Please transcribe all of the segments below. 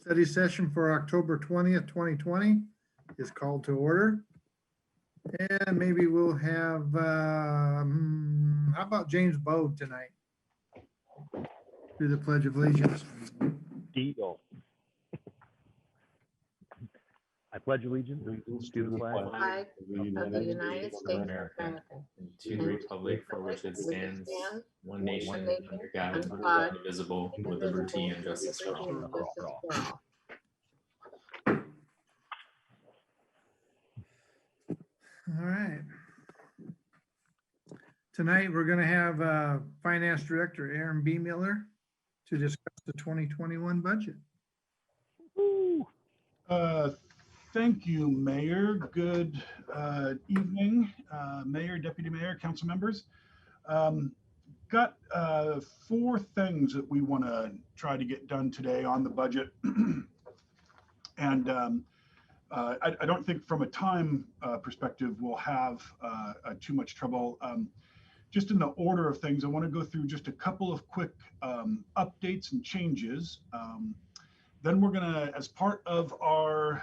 Study session for October 20th, 2020 is called to order. And maybe we'll have, how about James Bode tonight? Do the Pledge of Allegiance. Deal. I pledge allegiance to the flag Flag of the United States of America, and to the republic for which it stands, one nation, under God, indivisible, with liberty and justice for all. All right. Tonight, we're going to have Finance Director Aaron B. Miller to discuss the 2021 budget. Thank you, Mayor. Good evening, Mayor, Deputy Mayor, council members. Got 4 things that we want to try to get done today on the budget. And I don't think from a time perspective we'll have too much trouble. Just in the order of things, I want to go through just a couple of quick updates and changes. Then we're going to, as part of our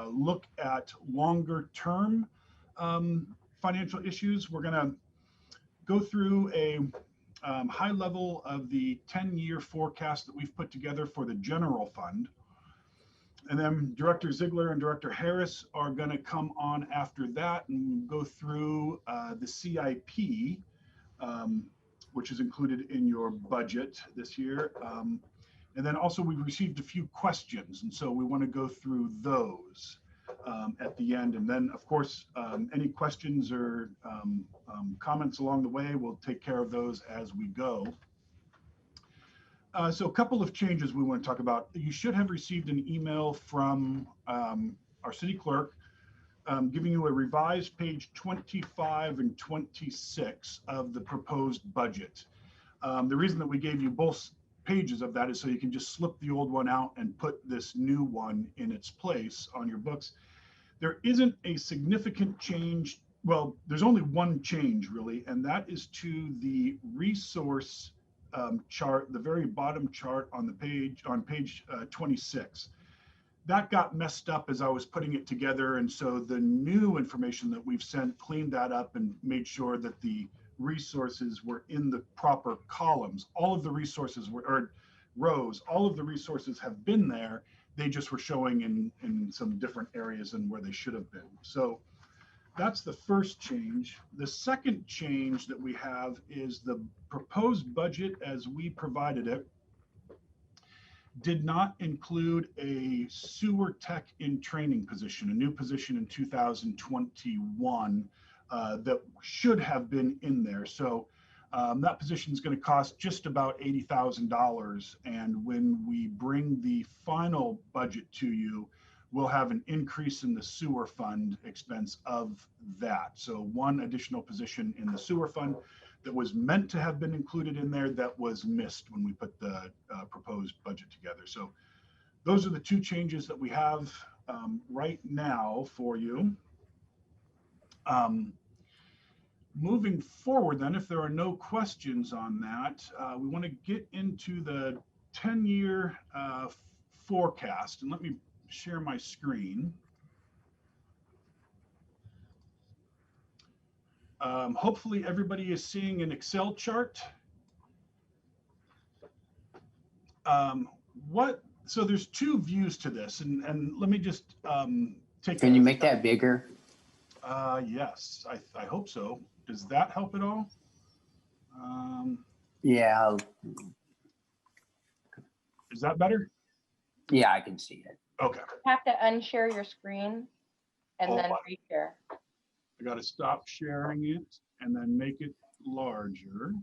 look at longer term financial issues, we're going to go through a high level of the 10-year forecast that we've put together for the general fund. And then Director Ziegler and Director Harris are going to come on after that and go through the CIP, which is included in your budget this year. And then also we've received a few questions, and so we want to go through those at the end. And then, of course, any questions or comments along the way, we'll take care of those as we go. So a couple of changes we want to talk about. You should have received an email from our city clerk giving you a revised page 25 and 26 of the proposed budget. The reason that we gave you both pages of that is so you can just slip the old one out and put this new one in its place on your books. There isn't a significant change. Well, there's only one change really, and that is to the resource chart, the very bottom chart on the page, on page 26. That got messed up as I was putting it together, and so the new information that we've sent cleaned that up and made sure that the resources were in the proper columns. All of the resources were, or rows, all of the resources have been there. They just were showing in some different areas than where they should have been. So that's the first change. The second change that we have is the proposed budget as we provided it did not include a sewer tech in training position, a new position in 2021 that should have been in there. So that position is going to cost just about $80,000. And when we bring the final budget to you, we'll have an increase in the sewer fund expense of that. So one additional position in the sewer fund that was meant to have been included in there that was missed when we put the proposed budget together. So those are the 2 changes that we have right now for you. Moving forward then, if there are no questions on that, we want to get into the 10-year forecast. And let me share my screen. Hopefully everybody is seeing an Excel chart. So there's 2 views to this, and let me just take. Can you make that bigger? Yes, I hope so. Does that help at all? Yeah. Is that better? Yeah, I can see it. Okay. You have to unshare your screen and then reshare. I got to stop sharing it and then make it larger.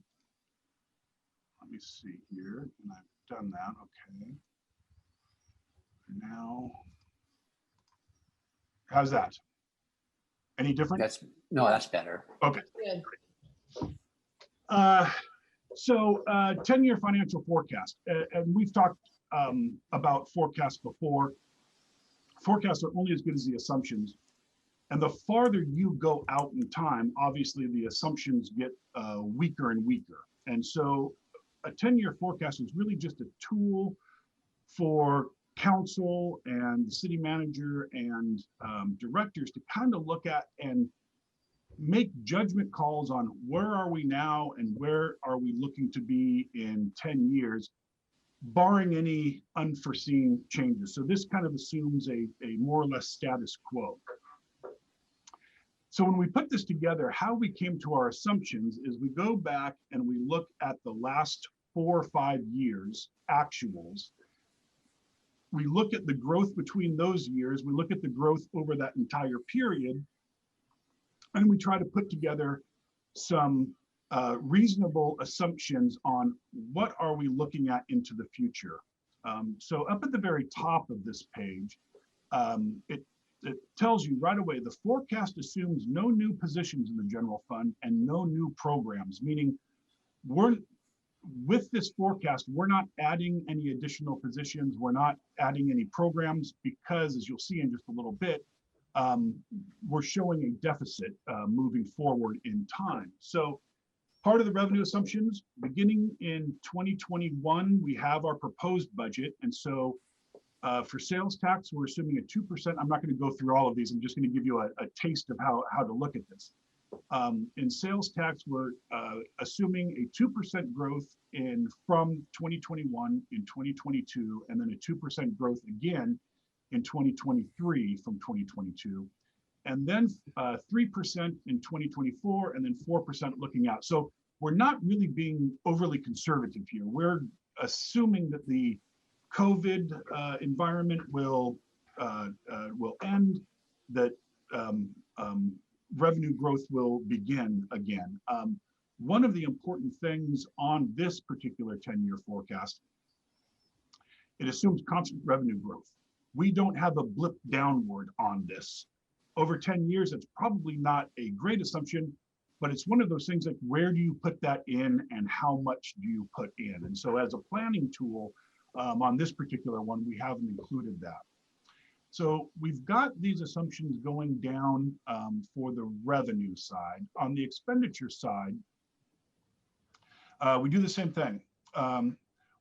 Let me see here. And I've done that. Okay. Now, how's that? Any different? That's better. Okay. Good. So 10-year financial forecast. And we've talked about forecasts before. Forecasts are only as good as the assumptions. And the farther you go out in time, obviously the assumptions get weaker and weaker. And so a 10-year forecast is really just a tool for council and the city manager and directors to kind of look at and make judgment calls on where are we now and where are we looking to be in 10 years, barring any unforeseen changes. So this kind of assumes a more or less status quo. So when we put this together, how we came to our assumptions is we go back and we look at the last 4 or 5 years actuals. We look at the growth between those years. We look at the growth over that entire period. And we try to put together some reasonable assumptions on what are we looking at into the future. So up at the very top of this page, it tells you right away, the forecast assumes no new positions in the general fund and no new programs, meaning with this forecast, we're not adding any additional positions. We're not adding any programs because, as you'll see in just a little bit, we're showing a deficit moving forward in time. So part of the revenue assumptions, beginning in 2021, we have our proposed budget. And so for sales tax, we're assuming a 2%. I'm not going to go through all of these. I'm just going to give you a taste of how to look at this. In sales tax, we're assuming a 2% growth from 2021 in 2022, and then a 2% growth again in 2023 from 2022, and then 3% in 2024, and then 4% looking out. So we're not really being overly conservative here. We're assuming that the COVID environment will end, that revenue growth will begin again. One of the important things on this particular 10-year forecast, it assumes constant revenue growth. We don't have a blip downward on this. Over 10 years, it's probably not a great assumption, but it's one of those things like, where do you put that in and how much do you put in? And so as a planning tool on this particular one, we haven't included that. So we've got these assumptions going down for the revenue side. On the expenditure side, we do the same thing.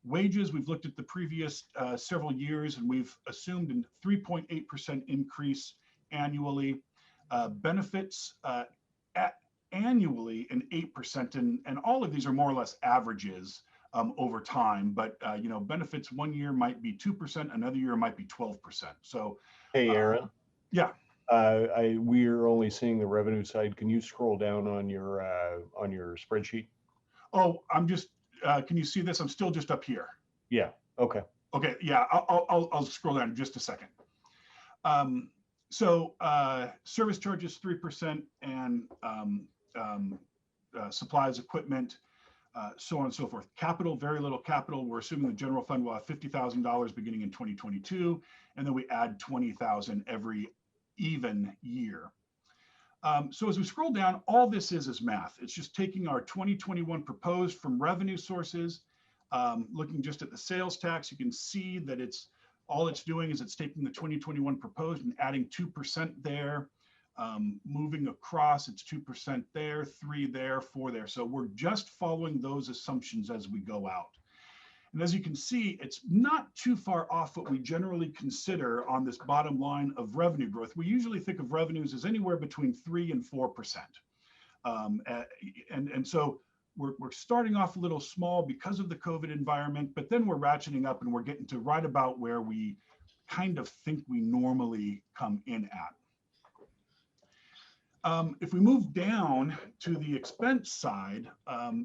Wages, we've looked at the previous several years, and we've assumed a 3.8% increase annually. Benefits annually an 8%, and all of these are more or less averages over time. But you know, benefits one year might be 2%, another year might be 12%. So, hey, Aaron. Yeah. We're only seeing the revenue side. Can you scroll down on your spreadsheet? Oh, I'm just. Can you see this? I'm still just up here. Yeah. Okay. Okay. Yeah. I'll scroll down in just a second. So service charges 3%, and supplies, equipment, so on and so forth. Capital, very little capital. We're assuming the general fund will have $50,000 beginning in 2022, and then we add 20,000 every even year. So as we scroll down, all this is math. It's just taking our 2021 proposed from revenue sources, looking just at the sales tax. You can see that all it's doing is it's taking the 2021 proposed and adding 2% there. Moving across, it's 2% there, 3 there, 4 there. So we're just following those assumptions as we go out. And as you can see, it's not too far off what we generally consider on this bottom line of revenue growth. We usually think of revenues as anywhere between 3 and 4%. And so we're starting off a little small because of the COVID environment, but then we're ratcheting up and we're getting to right about where we kind of think we normally come in at. If we move down to the expense side,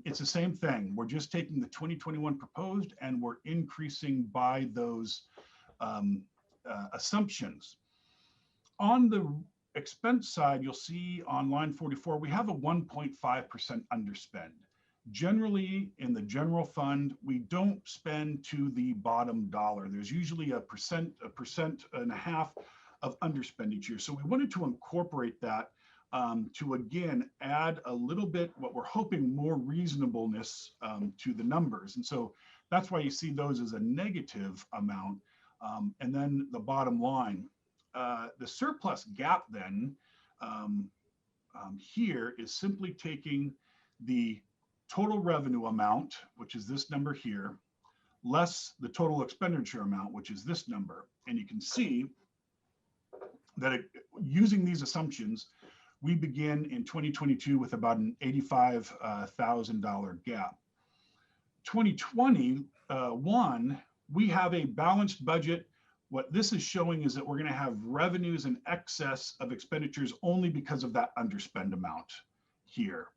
it's the same thing. We're just taking the 2021 proposed and we're increasing by those assumptions. On the expense side, you'll see on line 44, we have a 1.5% underspend. Generally, in the general fund, we don't spend to the bottom dollar. There's usually a percent and a half of underspend each year. So we wanted to incorporate that to again add a little bit what we're hoping more reasonableness to the numbers. And so that's why you see those as a negative amount. And then the bottom line, the surplus gap then here is simply taking the total revenue amount, which is this number here, less the total expenditure amount, which is this number. And you can see that using these assumptions, we begin in 2022 with about an $85,000 gap. 2021, we have a balanced budget. What this is showing is that we're going to have revenues in excess of expenditures only because of that underspend amount here.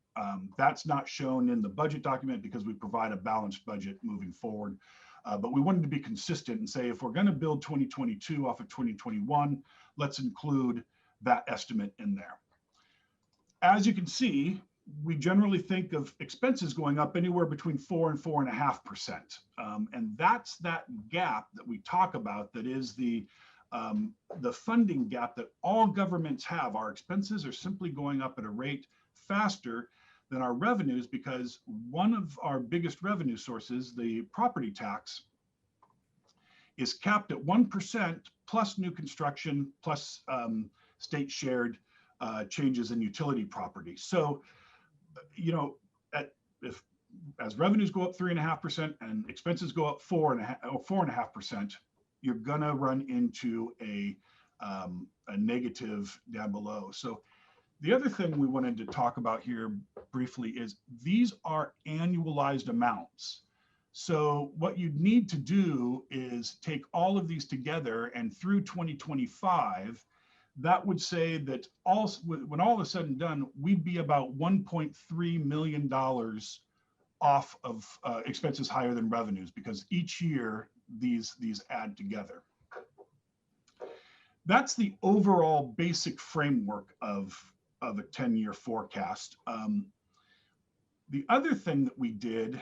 That's not shown in the budget document because we provide a balanced budget moving forward. But we wanted to be consistent and say, if we're going to build 2022 off of 2021, let's include that estimate in there. As you can see, we generally think of expenses going up anywhere between 4 and 4.5%. And that's that gap that we talk about, that is the funding gap that all governments have. Our expenses are simply going up at a rate faster than our revenues because one of our biggest revenue sources, the property tax, is capped at 1% plus new construction plus state shared changes in utility property. So, you know, as revenues go up 3.5% and expenses go up 4.5%, you're gonna run into a negative down below. So the other thing we wanted to talk about here briefly is these are annualized amounts. So what you need to do is take all of these together, and through 2025, that would say that when all is said and done, we'd be about $1.3 million off of expenses higher than revenues, because each year these add together. That's the overall basic framework of a 10-year forecast. The other thing that we did,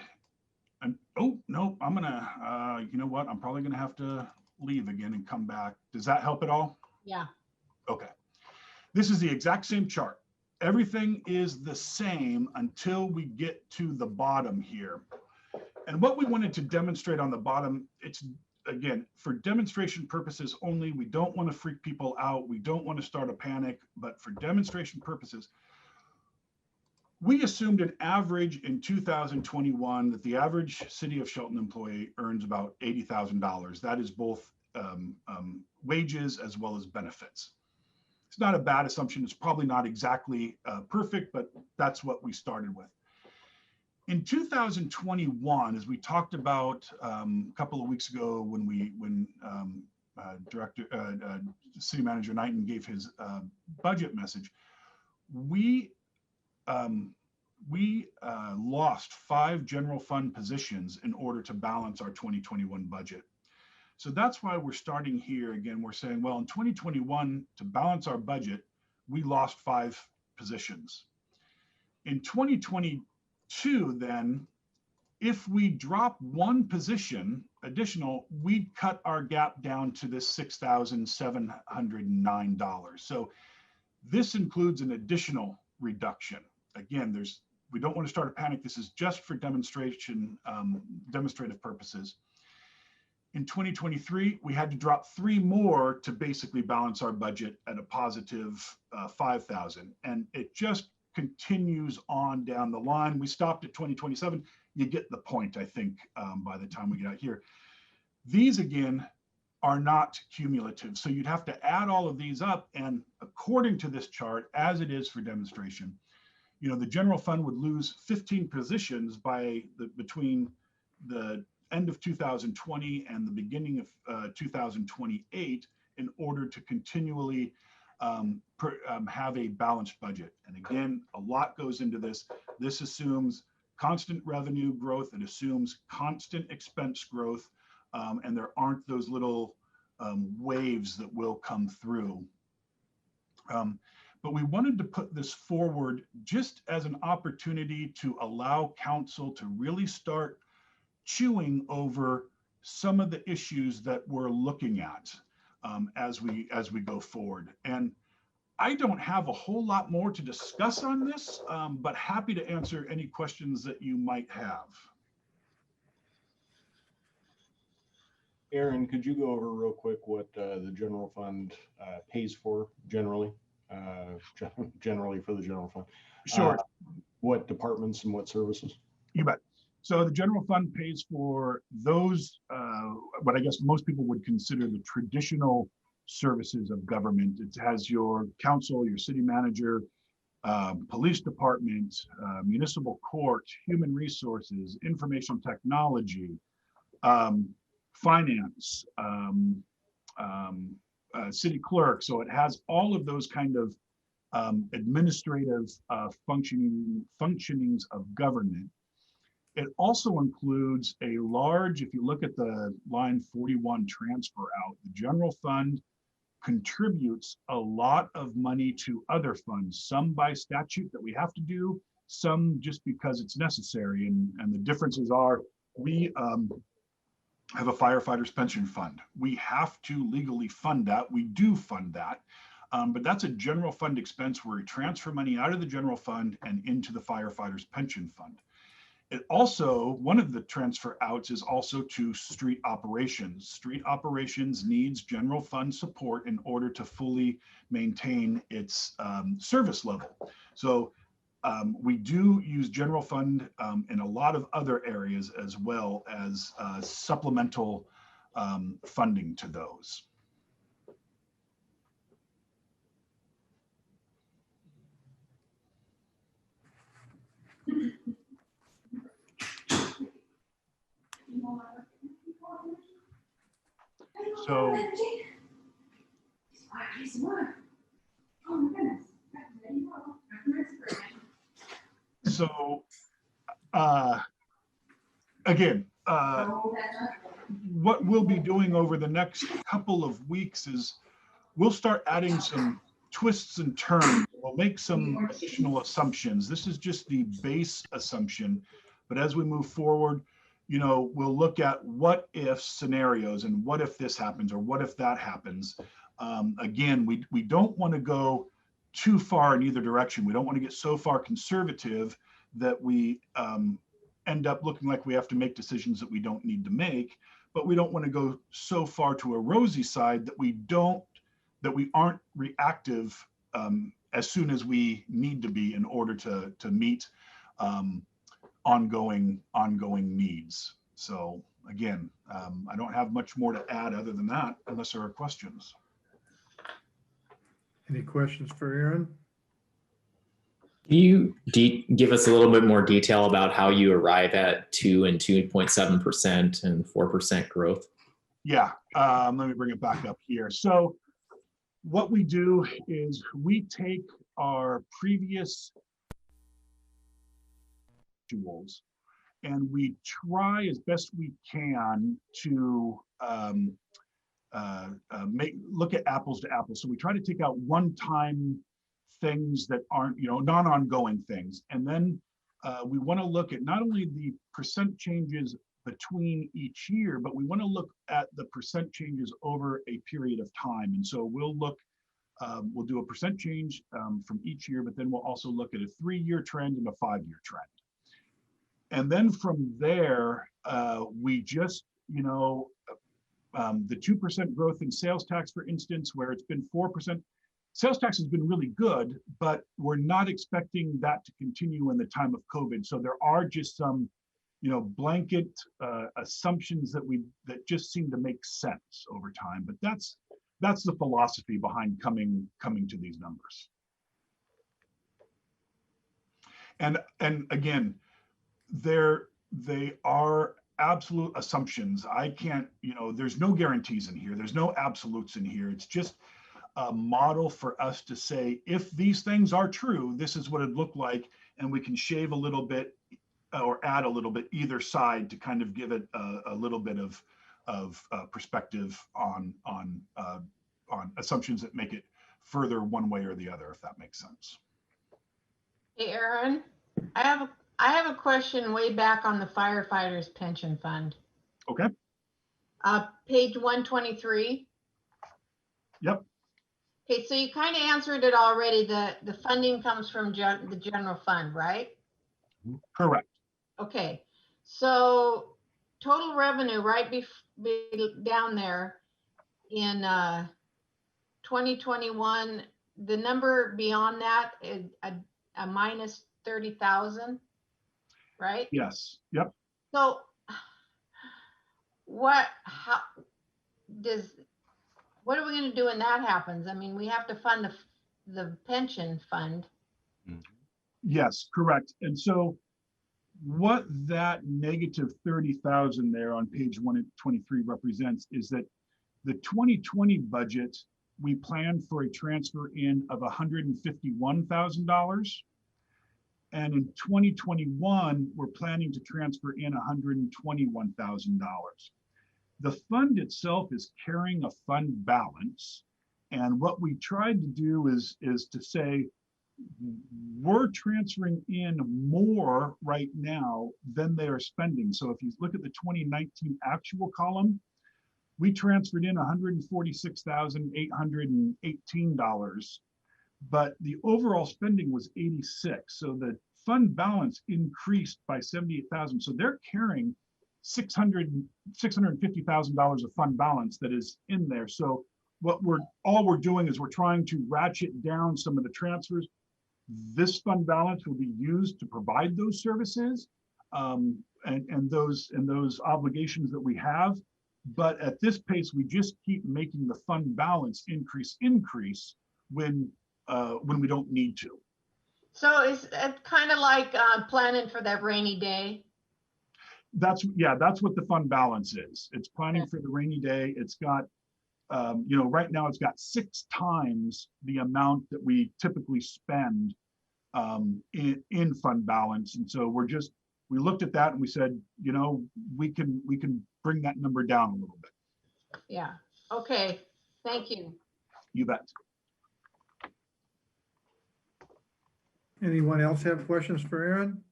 and oh no, I'm gonna, you know what? I'm probably gonna have to leave again and come back. Does that help at all? Yeah. Okay. This is the exact same chart. Everything is the same until we get to the bottom here. And what we wanted to demonstrate on the bottom, it's again, for demonstration purposes only. We don't want to freak people out. We don't want to start a panic, but for demonstration purposes, we assumed an average in 2021 that the average City of Shelton employee earns about $80,000. That is both wages as well as benefits. It's not a bad assumption. It's probably not exactly perfect, but that's what we started with. In 2021, as we talked about a couple of weeks ago, when City Manager Knighton gave his budget message, we lost 5 general fund positions in order to balance our 2021 budget. So that's why we're starting here again. We're saying, well, in 2021, to balance our budget, we lost 5 positions. In 2022, then, if we drop 1 position additional, we'd cut our gap down to this $6,709. So this includes an additional reduction. Again, we don't want to start a panic. This is just for demonstrative purposes. In 2023, we had to drop 3 more to basically balance our budget at a positive 5,000. And it just continues on down the line. We stopped at 2027. You get the point, I think, by the time we get out here. These, again, are not cumulative. So you'd have to add all of these up. And according to this chart, as it is for demonstration, you know, the general fund would lose 15 positions between the end of 2020 and the beginning of 2028 in order to continually have a balanced budget. And again, a lot goes into this. This assumes constant revenue growth. It assumes constant expense growth. And there aren't those little waves that will come through. But we wanted to put this forward just as an opportunity to allow council to really start chewing over some of the issues that we're looking at as we go forward. And I don't have a whole lot more to discuss on this, but happy to answer any questions that you might have. Aaron, could you go over real quick what the general fund pays for generally? Generally for the general fund. Sure. What departments and what services? You bet. So the general fund pays for those, what I guess most people would consider the traditional services of government. It has your council, your city manager, police department, municipal court, human resources, information technology, finance, city clerk. So it has all of those kind of administrative functionings of government. It also includes a large, if you look at the line 41 transfer out, the general fund contributes a lot of money to other funds, some by statute that we have to do, some just because it's necessary. And the differences are, we have a firefighters pension fund. We have to legally fund that. We do fund that. But that's a general fund expense where we transfer money out of the general fund and into the firefighters pension fund. It also, one of the transfer outs is also to street operations. Street operations needs general fund support in order to fully maintain its service level. So we do use general fund in a lot of other areas as well as supplemental funding to those. So, again, what we'll be doing over the next couple of weeks is we'll start adding some twists and turns. We'll make some additional assumptions. This is just the base assumption, but as we move forward, you know, we'll look at what if scenarios and what if this happens or what if that happens. Again, we don't want to go too far in either direction. We don't want to get so far conservative that we end up looking like we have to make decisions that we don't need to make, but we don't want to go so far to a rosy side that we aren't reactive as soon as we need to be in order to meet ongoing needs. So again, I don't have much more to add other than that, unless there are questions. Any questions for Aaron? Can you give us a little bit more detail about how you arrive at 2 and 2.7% and 4% growth? Yeah, let me bring it back up here. So what we do is we take our previous tools and we try as best we can to look at apples to apples. So we try to take out one-time things that aren't, you know, non-ongoing things. And then we want to look at not only the percent changes between each year, but we want to look at the percent changes over a period of time. And so we'll look, we'll do a percent change from each year, but then we'll also look at a 3-year trend and a 5-year trend. And then from there, we just, you know, the 2% growth in sales tax, for instance, where it's been 4%, sales tax has been really good, but we're not expecting that to continue in the time of COVID. So there are just some, you know, blanket assumptions that just seem to make sense over time. But that's the philosophy behind coming to these numbers. And again, they are absolute assumptions. I can't, you know, there's no guarantees in here. There's no absolutes in here. It's just a model for us to say, if these things are true, this is what it looked like, and we can shave a little bit or add a little bit either side to kind of give it a little bit of perspective on assumptions that make it further one way or the other, if that makes sense. Hey, Aaron, I have a question way back on the firefighters pension fund. Okay. Page 123. Yep. Okay, so you kind of answered it already. The funding comes from the general fund, right? Correct. Okay, so total revenue right down there in 2021, the number beyond that is a minus 30,000, right? Yes. Yep. So what, how does, what are we gonna do when that happens? I mean, we have to fund the pension fund. Yes, correct. And so what that negative 30,000 there on page 123 represents is that the 2020 budget, we planned for a transfer in of $151,000. And in 2021, we're planning to transfer in $121,000. The fund itself is carrying a fund balance. And what we tried to do is to say, we're transferring in more right now than they are spending. So if you look at the 2019 actual column, we transferred in $146,818, but the overall spending was 86. So the fund balance increased by 78,000. So they're carrying $650,000 of fund balance that is in there. So all we're doing is we're trying to ratchet down some of the transfers. This fund balance will be used to provide those services and those obligations that we have. But at this pace, we just keep making the fund balance increase when we don't need to. So is it kind of like planning for that rainy day? That's what the fund balance is. It's planning for the rainy day. It's got, right now it's got 6 times the amount that we typically spend in fund balance. And so we looked at that and we said, we can bring that number down a little bit. Yeah. Okay. Thank you. You bet. Anyone else have questions for Aaron?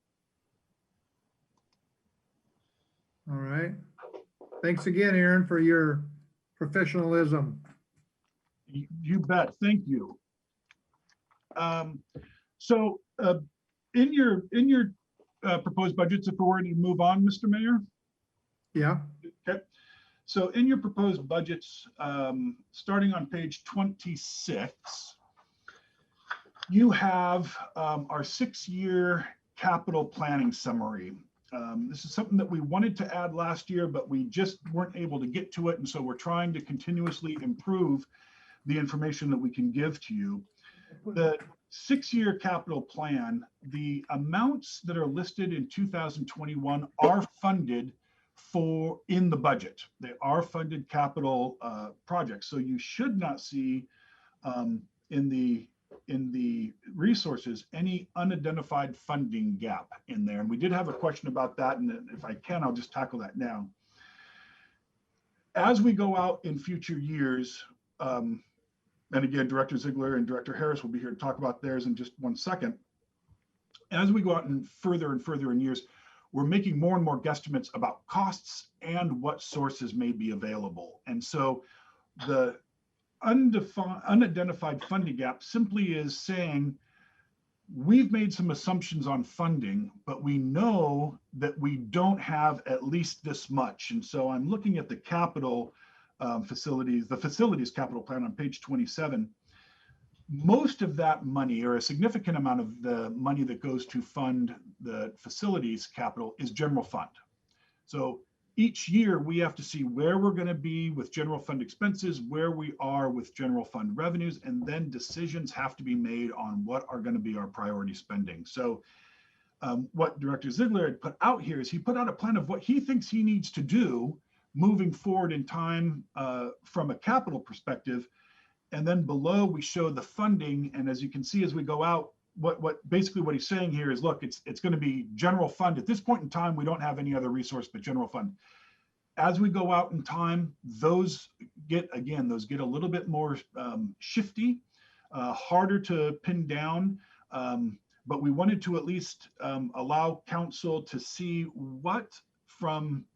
All right. Thanks again, Aaron, for your professionalism. You bet. Thank you. So in your proposed budgets, if we're ready to move on, Mr. Mayor. Yeah. Okay. So in your proposed budgets, starting on page 26, you have our 6-year capital planning summary. This is something that we wanted to add last year, but we just weren't able to get to it. And so we're trying to continuously improve the information that we can give to you. The 6-year capital plan, the amounts that are listed in 2021 are funded in the budget. They are funded capital projects. So you should not see in the resources any unidentified funding gap in there. And we did have a question about that, and if I can, I'll just tackle that now. As we go out in future years, and again, Director Ziegler and Director Harris will be here to talk about theirs in just one second. As we go out and further in years, we're making more and more guesstimates about costs and what sources may be available. And so the unidentified funding gap simply is saying we've made some assumptions on funding, but we know that we don't have at least this much. And so I'm looking at the capital facilities capital plan on page 27. Most of that money, or a significant amount of the money that goes to fund the facilities capital, is general fund. So each year we have to see where we're going to be with general fund expenses, where we are with general fund revenues, and then decisions have to be made on what are going to be our priority spending. So what Director Ziegler had put out here is he put out a plan of what he thinks he needs to do moving forward in time from a capital perspective. And then below we show the funding. And as you can see, as we go out, basically what he's saying here is, look, it's going to be general fund. At this point in time, we don't have any other resource but general fund. As we go out in time, those get a little bit more shifty, harder to pin down. But we wanted to at least allow council to see what, from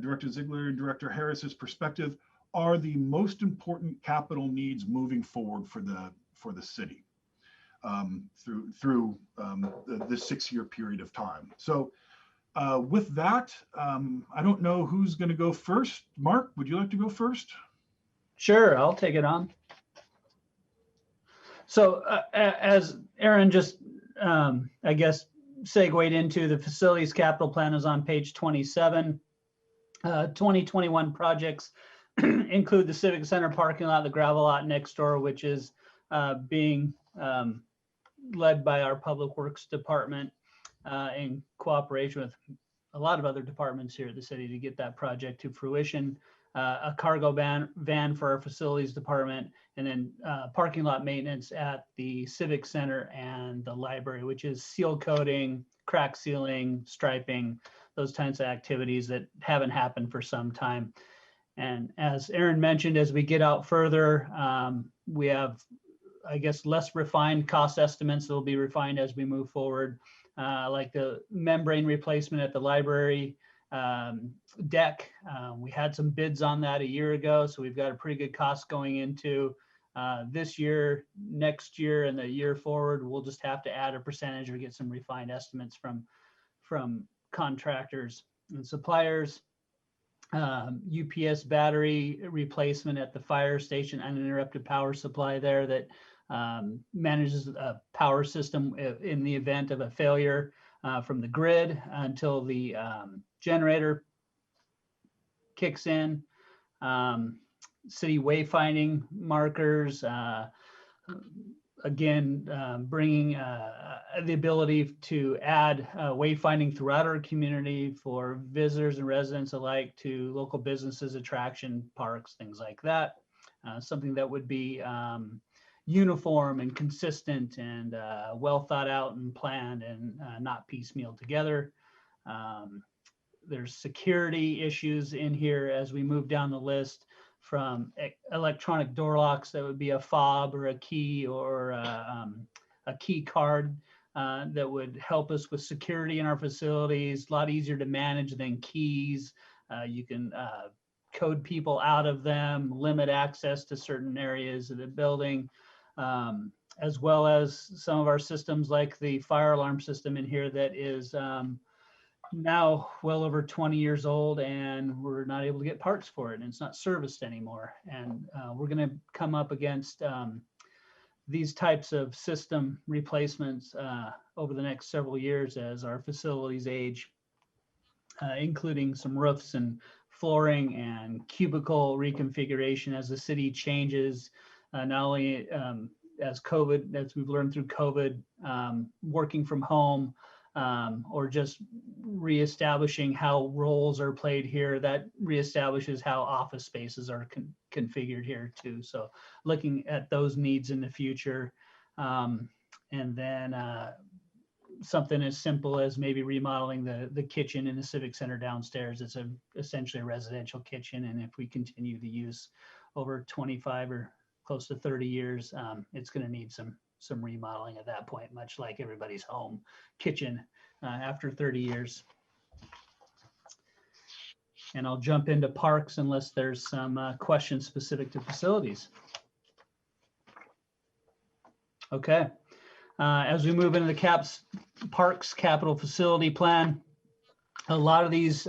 Director Ziegler and Director Harris's perspective, are the most important capital needs moving forward for the city through the 6-year period of time. So with that, I don't know who's going to go first. Mark, would you like to go first? Sure, I'll take it on. So as Aaron just, I guess, segued into the facilities capital plan is on page 27. 2021 projects include the Civic Center parking lot, the gravel lot next door, which is being led by our Public Works Department in cooperation with a lot of other departments here at the city to get that project to fruition. A cargo van for our facilities department, and then parking lot maintenance at the Civic Center and the library, which is seal coating, crack sealing, striping, those kinds of activities that haven't happened for some time. And as Aaron mentioned, as we get out further, we have, I guess, less refined cost estimates that will be refined as we move forward, like the membrane replacement at the library deck. We had some bids on that a year ago, so we've got a pretty good cost going into this year, next year, and the year forward. We'll just have to add a percentage or get some refined estimates from contractors and suppliers. UPS battery replacement at the fire station, uninterrupted power supply there that manages a power system in the event of a failure from the grid until the generator kicks in. City wayfinding markers, again, bringing the ability to add wayfinding throughout our community for visitors and residents alike, to local businesses, attraction parks, things like that. Something that would be uniform and consistent and well thought out and planned, and not piecemeal together. There's security issues in here as we move down the list, from electronic door locks that would be a fob or a key or a key card that would help us with security in our facilities. A lot easier to manage than keys. You can code people out of them, limit access to certain areas of the building, as well as some of our systems like the fire alarm system in here that is now well over 20 years old, and we're not able to get parts for it, and it's not serviced anymore. And we're going to come up against these types of system replacements over the next several years as our facilities age, including some roofs and flooring and cubicle reconfiguration as the city changes, not only as we've learned through COVID, working from home, or just reestablishing how roles are played here. That reestablishes how office spaces are configured here too. So looking at those needs in the future. And then something as simple as maybe remodeling the kitchen in the Civic Center downstairs. It's essentially a residential kitchen. And if we continue to use over 25 or close to 30 years, it's going to need some remodeling at that point, much like everybody's home kitchen after 30 years. And I'll jump into parks unless there's some questions specific to facilities. Okay, as we move into the Parks Capital Facility Plan, a lot of these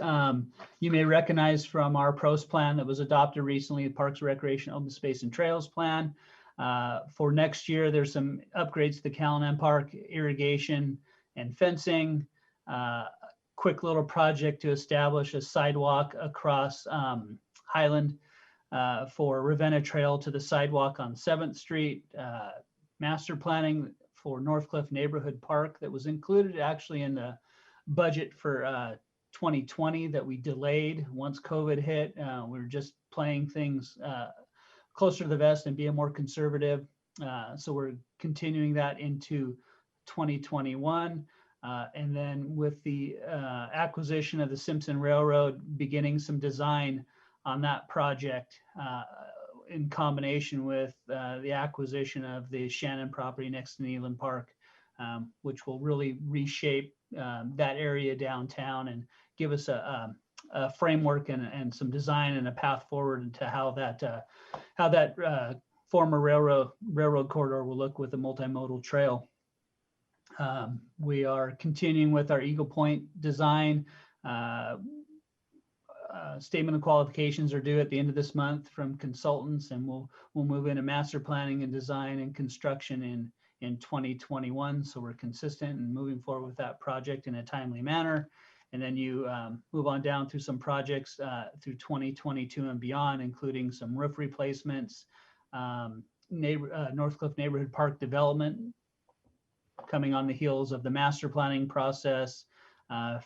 you may recognize from our PROS plan that was adopted recently, the Parks, Recreation, Open Space and Trails Plan. For next year, there's some upgrades to the Callahan Park, irrigation and fencing. Quick little project to establish a sidewalk across Highland for Ravenna Trail to the sidewalk on 7th Street. Master planning for Northcliffe Neighborhood Park that was included actually in the budget for 2020 that we delayed once COVID hit. We were just playing things closer to the vest and being more conservative. So we're continuing that into 2021. And then with the acquisition of the Simpson Railroad, beginning some design on that project in combination with the acquisition of the Shannon property next to Neelan Park, which will really reshape that area downtown and give us a framework and some design and a path forward into how that former railroad corridor will look with a multimodal trail. We are continuing with our Eagle Point design. Statement of qualifications are due at the end of this month from consultants, and we'll move into master planning and design and construction in in 2021. So we're consistent and moving forward with that project in a timely manner. And then you move on down through some projects through 2022 and beyond, including some roof replacements, Northcliffe Neighborhood Park development coming on the heels of the master planning process,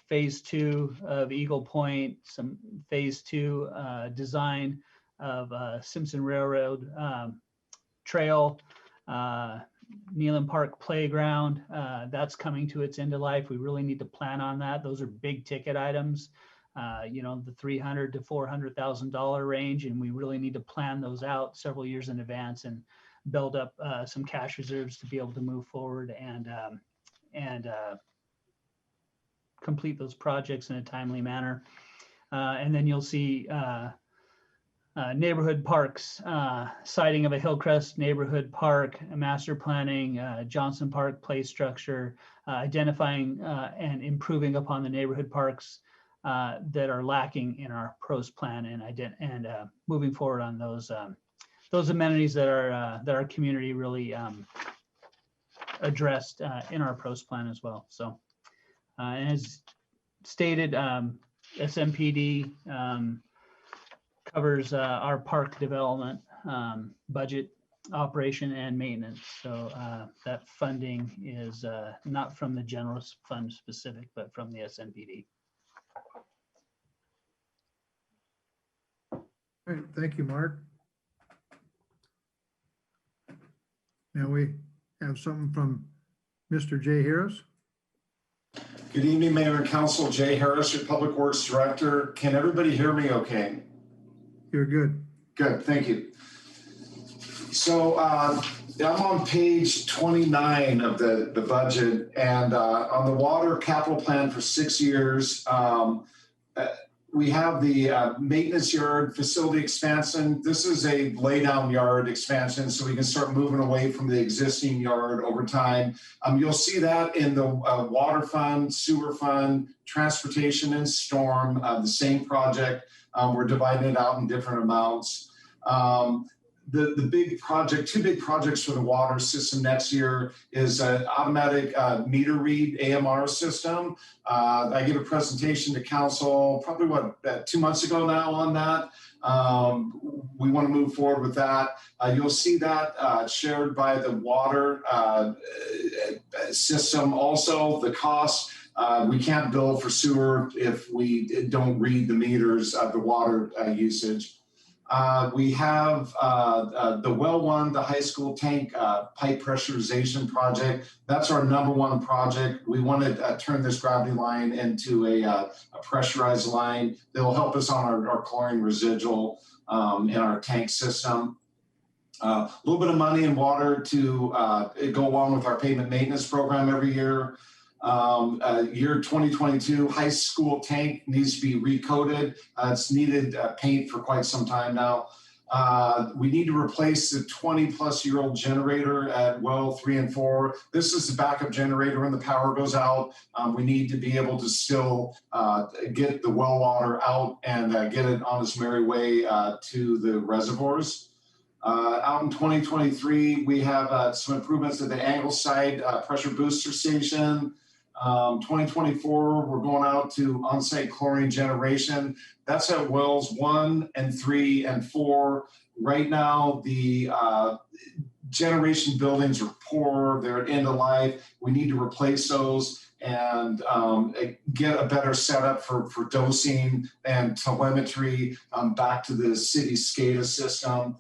phase 2 of Eagle Point, some phase 2 design of Simpson Railroad Trail, Neelan Park Playground. That's coming to its end of life. We really need to plan on that. Those are big ticket items, the $300,000 to $400,000 range, and we really need to plan those out several years in advance and build up some cash reserves to be able to move forward and complete those projects in a timely manner. And then you'll see neighborhood parks, siting of a Hillcrest neighborhood park, master planning, Johnson Park play structure, identifying and improving upon the neighborhood parks that are lacking in our pros plan, and moving forward on those amenities that our community really addressed in our pros plan as well. So as stated, SMPD covers our park development, budget, operation, and maintenance. So that funding is not from the general fund specific, but from the SMPD. All right, thank you, Mark. Now we have something from Mr. Jay Harris. Good evening, Mayor and Council. Jay Harris, your Public Works Director. Can everybody hear me okay? You're good. Good, thank you. So I'm on page 29 of the budget, and on the water capital plan for 6 years, we have the maintenance yard facility expansion. This is a laydown yard expansion, so we can start moving away from the existing yard over time. You'll see that in the water fund, sewer fund, transportation, and storm, the same project. We're dividing it out in different amounts. The big project, 2 big projects for the water system next year is an automatic meter read AMR system. I gave a presentation to council probably 2 months ago now on that. We want to move forward with that. You'll see that shared by the water system. Also, the cost, we can't bill for sewer if we don't read the meters of the water usage. We have the well one, the high school tank pipe pressurization project. That's our #1 project. We want to turn this gravity line into a pressurized line that will help us on our chlorine residual in our tank system. A little bit of money in water to go along with our pavement maintenance program every year. Year 2022 high school tank needs to be recoated. It's needed paint for quite some time now. We need to replace the 20-plus-year-old generator at well 3 and 4. This is the backup generator when the power goes out. We need to be able to still get the well water out and get it on its merry way to the reservoirs. Out in 2023, we have some improvements at the Angleside pressure booster station. 2024, we're going out to on-site chlorine generation. That's at wells 1 and 3 and 4. Right now, the generation buildings are poor. They're at end of life. We need to replace those and get a better setup for dosing and telemetry back to the city SCADA system.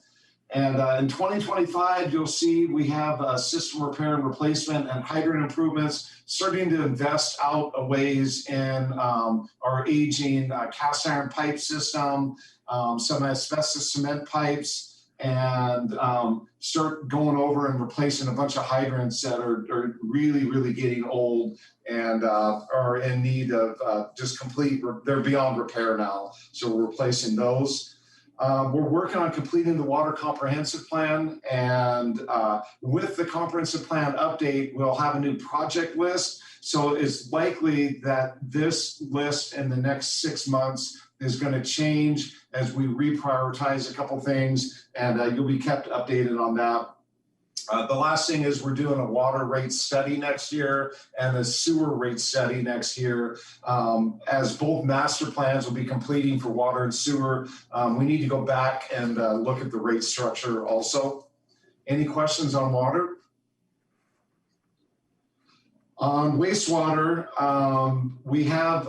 And in 2025, you'll see we have system repair and replacement and hydrant improvements, starting to invest out a ways in our aging cast iron pipe system, some asbestos cement pipes, and start going over and replacing a bunch of hydrants that are really, really getting old and are in need of just complete, they're beyond repair now. So we're replacing those. We're working on completing the water comprehensive plan, and with the comprehensive plan update, we'll have a new project list. So it's likely that this list in the next 6 months is going to change as we reprioritize a couple things, and you'll be kept updated on that. The last thing is we're doing a water rate study next year and a sewer rate study next year. As both master plans will be completing for water and sewer, we need to go back and look at the rate structure also. Any questions on water? On wastewater, we have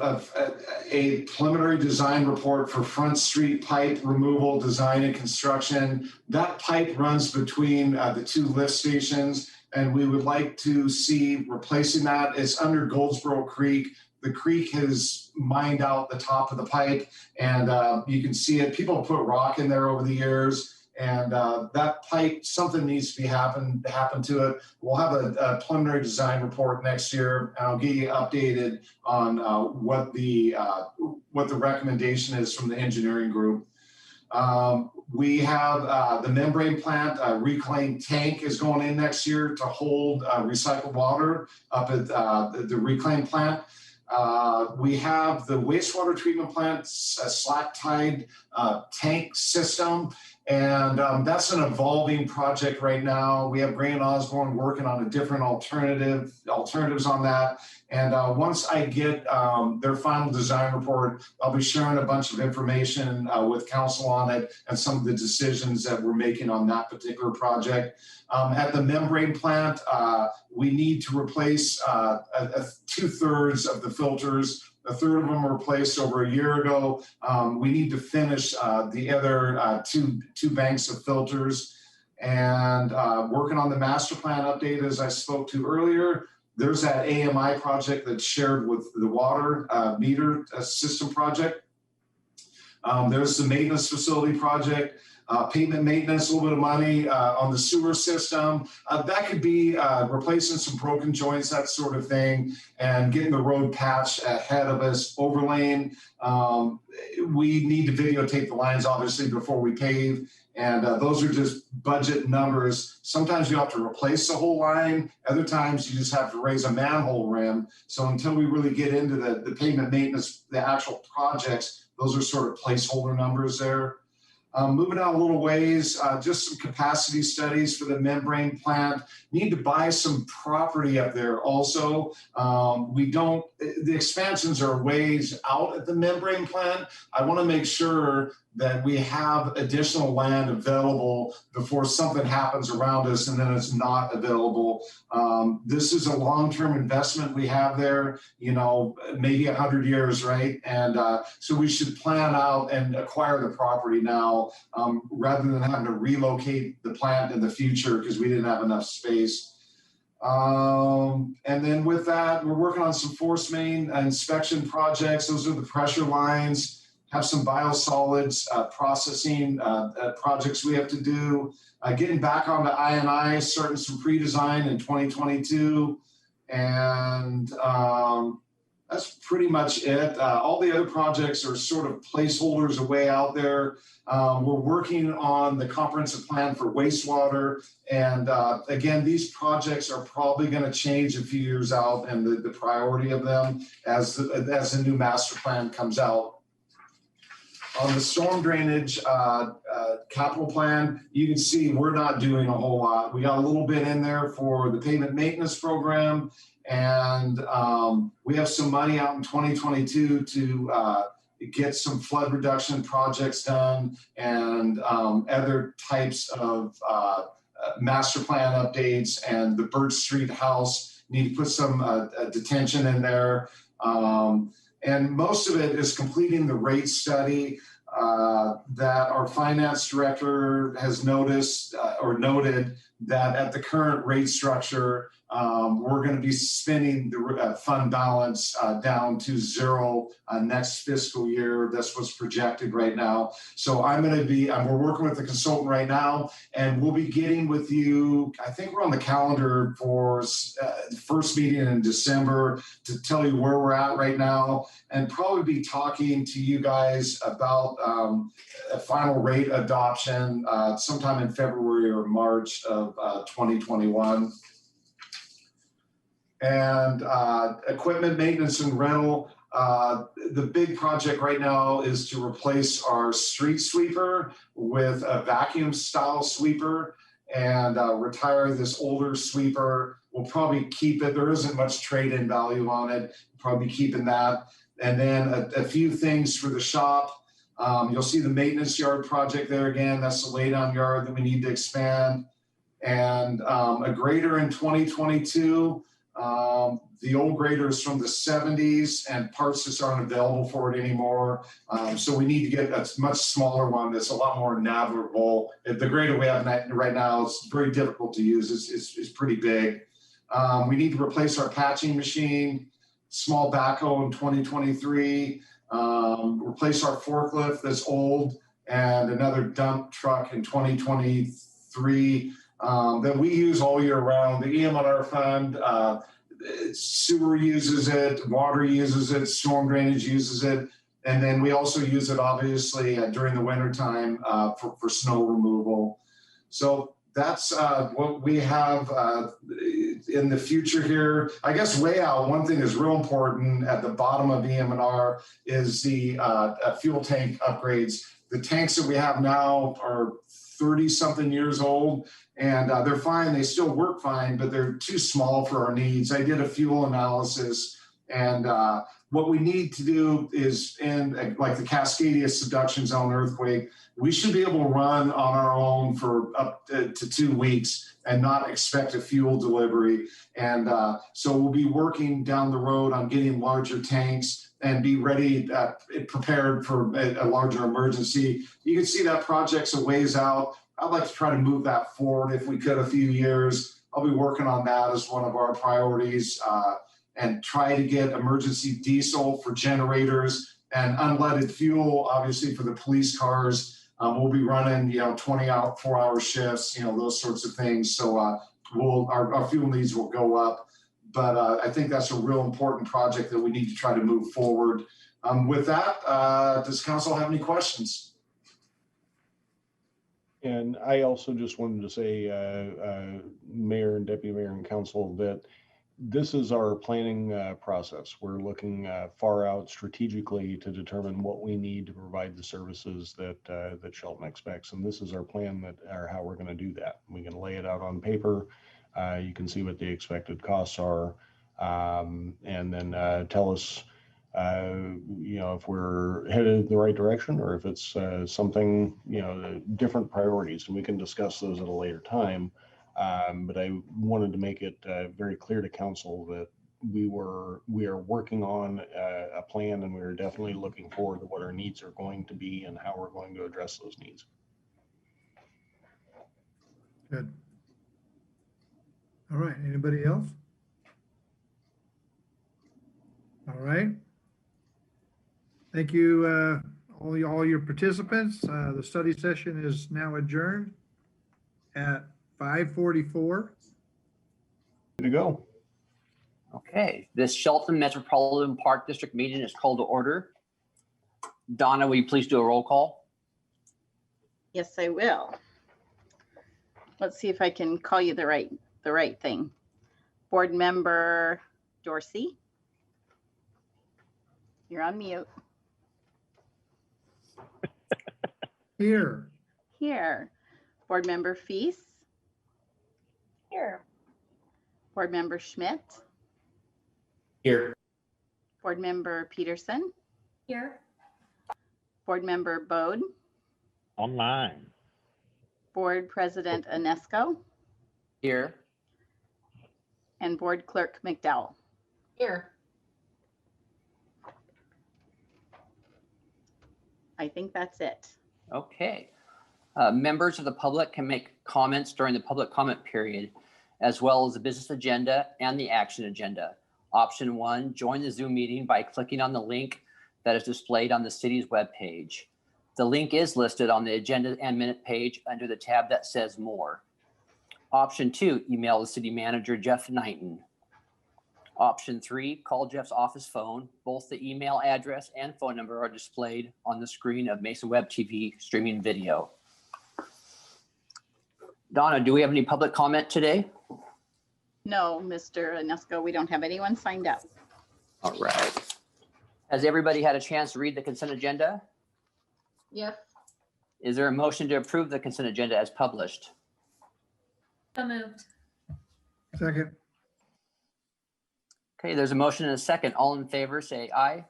a preliminary design report for Front Street pipe removal, design and construction. That pipe runs between the two lift stations, and we would like to see replacing that. It's under Goldsboro Creek. The creek has mined out the top of the pipe, and you can see it. People put rock in there over the years. And that pipe, something needs to be happen to it. We'll have a preliminary design report next year. And I'll get you updated on what the recommendation is from the engineering group. We have the membrane plant, reclaimed tank is going in next year to hold recycled water up at the reclaim plant. We have the wastewater treatment plant, a slack tide tank system. And that's an evolving project right now. We have Grant Osborne working on a different alternatives on that. And once I get their final design report, I'll be sharing a bunch of information with council on it and some of the decisions that we're making on that particular project. At the membrane plant, we need to replace 2/3 of the filters. A third of them were replaced over a year ago. We need to finish the other two banks of filters, and working on the master plan update, as I spoke to earlier. There's that AMI project that's shared with the water meter system project. There's the maintenance facility project. Pavement maintenance, a little bit of money on the sewer system. That could be replacing some broken joints, that sort of thing, and getting the road patch ahead of us, overlaying. We need to videotape the lines, obviously, before we pave. And those are just budget numbers. Sometimes you have to replace the whole line. Other times you just have to raise a manhole rim. So until we really get into the pavement maintenance, the actual projects, those are sort of placeholder numbers there. Moving out a little ways, just some capacity studies for the membrane plant. Need to buy some property up there also. The expansions are ways out at the membrane plant. I want to make sure that we have additional land available before something happens around us and then it's not available. This is a long-term investment we have there, maybe 100 years, right? And so we should plan out and acquire the property now rather than having to relocate the plant in the future because we didn't have enough space. And then with that, we're working on some force main inspection projects. Those are the pressure lines. Have some biosolids processing projects we have to do. Getting back onto I&I, starting some pre-design in 2022. And that's pretty much it. All the other projects are sort of placeholders away out there. We're working on the comprehensive plan for wastewater. And again, these projects are probably going to change a few years out and the priority of them as the new master plan comes out. On the storm drainage capital plan, you can see we're not doing a whole lot. We got a little bit in there for the pavement maintenance program, and we have some money out in 2022 to get some flood reduction projects done and other types of master plan updates. And the Birch Street house, need to put some detention in there. And most of it is completing the rate study that our finance director has noticed or noted that at the current rate structure, we're going to be spending the fund balance down to zero next fiscal year. That's what's projected right now. So we're working with the consultant right now, and we'll be getting with you. I think we're on the calendar for the first meeting in December to tell you where we're at right now, and probably be talking to you guys about a final rate adoption sometime in February or March of 2021. And equipment maintenance and rental. The big project right now is to replace our street sweeper with a vacuum style sweeper. and retire this older sweeper. We'll probably keep it. There isn't much trade-in value on it. Probably keeping that. And then a few things for the shop. You'll see the maintenance yard project there again. That's the laydown yard that we need to expand. And a grader in 2022. The old grader is from the 70s and parts just aren't available for it anymore. So we need to get a much smaller one that's a lot more navigable. The grader we have right now is very difficult to use. It's pretty big. We need to replace our patching machine, small backhoe in 2023, replace our forklift that's old, and another dump truck in 2023 that we use all year round. The EM&R fund, sewer uses it, water uses it, storm drainage uses it, and then we also use it obviously during the winter time for snow removal. So that's what we have in the future here. I guess way out, one thing is real important at the bottom of EM&R is the fuel tank upgrades. The tanks that we have now are 30-something years old, and they're fine. They still work fine, but they're too small for our needs. I did a fuel analysis, and what we need to do is in like the Cascadia subduction zone earthquake, we should be able to run on our own for up to 2 weeks and not expect a fuel delivery. And so we'll be working down the road on getting larger tanks and be ready, prepared for a larger emergency. You can see that project's a ways out. I'd like to try to move that forward if we could a few years. I'll be working on that as one of our priorities and try to get emergency diesel for generators and unleaded fuel, obviously for the police cars. We'll be running, 24-hour shifts, those sorts of things. So our fuel needs will go up. But I think that's a real important project that we need to try to move forward. With that, does council have any questions? And I also just wanted to say, Mayor and Deputy Mayor and Council, that this is our planning process. We're looking far out strategically to determine what we need to provide the services that Shelton expects. And this is our plan or how we're going to do that. We can lay it out on paper. You can see what the expected costs are, and then tell us, if we're headed in the right direction or if it's something, different priorities, and we can discuss those at a later time. But I wanted to make it very clear to council that we are working on a plan, and we are definitely looking forward to what our needs are going to be and how we're going to address those needs. Good. All right, anybody else? All right. Thank you, all your participants. The study session is now adjourned at 5:44. Good to go. Okay, this Shelton Metropolitan Park District meeting is called to order. Donna, will you please do a roll call? Yes, I will. Let's see if I can call you the right thing. Board Member Dorsey. You're on mute. Here. Here. Board Member Feast. Here. Board Member Schmidt. Here. Board Member Peterson. Here. Board Member Bode. Online. Board President Anesco. Here. And Board Clerk McDowell. Here. I think that's it. Okay. Members of the public can make comments during the public comment period, as well as the business agenda and the action agenda. Option 1, join the Zoom meeting by clicking on the link that is displayed on the city's webpage. The link is listed on the agenda and minute page under the tab that says more. Option 2, email the city manager, Jeff Knighton. Option 3, call Jeff's office phone. Both the email address and phone number are displayed on the screen of Mason Web TV streaming video. Donna, do we have any public comment today? No, Mr. Anesco, we don't have anyone signed up. All right. Has everybody had a chance to read the consent agenda? Yes. Is there a motion to approve the consent agenda as published? So moved. Second. Okay, there's a motion and a second. All in favor, say aye.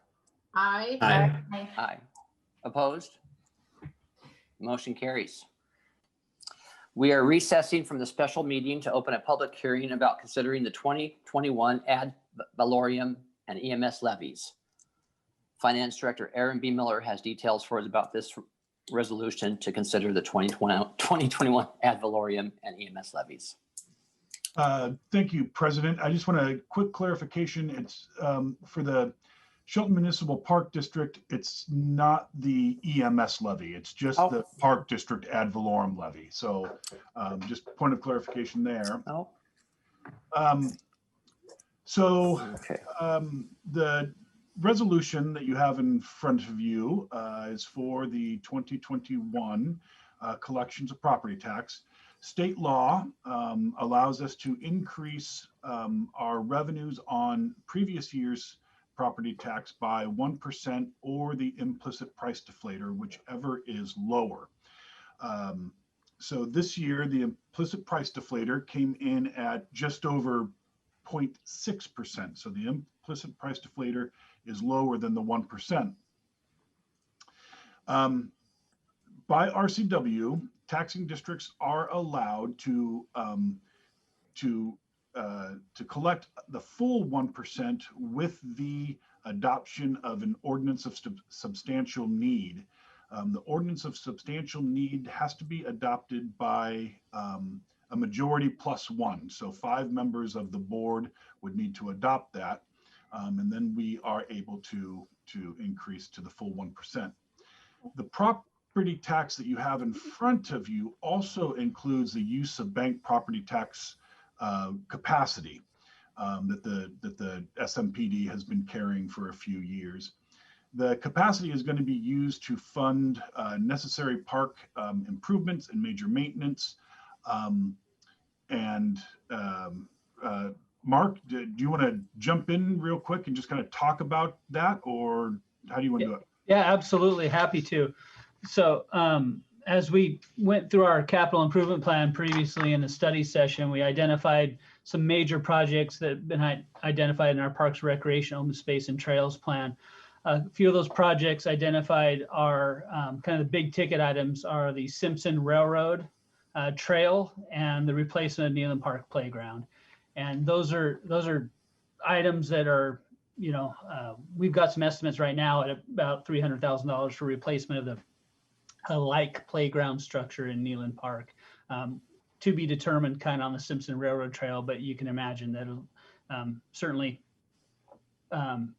Aye. Aye. Aye. Opposed? Motion carries. We are recessing from the special meeting to open a public hearing about considering the 2021 ad valorem and EMS levies. Finance Director Aaron B. Miller has details for us about this resolution to consider the 2021 ad valorem and EMS levies. Thank you, President. I just want a quick clarification. It's for the Shelton Municipal Park District. It's not the EMS levy. It's just the Park District ad valorem levy. So just point of clarification there. Oh. The resolution that you have in front of you is for the 2021 collections of property tax. State law allows us to increase our revenues on previous year's property tax by 1% or the implicit price deflator, whichever is lower. So this year, the implicit price deflator came in at just over 0.6%. So the implicit price deflator is lower than the 1%. By RCW, taxing districts are allowed to collect the full 1% with the adoption of an ordinance of substantial need. The ordinance of substantial need has to be adopted by a majority plus one. So 5 members of the board would need to adopt that. And then we are able to increase to the full 1%. The property tax that you have in front of you also includes the use of bank property tax capacity that the SMPD has been carrying for a few years. The capacity is going to be used to fund necessary park improvements and major maintenance. Mark, do you want to jump in real quick and just kind of talk about that, or how do you want to do it? Yeah, absolutely. Happy to. So as we went through our capital improvement plan previously in the study session, we identified some major projects that have been identified in our Parks, Recreation, Open Space, and Trails plan. A few of those projects identified are kind of the big ticket items are the Simpson Railroad Trail and the replacement of Neyland Park Playground. And those are items that are, we've got some estimates right now at about $300,000 for replacement of the like playground structure in Neyland Park, to be determined kind of on the Simpson Railroad Trail, but you can imagine that it'll certainly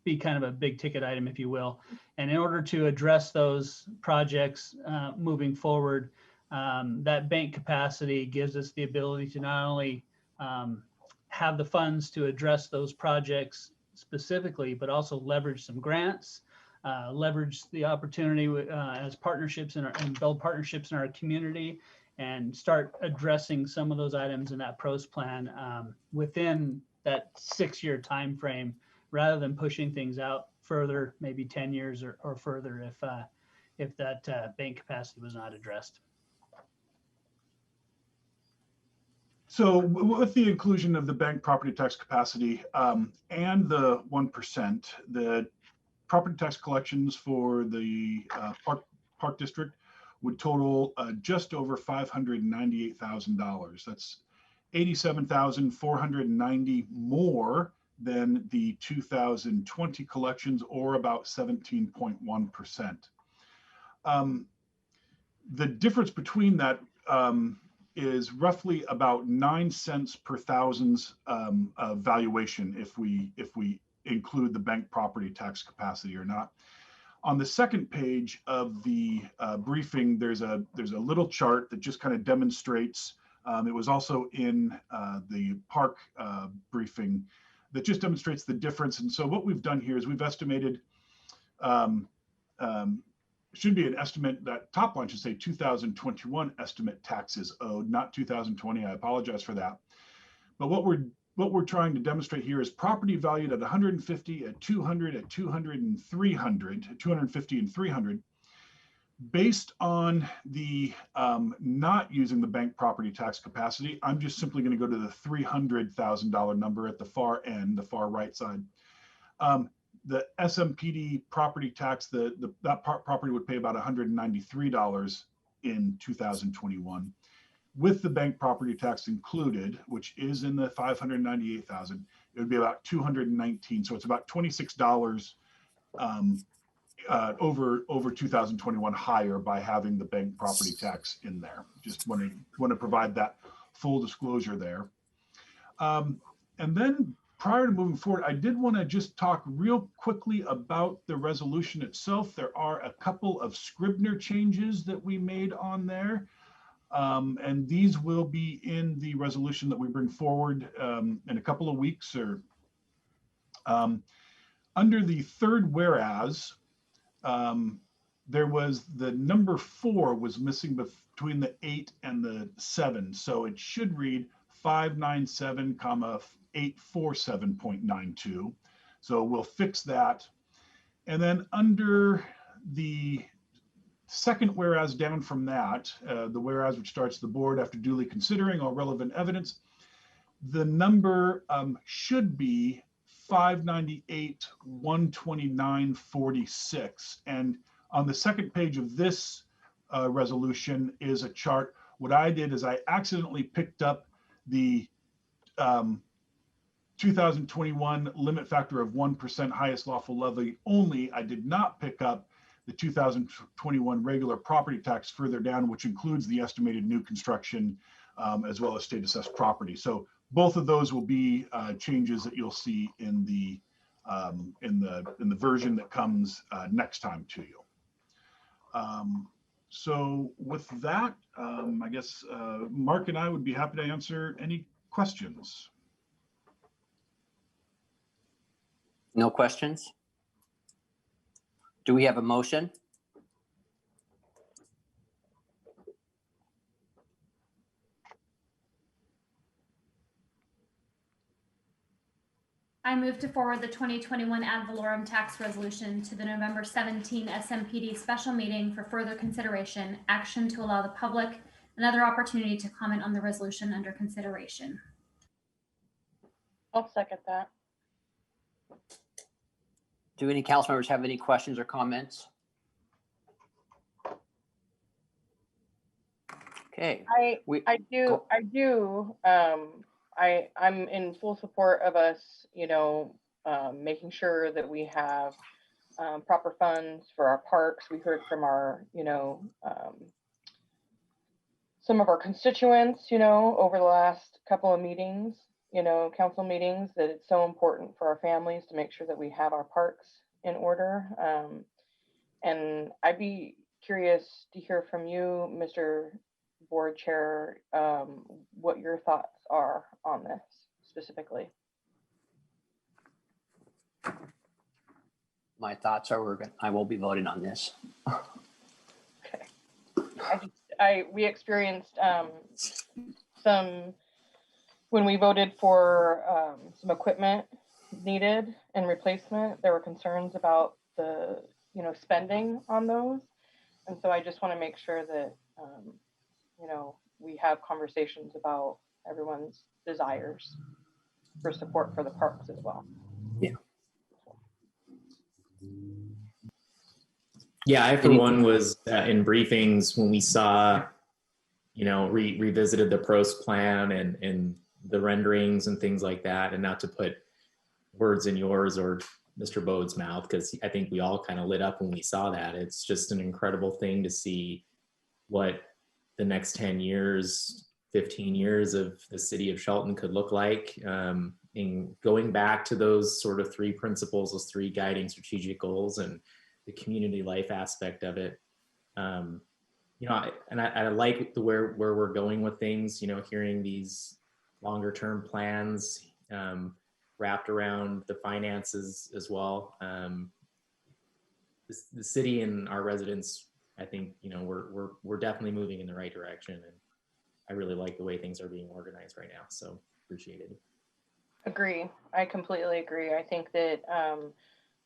be kind of a big ticket item, if you will. And in order to address those projects moving forward, that bank capacity gives us the ability to not only have the funds to address those projects specifically, but also leverage some grants, leverage the opportunity as partnerships and build partnerships in our community, and start addressing some of those items in that PROS plan within that 6-year time frame, rather than pushing things out further, maybe 10 years or further if that bank capacity was not addressed. So with the inclusion of the bank property tax capacity and the 1%, the property tax collections for the Park District would total just over $598,000. That's $87,490 more than the 2020 collections, or about 17.1%. The difference between that is roughly about 9 cents per thousand's valuation if we include the bank property tax capacity or not. On the second page of the briefing, there's a little chart that just kind of demonstrates. It was also in the park briefing, that just demonstrates the difference. And so what we've done here is we've estimated, should be an estimate, that top line should say 2021 estimate taxes owed, not 2020. I apologize for that. But what we're trying to demonstrate here is property valued at 150, at 200, at 200 and 300, at 250 and 300. Based on the not using the bank property tax capacity, I'm just simply going to go to the $300,000 number at the far end, the far right side. The SMPD property tax, that property would pay about $193 in 2021. With the bank property tax included, which is in the 598,000, it would be about 219. So it's about $26 over 2021 higher by having the bank property tax in there. Just want to provide that full disclosure there. And then prior to moving forward, I did want to just talk real quickly about the resolution itself. There are a couple of Scribner changes that we made on there. And these will be in the resolution that we bring forward in a couple of weeks. Or under the third whereas, there was the number 4 was missing between the 8 and the 7. So it should read 597, 847.92. So we'll fix that. And then under the second whereas down from that, the whereas which starts the board after duly considering all relevant evidence, the number should be 598, 129.46. And on the second page of this resolution is a chart. What I did is I accidentally picked up the 2021 limit factor of 1% highest lawful levy only. I did not pick up the 2021 regular property tax further down, which includes the estimated new construction as well as state assessed property. So both of those will be changes that you'll see in the version that comes next time to you. So with that, I guess Mark and I would be happy to answer any questions. No questions? Do we have a motion? I move to forward the 2021 ad valorem tax resolution to the November 17 SMPD special meeting for further consideration, action to allow the public another opportunity to comment on the resolution under consideration. I'll second that. Do any council members have any questions or comments? Okay. I'm in full support of us, making sure that we have proper funds for our parks. We heard from our, some of our constituents, over the last couple of meetings, council meetings, that it's so important for our families to make sure that we have our parks in order. And I'd be curious to hear from you, Mr. Board Chair, what your thoughts are on this specifically. My thoughts are I will be voting on this. Okay. We experienced when we voted for some equipment needed and replacement, there were concerns about the spending on those. And so I just want to make sure that we have conversations about everyone's desires for support for the parks as well. Yeah, I for one was in briefings when we saw, revisited the pros plan and the renderings and things like that, and not to put words in yours or Mr. Bode's mouth, because I think we all kind of lit up when we saw that. It's just an incredible thing to see what the next 10 years, 15 years of the city of Shelton could look like. In going back to those sort of 3 principles, those 3 guiding strategic goals and the community life aspect of it. I like where we're going with things, hearing these longer term plans wrapped around the finances as well. The city and our residents, I think, we're definitely moving in the right direction, and I really like the way things are being organized right now. So appreciate it. Agree. I completely agree. I think that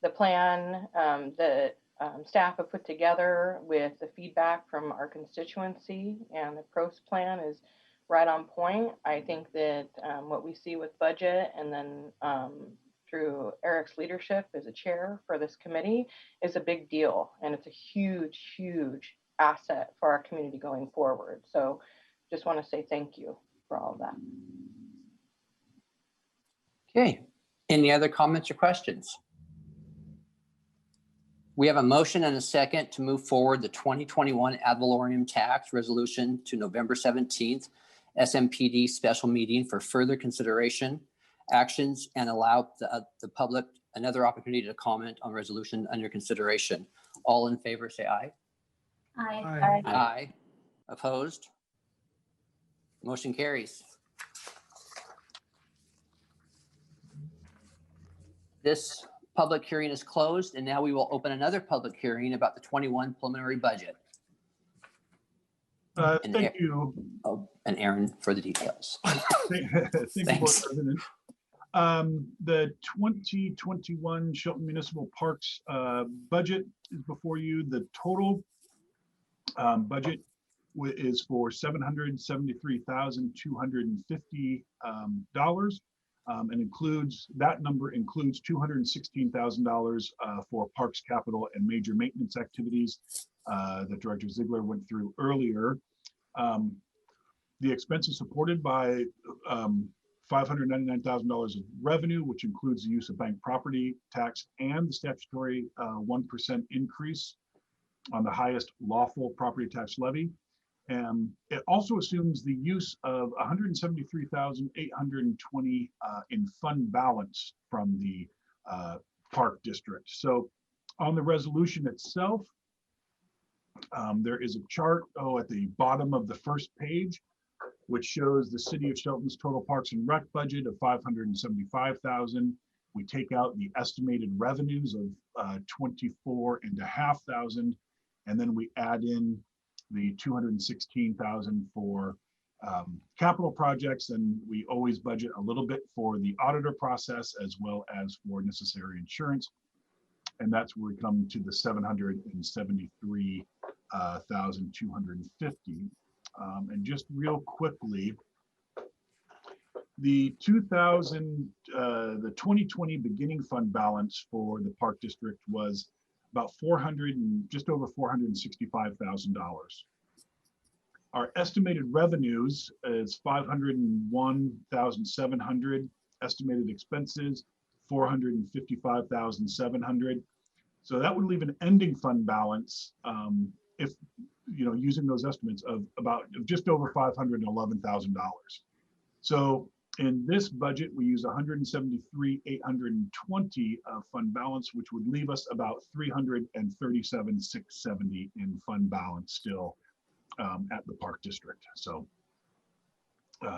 the plan that staff have put together with the feedback from our constituency, and the pros plan is right on point. I think that what we see with budget, and then through Eric's leadership as a chair for this committee, is a big deal, and it's a huge, huge asset for our community going forward. So just want to say thank you for all of that. Okay, any other comments or questions? We have a motion and a second to move forward the 2021 ad valorem tax resolution to November 17th SMPD special meeting for further consideration, actions, and allow the public another opportunity to comment on resolution under consideration. All in favor, say aye. Aye. Aye. Aye. Opposed? Motion carries. This public hearing is closed, and now we will open another public hearing about the 21 preliminary budget. Thank you. Oh, and Aaron for the details. Thank you, Board Thanks. President. The 2021 Shelton Municipal Parks budget is before you. The total budget is for $773,250, and includes, that number includes $216,000 for parks capital and major maintenance activities that Director Ziegler went through earlier. The expenses supported by $599,000 of revenue, which includes the use of bank property tax and the statutory 1% increase on the highest lawful property tax levy. And it also assumes the use of $173,820 in fund balance from the park district. So on the resolution itself, there is a chart at the bottom of the first page, which shows the City of Shelton's total Parks and Rec budget of $575,000. We take out the estimated revenues of $24,500, and then we add in the $216,000 for capital projects, and we always budget a little bit for the auditor process as well as for necessary insurance. And that's where we come to the $773,250. And just real quickly, the 2020 beginning fund balance for the Park District was about just over $465,000. Our estimated revenues is $501,700. Estimated expenses, $455,700. So that would leave an ending fund balance, if using those estimates, of just over $511,000. So in this budget, we use $173,820 of fund balance, which would leave us about $337,670 in fund balance still at the Park District. So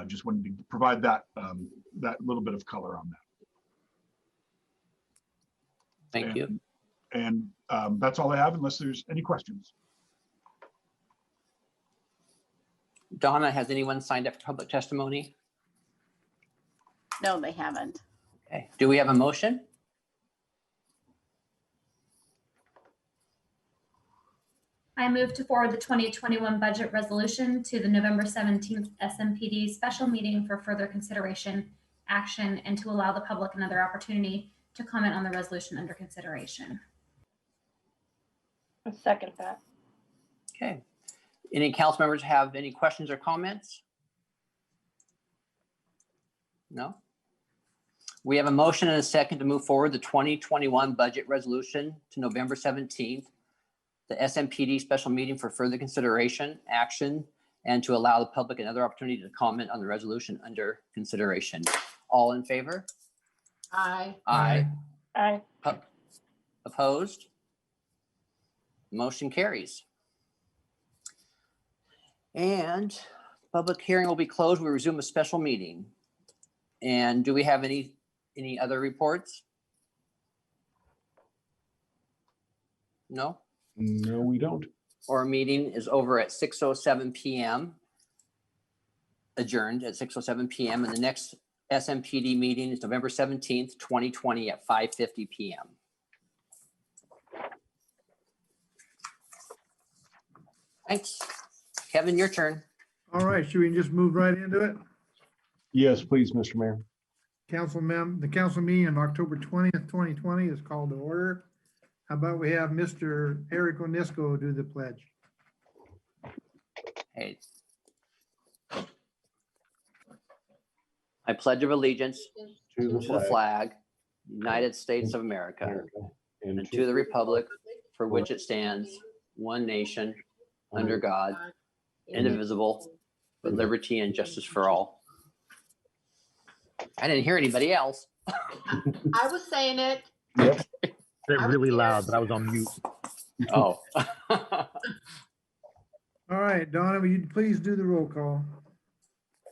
just wanted to provide that little bit of color on that. Thank you. And that's all I have, unless there's any questions. Donna, has anyone signed up for public testimony? No, they haven't. Okay. Do we have a motion? I move to forward the 2021 budget resolution to the November 17th SMPD special meeting for further consideration, action, and to allow the public another opportunity to comment on the resolution under consideration. I second that. Okay. Any council members have any questions or comments? No? We have a motion and a second to move forward the 2021 budget resolution to November 17th, the SMPD special meeting for further consideration, action, and to allow the public another opportunity to comment on the resolution under consideration. All in favor? Aye. Aye. Aye. Opposed? Motion carries. And public hearing will be closed. We resume a special meeting. And do we have any other reports? No? No, we don't. Our meeting is over at 6:07 p.m. Adjourned at 6:07 p.m. And the next SMPD meeting is November 17th, 2020 at 5:50 p.m. Thanks. Kevin, your turn. All right, should we just move right into it? Yes, please, Mr. Mayor. The council meeting on October 20th, 2020 is called to order. How about we have Mr. Eric Onisco do the pledge? Hey. I pledge of allegiance To to the flag, United States of America, and to the republic for which it stands, one nation, under God, indivisible, with liberty and justice for all. I didn't hear anybody else. I was saying it. Yep. They're really loud, but I was on mute. Oh. All right, Donna, will you please do the roll call?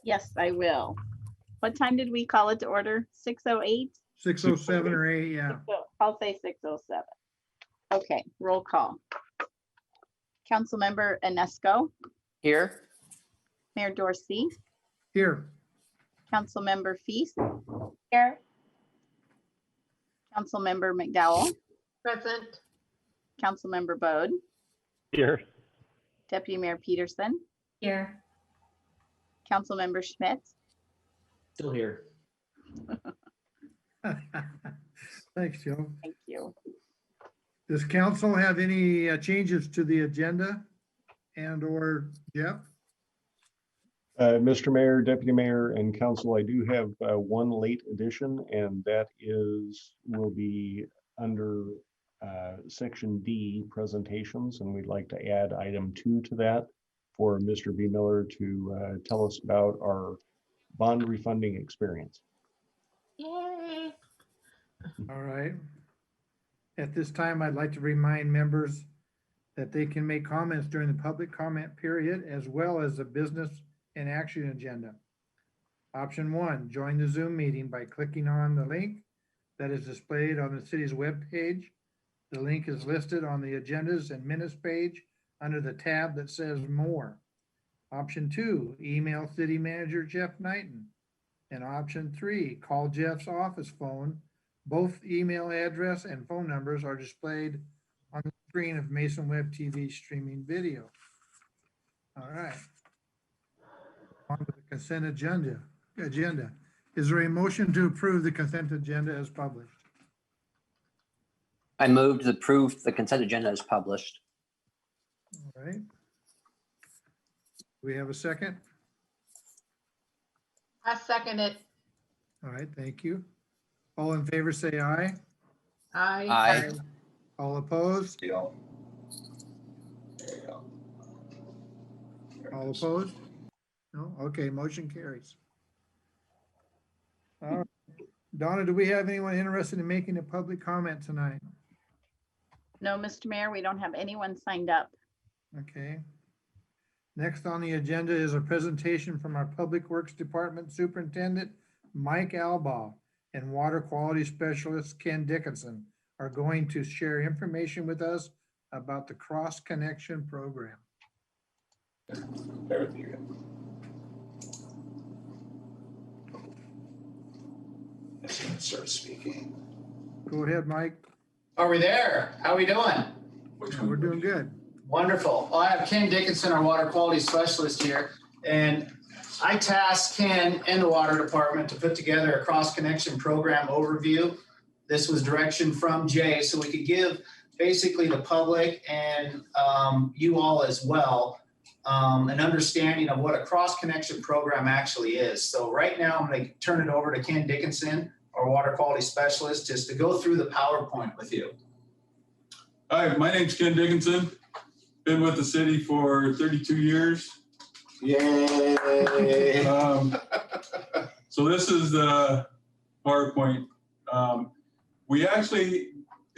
Yes, I will. What time did we call it to order? 6:08? 6:07 or 8, yeah. I'll say 6:07. Okay, roll call. Councilmember Onesco, Here. Mayor Dorsey, Here. Councilmember Feast, Here. Councilmember McDowell, Present. Councilmember Bode, Here. Deputy Mayor Peterson, Here. Councilmember Schmidt, Still here. Thanks, Joe. thank you. Does council have any changes to the agenda and or Jeff? Mr. Mayor, Deputy Mayor, and Council, I do have one late addition, and that will be under Section D, presentations, and we'd like to add item 2 to that for Mr. B. Miller to tell us about our bond refunding experience. Yay. All right. At this time, I'd like to remind members that they can make comments during the public comment period as well as the business and action agenda. Option 1, join the Zoom meeting by clicking on the link that is displayed on the city's webpage. The link is listed on the agendas and minutes page under the tab that says more. Option 2, email City Manager Jeff Knighton. And option 3, call Jeff's office phone. Both email address and phone numbers are displayed on the screen of Mason Web TV streaming video. All right. On to the consent agenda. Is there a motion to approve the consent agenda as published? I moved to approve the consent agenda as published. All right. Do we have a second? I second it. All right, thank you. All in favor, say aye. Aye. All opposed? All opposed? No? Okay, motion carries. All right. Donna, do we have anyone interested in making a public comment tonight? No, Mr. Mayor, we don't have anyone signed up. Okay. Next on the agenda is a presentation from our Public Works Department Superintendent, Mike Albaugh, and Water Quality Specialist, Ken Dickinson, are going to share information with us about the Cross Connection Program. Start speaking. Go ahead, Mike. Are we there? How are we doing? We're doing good. Wonderful. Well, I have Ken Dickinson, our water quality specialist here, and I tasked Ken and the water department to put together a cross-connection program overview. This was direction from Jay, so we could give basically the public and you all as well an understanding of what a cross-connection program actually is. So right now, I'm going to turn it over to Ken Dickinson, our water quality specialist, just to go through the PowerPoint with you. Hi, my name's Ken Dickinson. Been with the city for 32 years. Yay! So this is the PowerPoint.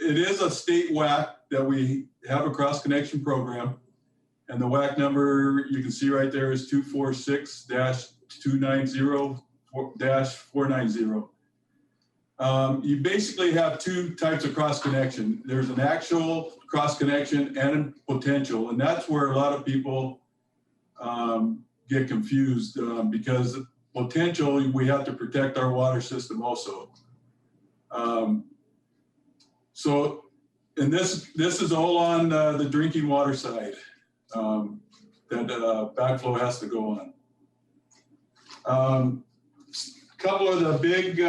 It is a state WAC that we have a cross connection program. And the WAC number you can see right there is 246-290-490. You basically have two types of cross connection. There's an actual cross connection and a potential, and that's where a lot of people get confused because potential, we have to protect our water system also. And this is all on the drinking water side. backflow has to go on. Couple of the big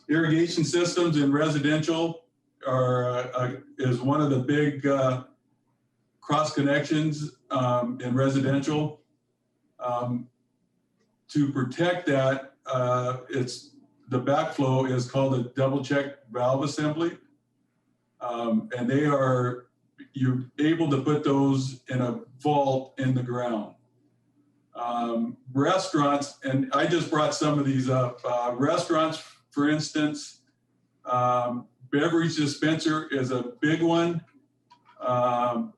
irrigation systems in residential is one of the big cross connections in residential. To protect that, the backflow is called a double check valve assembly. And you're able to put those in a vault in the ground. Restaurants, and I just brought some of these up. Restaurants, for instance, beverage dispenser is a big one.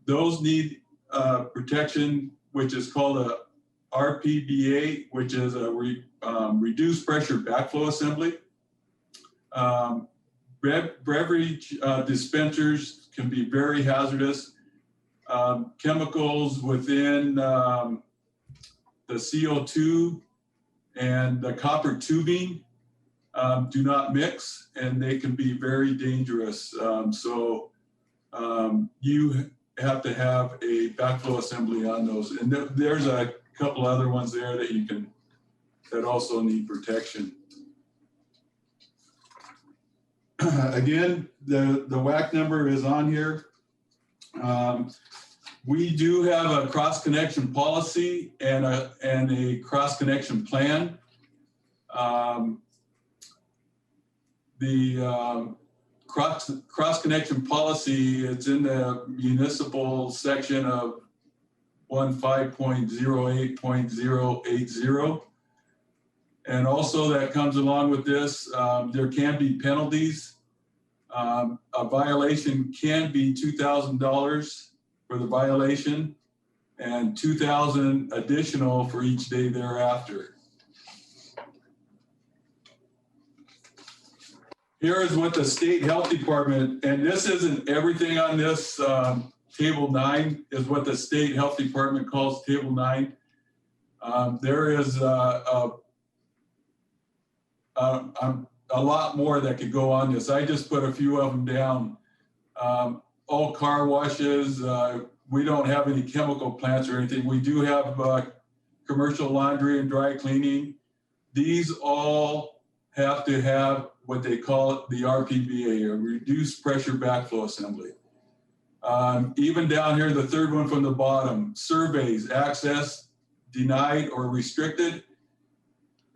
Those need protection, which is called a RPBA, which is a reduced pressure backflow assembly. Beverage dispensers can be very hazardous. Chemicals within the CO2 and the copper tubing do not mix, and they can be very dangerous. So you have to have a backflow assembly on those. And there's a couple other ones there that also need protection. Again, the WAC number is on here. We do have a cross-connection policy and a cross-connection plan. The cross-connection policy, it's in the municipal section of 15.08.080. And also that comes along with this, there can be penalties. A violation can be $2,000 for the violation and $2,000 additional for each day thereafter. Here is what the state health department, and this isn't everything on this, table 9 is what the state health department calls table 9. There is a lot more that could go on this. I just put a few of them down. All car washes. We don't have any chemical plants or anything. We do have commercial laundry and dry cleaning. These all have to have what they call the RPBA, or reduced pressure backflow assembly. Even down here, the third one from the bottom, surveys, access denied or restricted.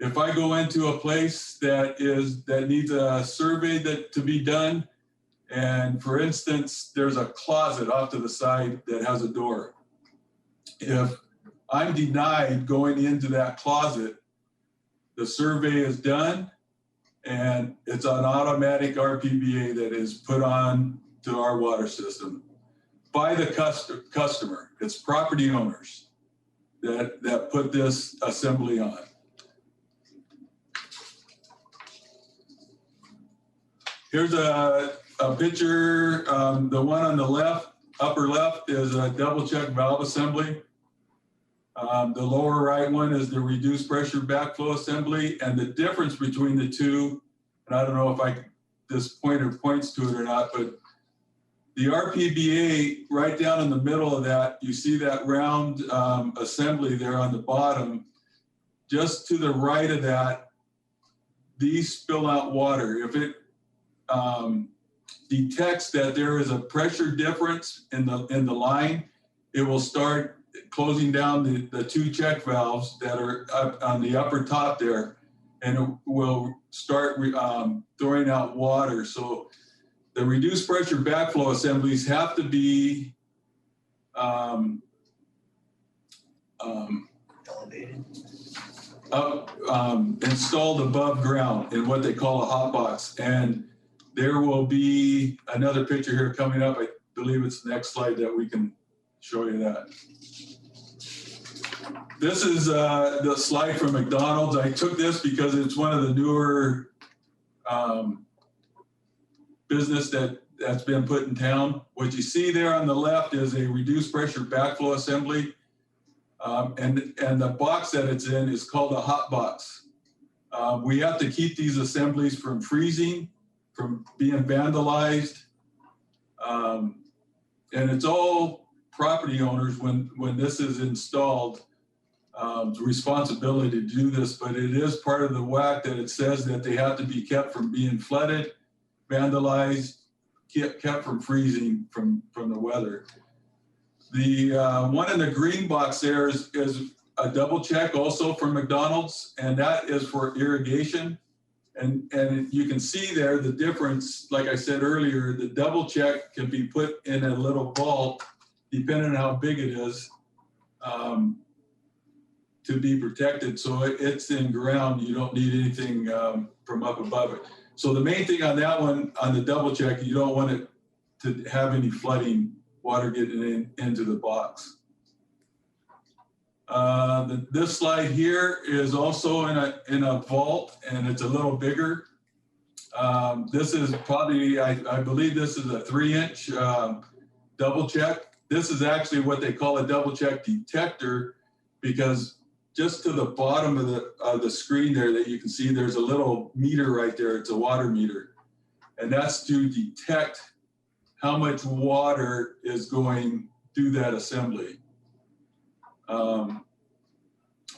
If I go into a place that needs a survey to be done, and for instance, there's a closet off to the side that has a door. If I'm denied going into that closet, the survey is done and it's an automatic RPBA that is put on to our water system by the customer. It's property owners that put this assembly on. Here's a picture. The one on the left, upper left, is a double check valve assembly. The lower right one is the reduced pressure backflow assembly. And the difference between the two, and I don't know if this pointer points to it or not, but the RPBA right down in the middle of that, you see that round assembly there on the bottom. Just to the right of that, these spill out water. If it detects that there is a pressure difference in the line, it will start closing down the two check valves that are up on the upper top there, and it will start throwing out water. So the reduced pressure backflow assemblies have to be elevated, installed above ground in what they call a hot box. And there will be another picture here coming up. I believe it's the next slide that we can show you that. This is the slide from McDonald's. I took this because it's one of the newer business that's been put in town. What you see there on the left is a reduced pressure backflow assembly. And the box that it's in is called a hot box. We have to keep these assemblies from freezing, from being vandalized. And it's all property owners, when this is installed, the responsibility to do this, but it is part of the WAC that it says that they have to be kept from being flooded, vandalized, kept from freezing from the weather. The one in the green box there is a double check also from McDonald's, and that is for irrigation. And you can see there the difference. Like I said earlier, the double check can be put in a little vault, depending on how big it is, to be protected. So it's in ground. You don't need anything from up above it. So the main thing on that one, on the double check, you don't want it to have any flooding, water getting into the box. This slide here is also in a vault, and it's a little bigger. This is probably, I believe this is a 3-inch double check. This is actually what they call a double check detector, because just to the bottom of the screen there that you can see, there's a little meter right there. It's a water meter, and that's to detect how much water is going through that assembly.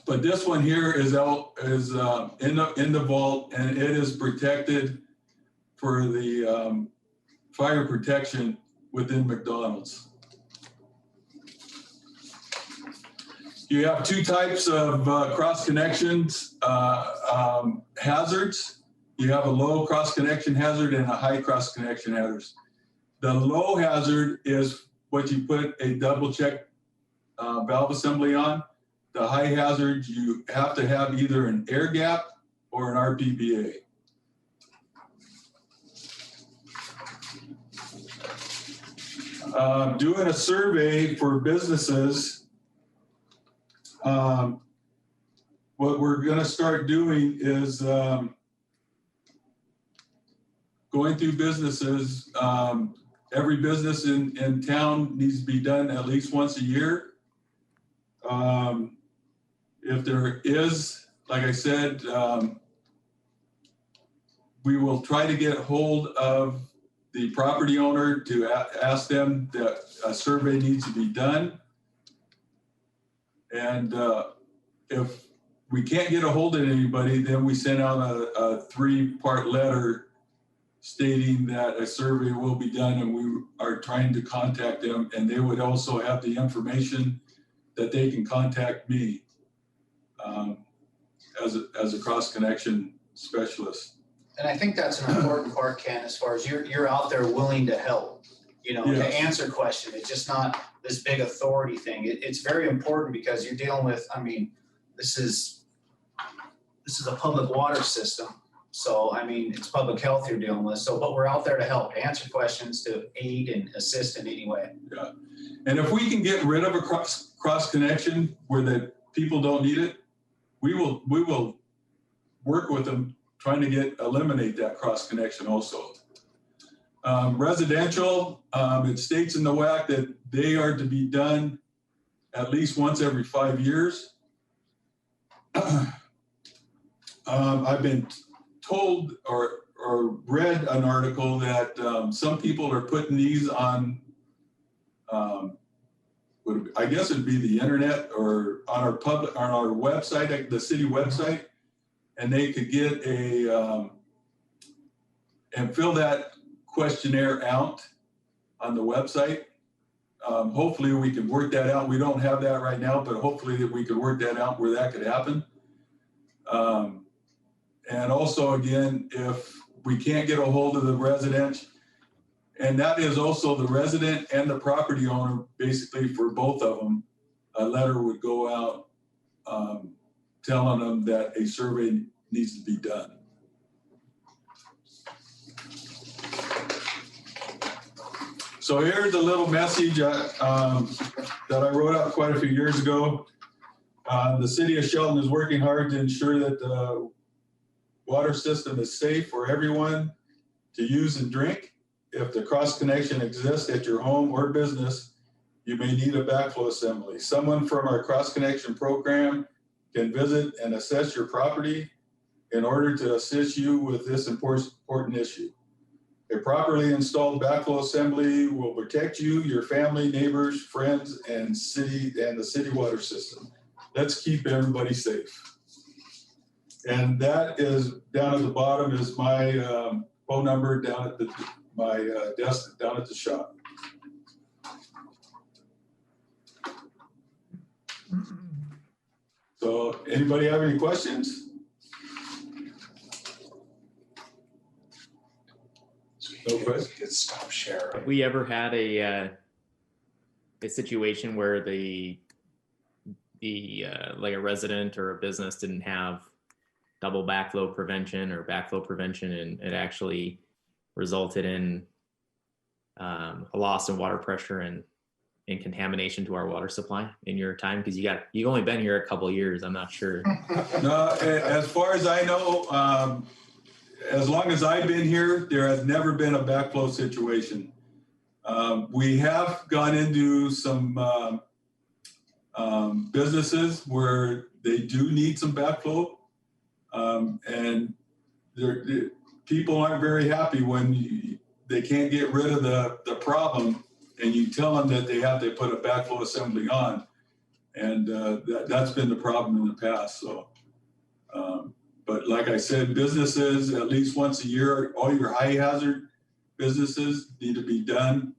But this one here is in the vault, and it is protected for the fire protection within McDonald's. You have 2 types of cross connections hazards. You have a low cross connection hazard and a high cross connection hazard. The low hazard is what you put a double check valve assembly on. The high hazard, you have to have either an air gap or an RPBA. Doing a survey for businesses, what we're going to start doing is going through businesses. Every business in town needs to be done at least once a year. If there is, like I said, we will try to get hold of the property owner to ask them that a survey needs to be done. And if we can't get a hold of anybody, then we send out a 3-part letter stating that a survey will be done, and we are trying to contact them, and they would also have the information that they can contact me as a cross connection specialist. And I think that's an important part, Ken, as far as you're out there willing to help, you know, to answer questions. It's just not this big authority thing. It's very important because you're dealing with, I mean, this is a public water system. So, I mean, it's public health you're dealing with. So, but we're out there to help, answer questions, to aid and assist in any way. Yeah. And if we can get rid of a cross connection where the people don't need it, we will work with them trying to eliminate that cross connection also. Residential, it states in the WAC that they are to be done at least once every 5 years. I've been told or read an article that some people are putting these on, I guess it'd be the internet or on our website, the city website, and they could get and fill that questionnaire out on the website. Hopefully we can work that out. We don't have that right now, but hopefully that we could work that out where that could happen. And also, again, if we can't get a hold of the resident, and that is also the resident and the property owner, basically for both of them, a letter would go out telling them that a survey needs to be done. So here's a little message that I wrote out quite a few years ago. The city of Shelton is working hard to ensure that the water system is safe for everyone to use and drink. If the cross connection exists at your home or business, you may need a backflow assembly. Someone from our cross connection program can visit and assess your property in order to assist you with this important issue. A properly installed backflow assembly will protect you, your family, neighbors, friends, and the city water system. Let's keep everybody safe. And that is down at the bottom is my phone number down at my desk down at the shop. So anybody have any questions? No questions. Stop sharing. Have we ever had a situation where the like a resident or a business didn't have double backflow prevention or backflow prevention, and it actually resulted in a loss in water pressure and contamination to our water supply in your time? Because you've only been here a couple of years. I'm not sure. No, as far as I know, as long as I've been here, there has never been a backflow situation. We have gone into some businesses where they do need some backflow, and people aren't very happy when they can't get rid of the problem, and you tell them that they have to put a backflow assembly on, and that's been the problem in the past. So. But like I said, businesses, at least once a year, all your high hazard businesses need to be done.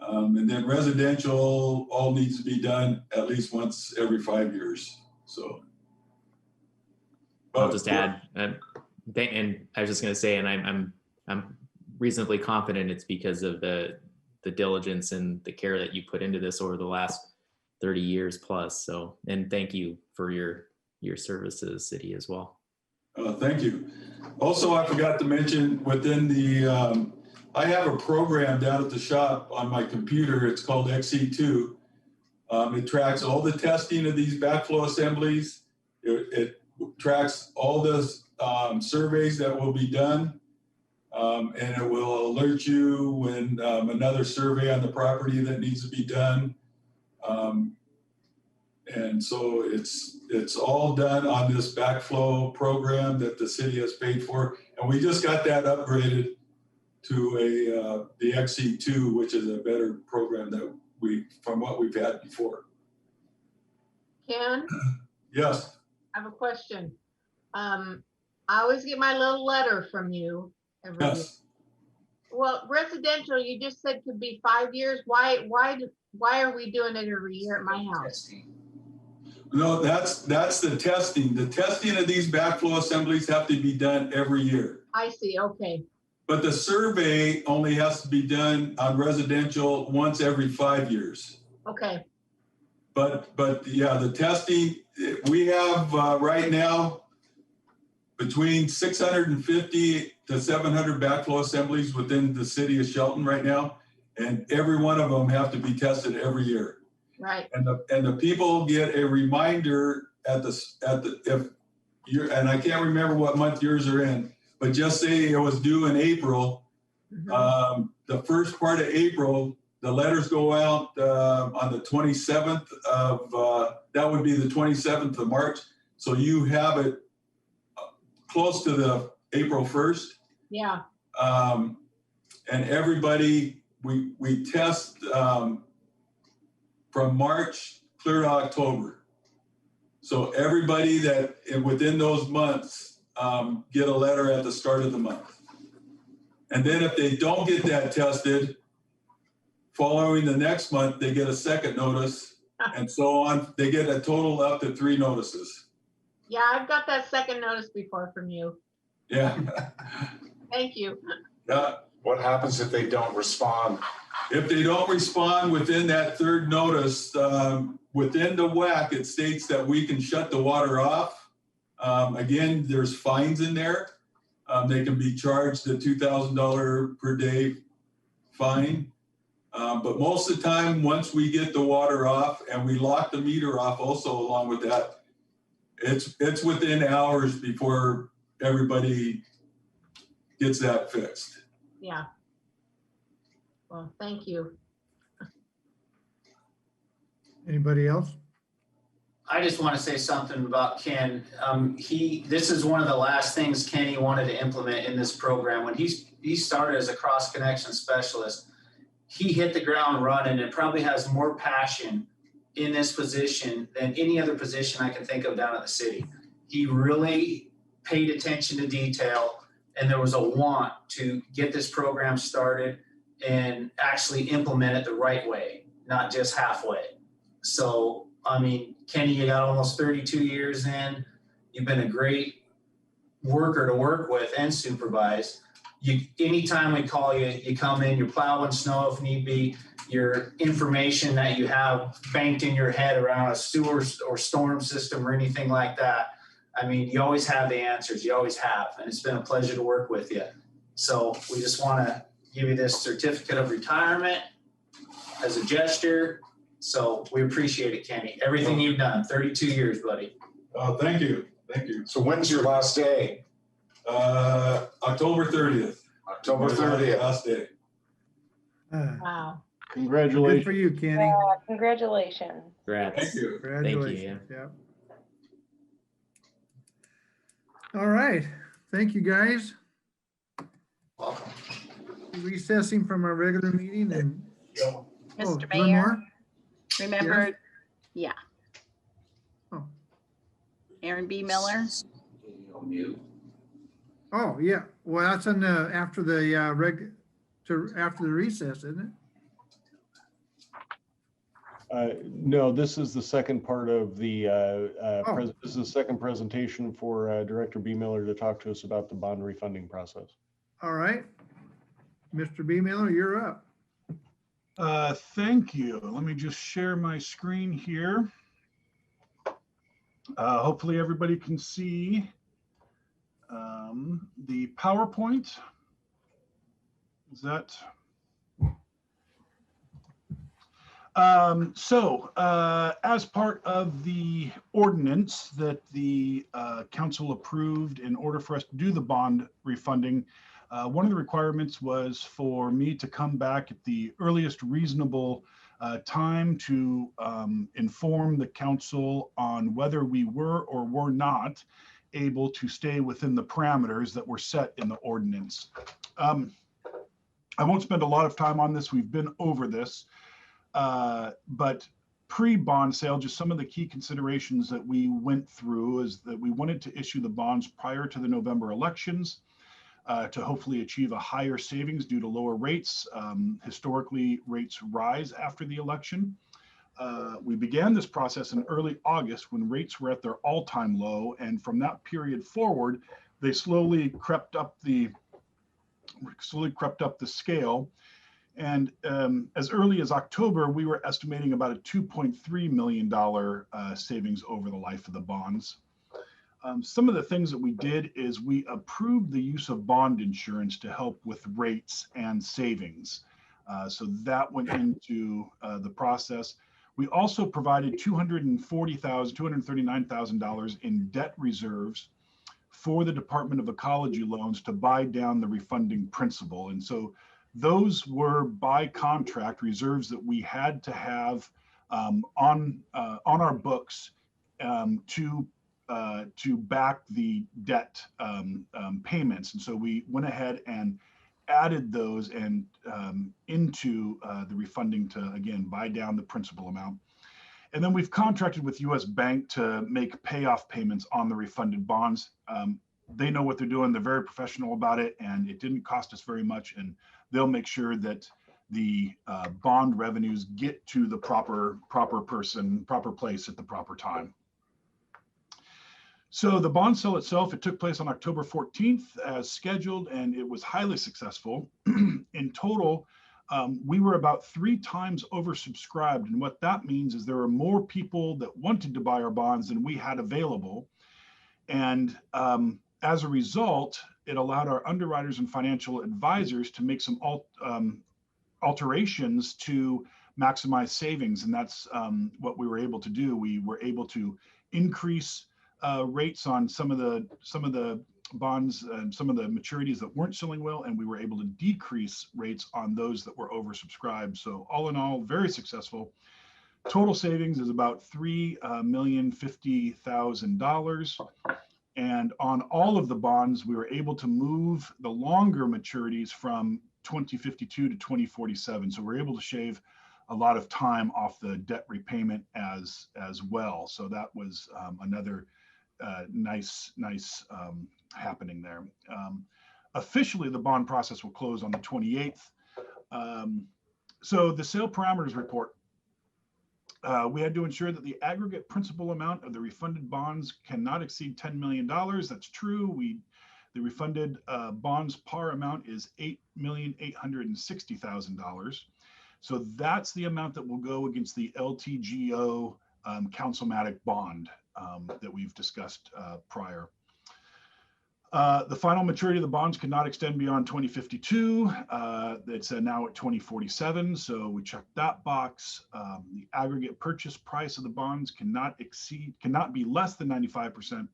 And then residential all needs to be done at least once every 5 years. So. I'll just add, and I was just going to say, and I'm reasonably confident it's because of the diligence and the care that you put into this over the last 30 years plus. So, and thank you for your service to the city as well. Thank you. Also, I forgot to mention within the, I have a program down at the shop on my computer. It's called XC2. It tracks all the testing of these backflow assemblies. It tracks all the surveys that will be done. And it will alert you when another survey on the property that needs to be done. And so it's all done on this backflow program that the city has paid for. And we just got that upgraded to the XC2, which is a better program from what we've had before. Ken? Yes. I have a question. I always get my little letter from you every year. Well, residential, you just said could be 5 years. Why are we doing it every year at my house? No, that's the testing. The testing of these backflow assemblies have to be done every year. I see, okay. But the survey only has to be done on residential once every 5 years. Okay. But yeah, the testing, we have right now between 650 to 700 backflow assemblies within the city of Shelton right now, and every one of them have to be tested every year. Right. And the people get a reminder if you're, and I can't remember what month yours are in, but just say it was due in April. Mm-hmm. The first part of April, the letters go out on the 27th of, that would be the 27th of March. So you have it close to the April 1st. Yeah. And everybody, we test from March clear to October. So everybody that within those months get a letter at the start of the month. And then if they don't get that tested, following the next month, they get a second notice and so on. They get a total up to 3 notices. Yeah, I've got that second notice before from you. Yeah. Thank you. Yeah. What happens if they don't respond? If they don't respond within that third notice, within the WAC, it states that we can shut the water off. Again, there's fines in there. They can be charged a $2,000 per day fine. But most of the time, once we get the water off and we lock the meter off also along with that, it's within hours before everybody gets that fixed. Yeah. Well, thank you. Anybody else? I just want to say something about Ken. This is one of the last things Kenny wanted to implement in this program. When he started as a cross connection specialist, he hit the ground running and probably has more passion in this position than any other position I can think of down at the city. He really paid attention to detail, and there was a want to get this program started and actually implement it the right way, not just halfway. So, I mean, Kenny, you got almost 32 years in. You've been a great worker to work with and supervise. Anytime we call you, you come in, you're plowing snow if need be. Your information that you have banked in your head around a sewer or storm system or anything like that, I mean, you always have the answers. You always have. And it's been a pleasure to work with you. So we just want to give you this certificate of retirement as a gesture. So we appreciate it, Kenny. Everything you've done, 32 years, buddy. Thank you. Thank you. So when's your last day? October 30th. October 30th. Last day. Wow. Congratulations. Good for you, Kenny. Yeah, congratulations. Congrats. Thank you. Congratulations. Yep. All right. Thank you, guys. Welcome. Recessing from our regular meeting and. Mr. one Mayor, more? remember, yeah. Oh. Aaron B. Miller. Oh, yeah. Well, that's on the, after the after the recess, isn't it? No, this is the second part of the, Oh. this is the second presentation for Director B. Miller to talk to us about the bond refunding process. All right. Mr. B. Miller, you're up. Thank you. Let me just share my screen here. Hopefully everybody can see the PowerPoint. Is that? As part of the ordinance that the council approved in order for us to do the bond refunding, one of the requirements was for me to come back at the earliest reasonable time to inform the council on whether we were or were not able to stay within the parameters that were set in the ordinance. I won't spend a lot of time on this. We've been over this, but pre-bond sale, just some of the key considerations that we went through is that we wanted to issue the bonds prior to the November elections to hopefully achieve a higher savings due to lower rates. Historically, rates rise after the election. We began this process in early August when rates were at their all-time low, and from that period forward, they slowly crept up the scale. And as early as October, we were estimating about a $2.3 million savings over the life of the bonds. Some of the things that we did is we approved the use of bond insurance to help with rates and savings. So that went into the process. We also provided $239,000 in debt reserves for the Department of Ecology loans to buy down the refunding principal. And so those were by contract reserves that we had to have on our books to back the debt payments. And so we went ahead and added those and into the refunding to, again, buy down the principal amount. And then we've contracted with US Bank to make payoff payments on the refunded bonds. They know what they're doing. They're very professional about it, and it didn't cost us very much. And they'll make sure that the bond revenues get to the proper person, proper place at the proper time. So the bond sale itself, it took place on October 14th as scheduled, and it was highly successful. In total, we were about 3 times oversubscribed. And what that means is there were more people that wanted to buy our bonds than we had available. And as a result, it allowed our underwriters and financial advisors to make some alterations to maximize savings. And that's what we were able to do. We were able to increase rates on some of the bonds and some of the maturities that weren't selling well, and we were able to decrease rates on those that were oversubscribed. So all in all, very successful. Total savings is about $3,050,000. And on all of the bonds, we were able to move the longer maturities from 2052 to 2047. So we're able to shave a lot of time off the debt repayment as well. So that was another nice happening there. Officially, the bond process will close on the 28th. So the sale parameters report. We had to ensure that the aggregate principal amount of the refunded bonds cannot exceed $10 million. That's true. The refunded bonds par amount is $8,860,000. So that's the amount that will go against the LTGO Councilmatic bond that we've discussed prior. The final maturity of the bonds cannot extend beyond 2052. It's now at 2047, so we checked that box. The aggregate purchase price of the bonds cannot be less than 95%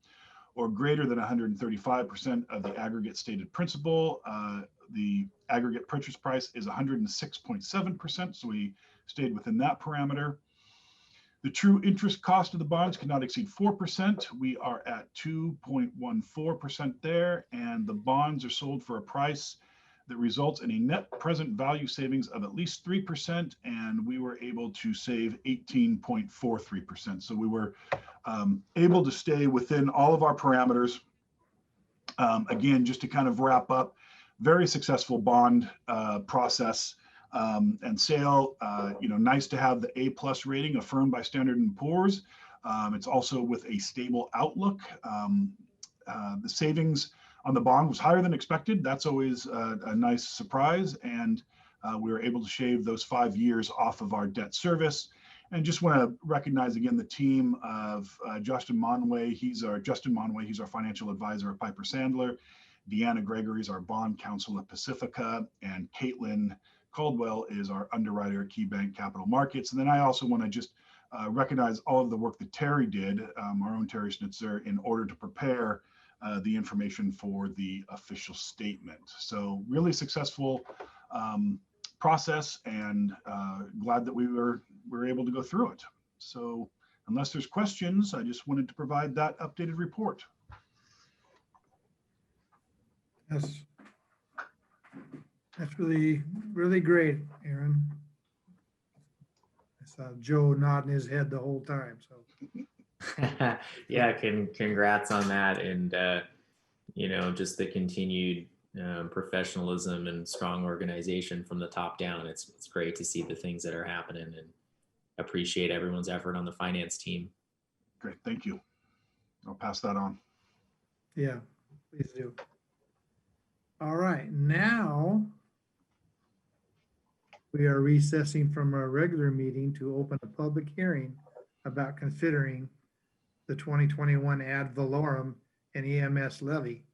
or greater than 135% of the aggregate stated principal. The aggregate purchase price is 106.7%, so we stayed within that parameter. The true interest cost of the bonds cannot exceed 4%. We are at 2.14% there, and the bonds are sold for a price that results in a net present value savings of at least 3%, and we were able to save 18.43%. So we were able to stay within all of our parameters. Again, just to kind of wrap up, very successful bond process. And sale, nice to have the A+ rating affirmed by Standard & Poor's. It's also with a stable outlook. The savings on the bond was higher than expected. That's always a nice surprise. And we were able to shave those 5 years off of our debt service. And just want to recognize again the team of Justin Monway. He's our financial advisor at Piper Sandler. Deanna Gregory is our bond counsel at Pacifica, and Caitlin Caldwell is our underwriter at KeyBank Capital Markets. And then I also want to just recognize all of the work that Terry did, our own Terry Schnitzer, in order to prepare the information for the official statement. So really successful process, and glad that we were able to go through it. So unless there's questions, I just wanted to provide that updated report. Yes. That's really, really great, Aaron. I saw Joe nodding his head the whole time, so. Yeah, congrats on that. And, just the continued professionalism and strong organization from the top down. It's great to see the things that are happening, and appreciate everyone's effort on the finance team. Great, thank you. I'll pass that on. Yeah, please do. All right, now we are recessing from our regular meeting to open a public hearing about considering the 2021 ad valorem and EMS levy.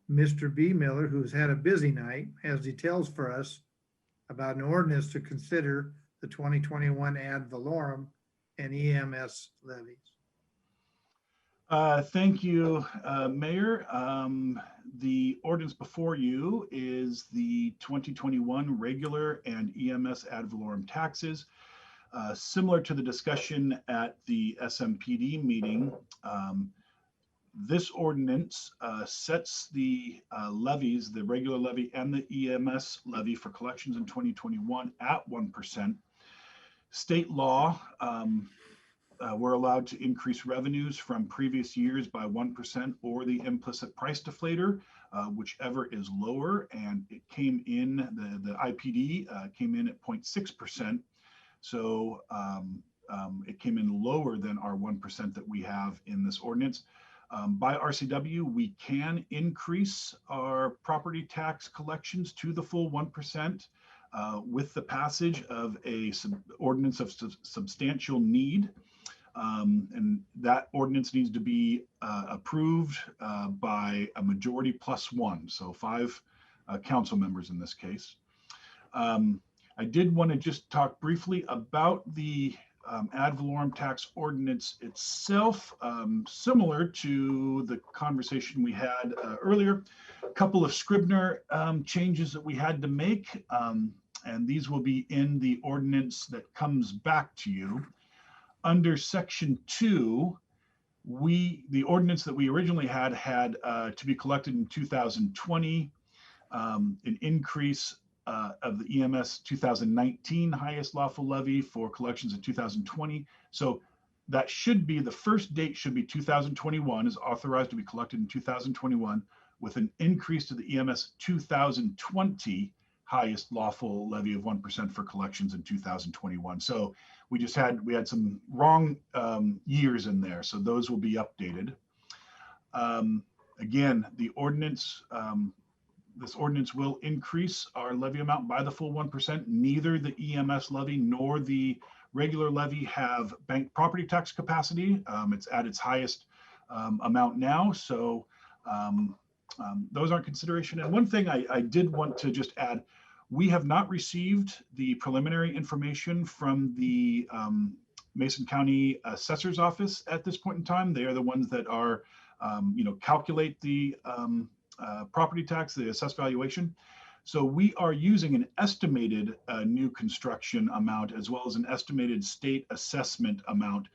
Mr. B. Miller, who's had a busy night, has details for us about an ordinance to consider the 2021 ad valorem and EMS levies. Thank you, Mayor. The ordinance before you is the 2021 regular and EMS ad valorem taxes. Similar to the discussion at the SMPD meeting, this ordinance sets the levies, the regular levy and the EMS levy for collections in 2021 at 1%. State law, we're allowed to increase revenues from previous years by 1% or the implicit price deflator, whichever is lower. And it came in, the IPD came in at 0.6%. So it came in lower than our 1% that we have in this ordinance. By RCW, we can increase our property tax collections to the full 1% with the passage of a ordinance of substantial need. And that ordinance needs to be approved by a majority +1, so 5 council members in this case. I did want to just talk briefly about the ad valorem tax ordinance itself, similar to the conversation we had earlier. A couple of Scribner changes that we had to make. And these will be in the ordinance that comes back to you. Under section 2, the ordinance that we originally had to be collected in 2020, an increase of the EMS 2019 highest lawful levy for collections in 2020. So that should be, the first date should be 2021, is authorized to be collected in 2021, with an increase to the EMS 2020 highest lawful levy of 1% for collections in 2021. So we had some wrong years in there. So those will be updated. Again, the ordinance, this ordinance will increase our levy amount by the full 1%. Neither the EMS levy nor the regular levy have bank property tax capacity. It's at its highest amount now. So those aren't consideration. And one thing I did want to just add, we have not received the preliminary information from the Mason County Assessor's Office at this point in time. They are the ones that are, calculate the property tax, the assessed valuation. So we are using an estimated new construction amount as well as an estimated state assessment amount.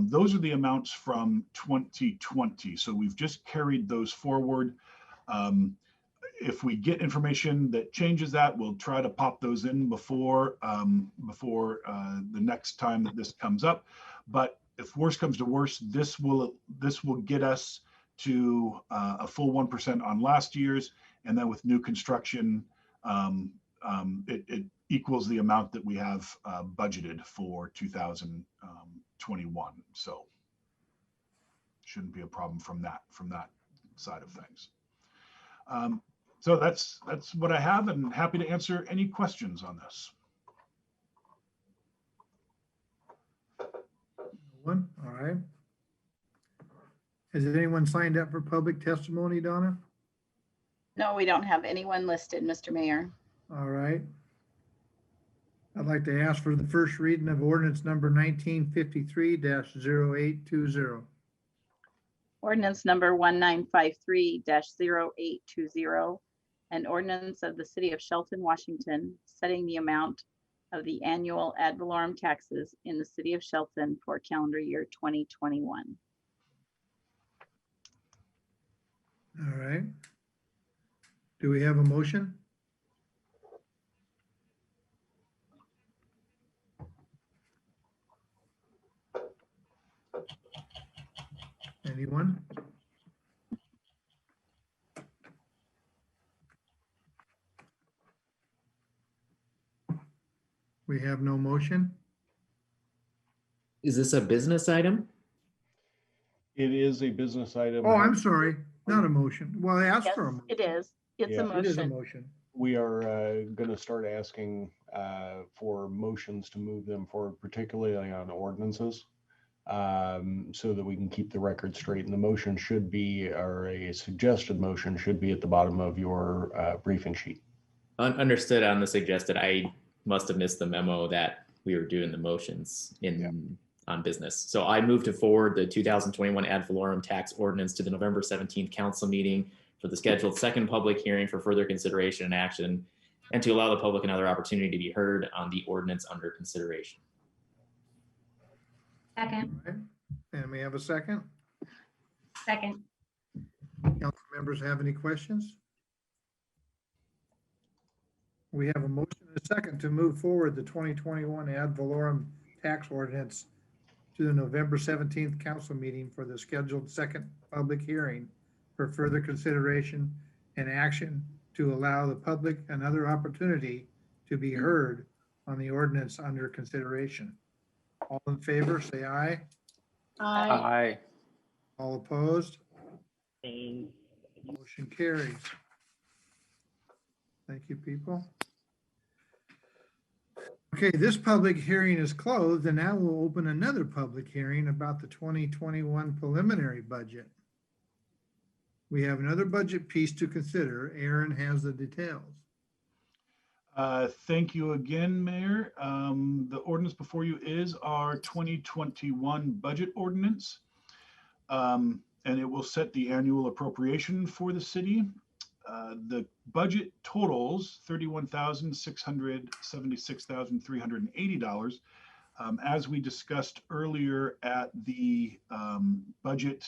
Those are the amounts from 2020. So we've just carried those forward. If we get information that changes that, we'll try to pop those in before the next time that this comes up. But if worse comes to worse, this will get us to a full 1% on last year's, and then with new construction, it equals the amount that we have budgeted for 2021. So shouldn't be a problem from that side of things. So that's what I have, and happy to answer any questions on this. One, all right. Has anyone signed up for public testimony, Donna? No, we don't have anyone listed, Mr. Mayor. All right. I'd like to ask for the first reading of ordinance number 1953-0820. Ordinance number 1953-0820, an ordinance of the city of Shelton, Washington, setting the amount of the annual ad valorem taxes in the city of Shelton for calendar year 2021. All right. Do we have a motion? Anyone? We have no motion. Is this a business item? It is a business item. Oh, I'm sorry, not a motion. Well, I asked Yes, for a motion. it is. It's Yeah. a It is a motion. motion. We are going to start asking for motions to move them forward, particularly on ordinances, so that we can keep the record straight. And the motion should be, or a suggested motion should be at the bottom of your briefing sheet. Understood on the suggested. I must have missed the memo that we were doing the motions on business. So I move to forward the 2021 ad valorem tax ordinance to the November 17th council meeting for the scheduled second public hearing for further consideration and action, and to allow the public another opportunity to be heard on the ordinance under consideration. Second. All right. And we have a second. Second. Council members have any questions? We have a motion and a second to move forward the 2021 ad valorem tax ordinance to the November 17th council meeting for the scheduled second public hearing for further consideration and action to allow the public another opportunity to be heard on the ordinance under consideration. All in favor, say aye. Aye. Aye. All opposed? Motion carries. Thank you, people. Okay, this public hearing is closed, and now we'll open another public hearing about the 2021 preliminary budget. We have another budget piece to consider. Aaron has the details. Thank you again, Mayor. The ordinance before you is our 2021 budget ordinance. And it will set the annual appropriation for the city. The budget totals $31,676,380. As we discussed earlier at the budget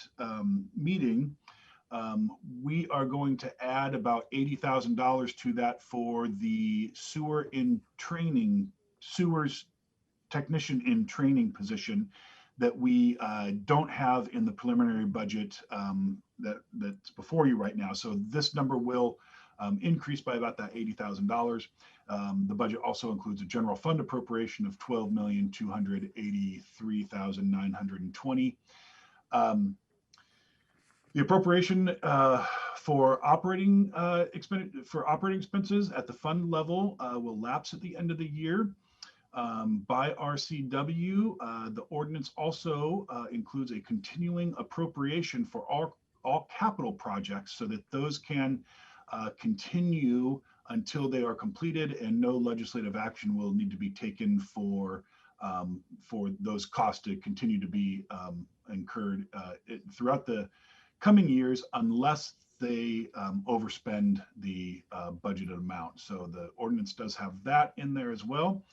meeting, we are going to add about $80,000 to that for the sewers technician in training position that we don't have in the preliminary budget that's before you right now. So this number will increase by about that $80,000. The budget also includes a general fund appropriation of $12,283,920. The appropriation for operating expenses at the fund level will lapse at the end of the year. By RCW, the ordinance also includes a continuing appropriation for all capital projects so that those can continue until they are completed, and no legislative action will need to be taken for those costs to continue to be incurred throughout the coming years unless they overspend the budgeted amount. So the ordinance does have that in there as well.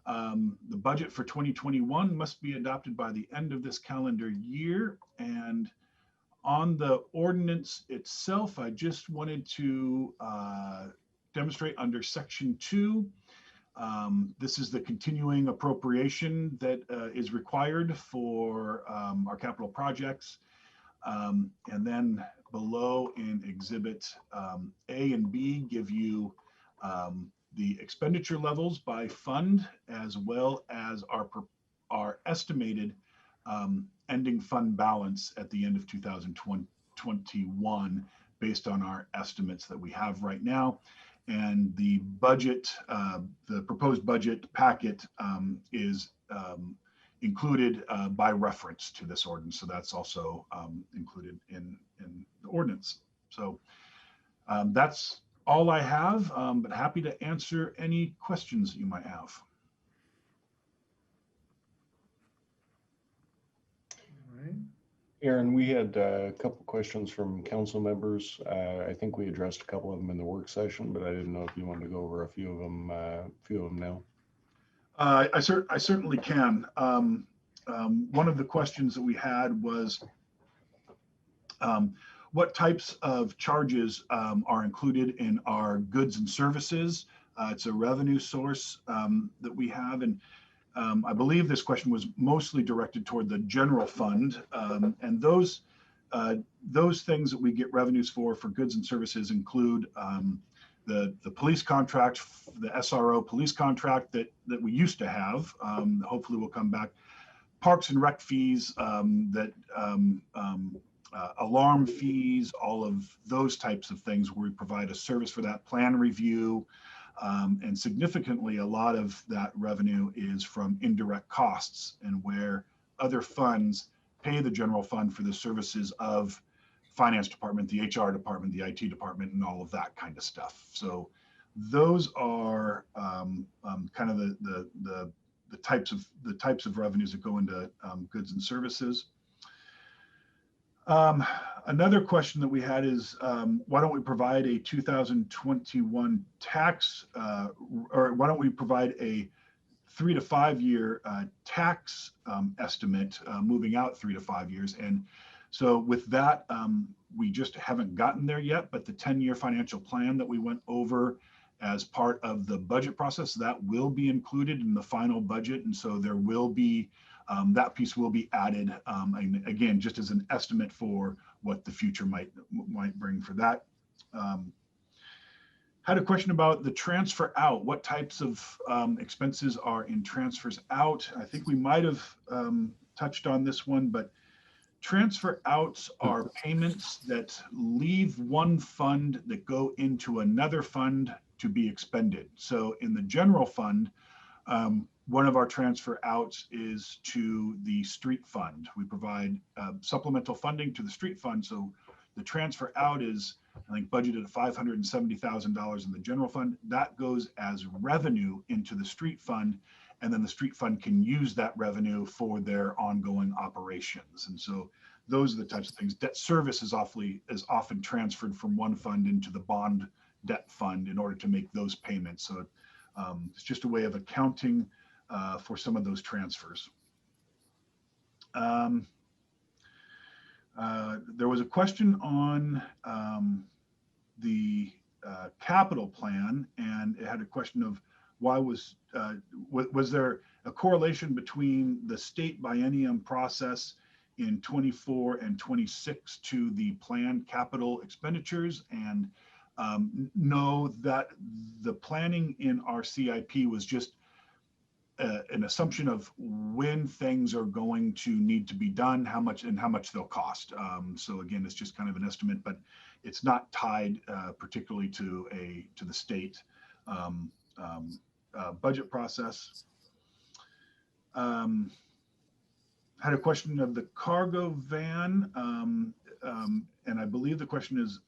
The budget for 2021 must be adopted by the end of this calendar year. And on the ordinance itself, I just wanted to demonstrate under section 2. This is the continuing appropriation that is required for our capital projects. And then below in exhibit A and B give you the expenditure levels by fund, as well as our estimated ending fund balance at the end of 2021 based on our estimates that we have right now. And the budget, the proposed budget packet is included by reference to this ordinance. So that's also included in the ordinance. So that's all I have, but happy to answer any questions that you might have. All right. Aaron, we had a couple questions from council members. I think we addressed a couple of them in the work session, but I didn't know if you wanted to go over a few of them now. I certainly can. One of the questions that we had was what types of charges are included in our goods and services. It's a revenue source that we have. And I believe this question was mostly directed toward the general fund. And those things that we get revenues for goods and services include the police contract, the SRO police contract that we used to have, hopefully will come back, parks and rec fees, alarm fees, all of those types of things where we provide a service for that, plan review, and significantly a lot of that revenue is from indirect costs, and where other funds pay the general fund for the services of finance department, the HR department, the IT department, and all of that kind of stuff. So those are kind of the types of revenues that go into goods and services. Another question that we had is why don't we provide a 2021 tax, or why don't we provide a 3 to 5 year tax estimate moving out 3 to 5 years? And so with that, we just haven't gotten there yet, but the 10-year financial plan that we went over as part of the budget process, that will be included in the final budget. And so there will be, that piece will be added, and again, just as an estimate for what the future might bring for that. Had a question about the transfer out. What types of expenses are in transfers out? I think we might have touched on this one, but transfer outs are payments that leave one fund that go into another fund to be expended. So in the general fund, one of our transfer outs is to the street fund. We provide supplemental funding to the street fund. So the transfer out is, I think, budgeted at $570,000 in the general fund. That goes as revenue into the street fund. and then the street fund can use that revenue for their ongoing operations. And so those are the types of things. Debt service is often transferred from one fund into the bond debt fund in order to make those payments. So it's just a way of accounting for some of those transfers. There was a question on the capital plan, and it had a question of why was there a correlation between the state biennium process in 24 and 26 to the planned capital expenditures? And no, that the planning in our CIP was just an assumption of when things are going to need to be done, how much they'll cost. So again, it's just kind of an estimate, but it's not tied particularly to the state budget process. Had a question of the cargo van, and I believe the question is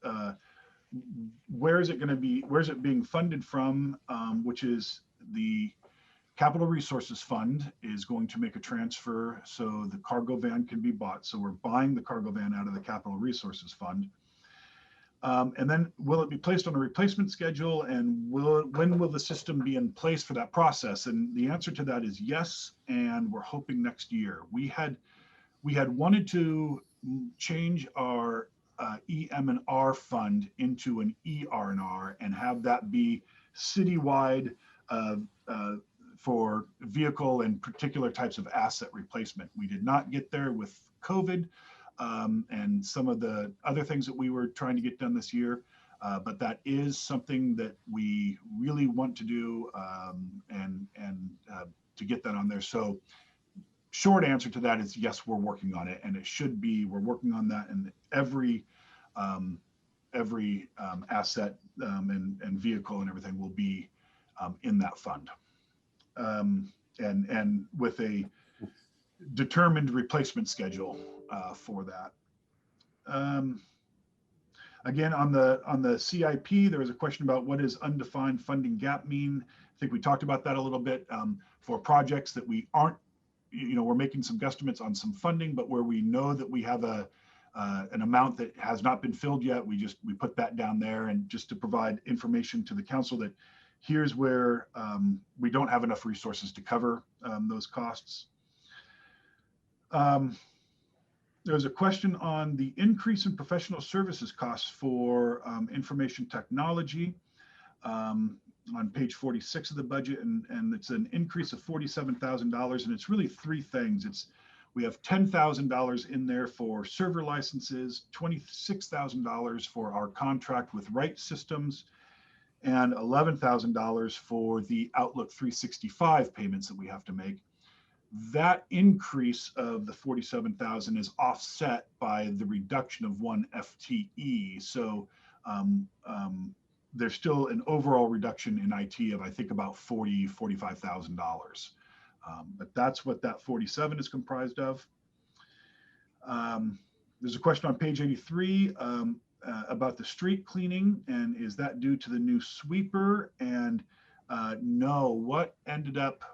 where is it being funded from, which is the Capital Resources Fund is going to make a transfer so the cargo van can be bought. So we're buying the cargo van out of the Capital Resources Fund. And then will it be placed on a replacement schedule, and when will the system be in place for that process? And the answer to that is yes, and we're hoping next year. We had wanted to change our EM&R fund into an ER&R and have that be citywide for vehicle and particular types of asset replacement. We did not get there with COVID and some of the other things that we were trying to get done this year, but that is something that we really want to do and to get that on there. So short answer to that is yes, we're working on it, and it should be, we're working on that, and every asset and vehicle and everything will be in that fund. And with a determined replacement schedule for that. Again, on the CIP, there was a question about what does undefined funding gap mean? I think we talked about that a little bit for projects that we aren't, we're making some guesstimates on some funding, but where we know that we have an amount that has not been filled yet, we put that down there, and just to provide information to the council that here's where we don't have enough resources to cover those costs. There's a question on the increase in professional services costs for information technology on page 46 of the budget, and it's an increase of $47,000, and it's really three things. We have $10,000 in there for server licenses, $26,000 for our contract with Right Systems, and $11,000 for the Outlook 365 payments that we have to make. That increase of the $47,000 is offset by the reduction of one FTE. So there's still an overall reduction in IT of, I think, about $45,000. But that's what that 47 is comprised of. There's a question on page 83 about the street cleaning, and is that due to the new sweeper? And no, what ended up,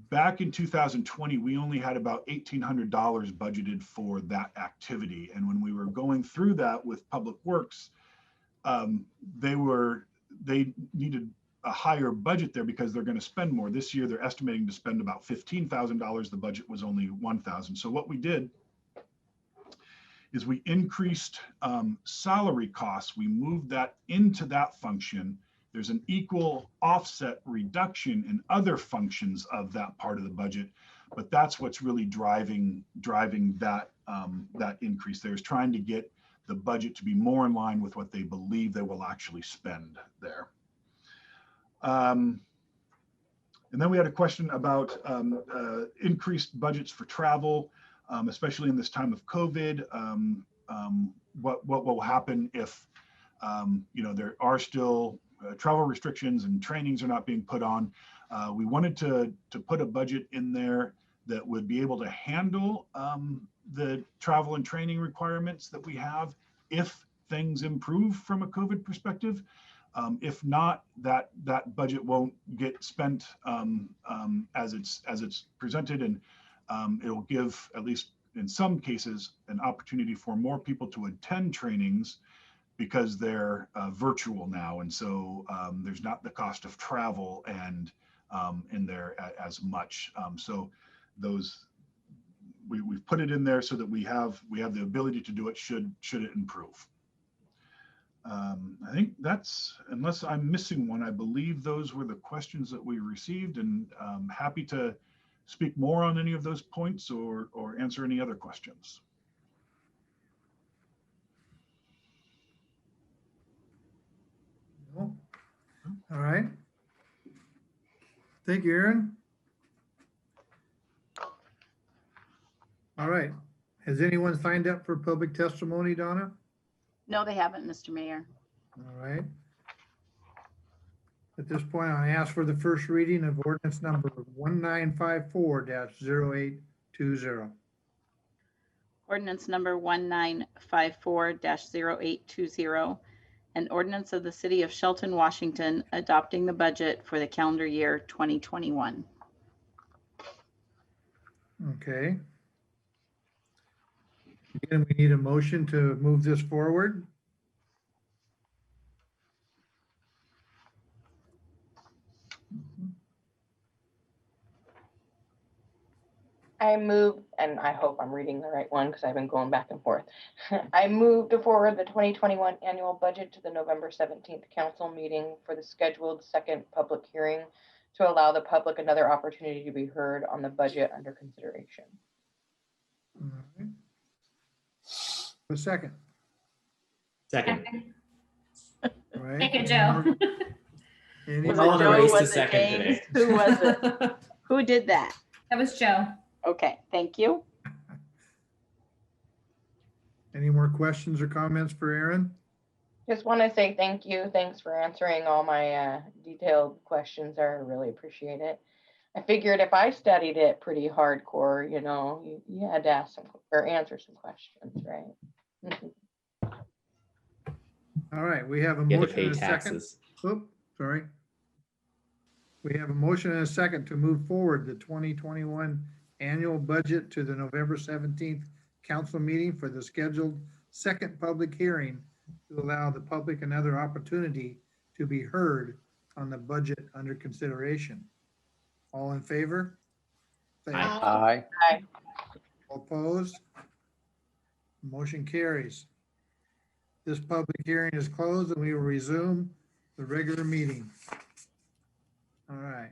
back in 2020, we only had about $1,800 budgeted for that activity. And when we were going through that with Public Works, they needed a higher budget there because they're going to spend more. This year, they're estimating to spend about $15,000. The budget was only $1,000. So what we did is we increased salary costs. We moved that into that function. There's an equal offset reduction in other functions of that part of the budget, but that's what's really driving that that increase. There's trying to get the budget to be more in line with what they believe they will actually spend there. And then we had a question about increased budgets for travel, especially in this time of COVID. What will happen if there are still travel restrictions and trainings are not being put on? We wanted to put a budget in there that would be able to handle the travel and training requirements that we have if things improve from a COVID perspective. If not, that budget won't get spent as it's presented, and it'll give, at least in some cases, an opportunity for more people to attend trainings because they're virtual now, and so there's not the cost of travel and in there as much. So those we've put it in there so that we have the ability to do it should it improve. I think that's, unless I'm missing one, I believe those were the questions that we received, and I'm happy to speak more on any of those points or answer any other questions. No? All right. Thank you, Aaron. All right. Has anyone signed up for public testimony, Donna? No, they haven't, Mr. Mayor. All right. At this point, I ask for the first reading of ordinance number 1954-0820. Ordinance number 1954-0820, an ordinance of the City of Shelton, Washington, adopting the budget for the calendar year 2021. Okay. Again, we need a motion to move this forward. I move, and I hope I'm reading the right one because I've been going back and forth. I move to forward the 2021 annual budget to the November 17th council meeting for the scheduled second public hearing to allow the public another opportunity to be heard on the budget under consideration. All right. A second. Second. All right. Thank you, Joe. Any Was We're it on the Joe? race to Was it second James? today. Who was it? Who did that? That was Joe. Okay, thank you. Any more questions or comments for Aaron? Just want to say thank you. Thanks for answering all my detailed questions. I really appreciate it. I figured if I studied it pretty hardcore, you know, you had to ask some or answer some questions, right? All right, we have a You have to motion pay and a second. taxes. Oop, sorry. We have a motion and a second to move forward the 2021 annual budget to the November 17th council meeting for the scheduled second public hearing to allow the public another opportunity to be heard on the budget under consideration. All in favor? Say Aye. All opposed? Motion carries. This public hearing is closed and we will resume the regular meeting. All right.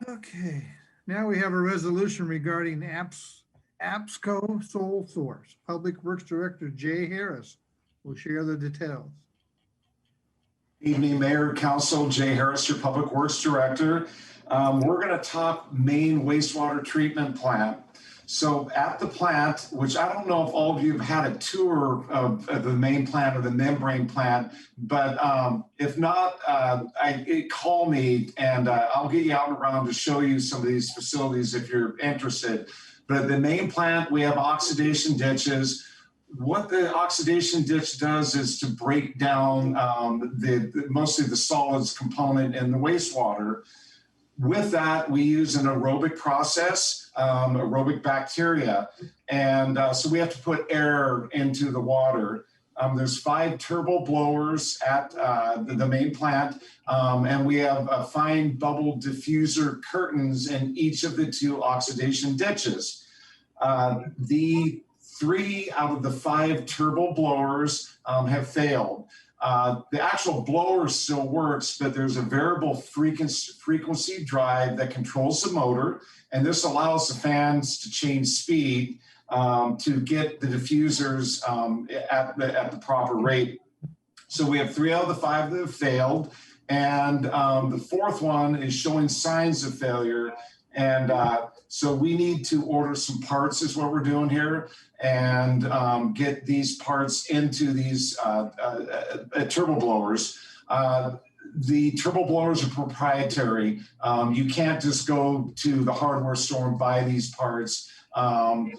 Okay, now we have a resolution regarding APSCO sole source. Public Works Director Jay Harris will share the details. Evening, Mayor, Council, Jay Harris, your Public Works Director. We're going to talk main wastewater treatment plant. So at the plant, which I don't know if all of you have had a tour of the main plant or the membrane plant, but if not, call me and I'll get you out and around to show you some of these facilities if you're interested. But the main plant, we have oxidation ditches. What the oxidation ditch does is to break down mostly the solids component in the wastewater. With that, we use an aerobic process, aerobic bacteria. And so we have to put air into the water. There's 5 turbo blowers at the main plant. And we have fine bubble diffuser curtains in each of the 2 oxidation ditches. The 3 out of the 5 turbo blowers have failed. The actual blower still works, but there's a variable frequency drive that controls the motor, and this allows the fans to change speed to get the diffusers at the proper rate. So we have 3 out of the 5 that have failed, and the 4th one is showing signs of failure. And so we need to order some parts is what we're doing here, and get these parts into these turbo blowers. The turbo blowers are proprietary. You can't just go to the hardware store and buy these parts.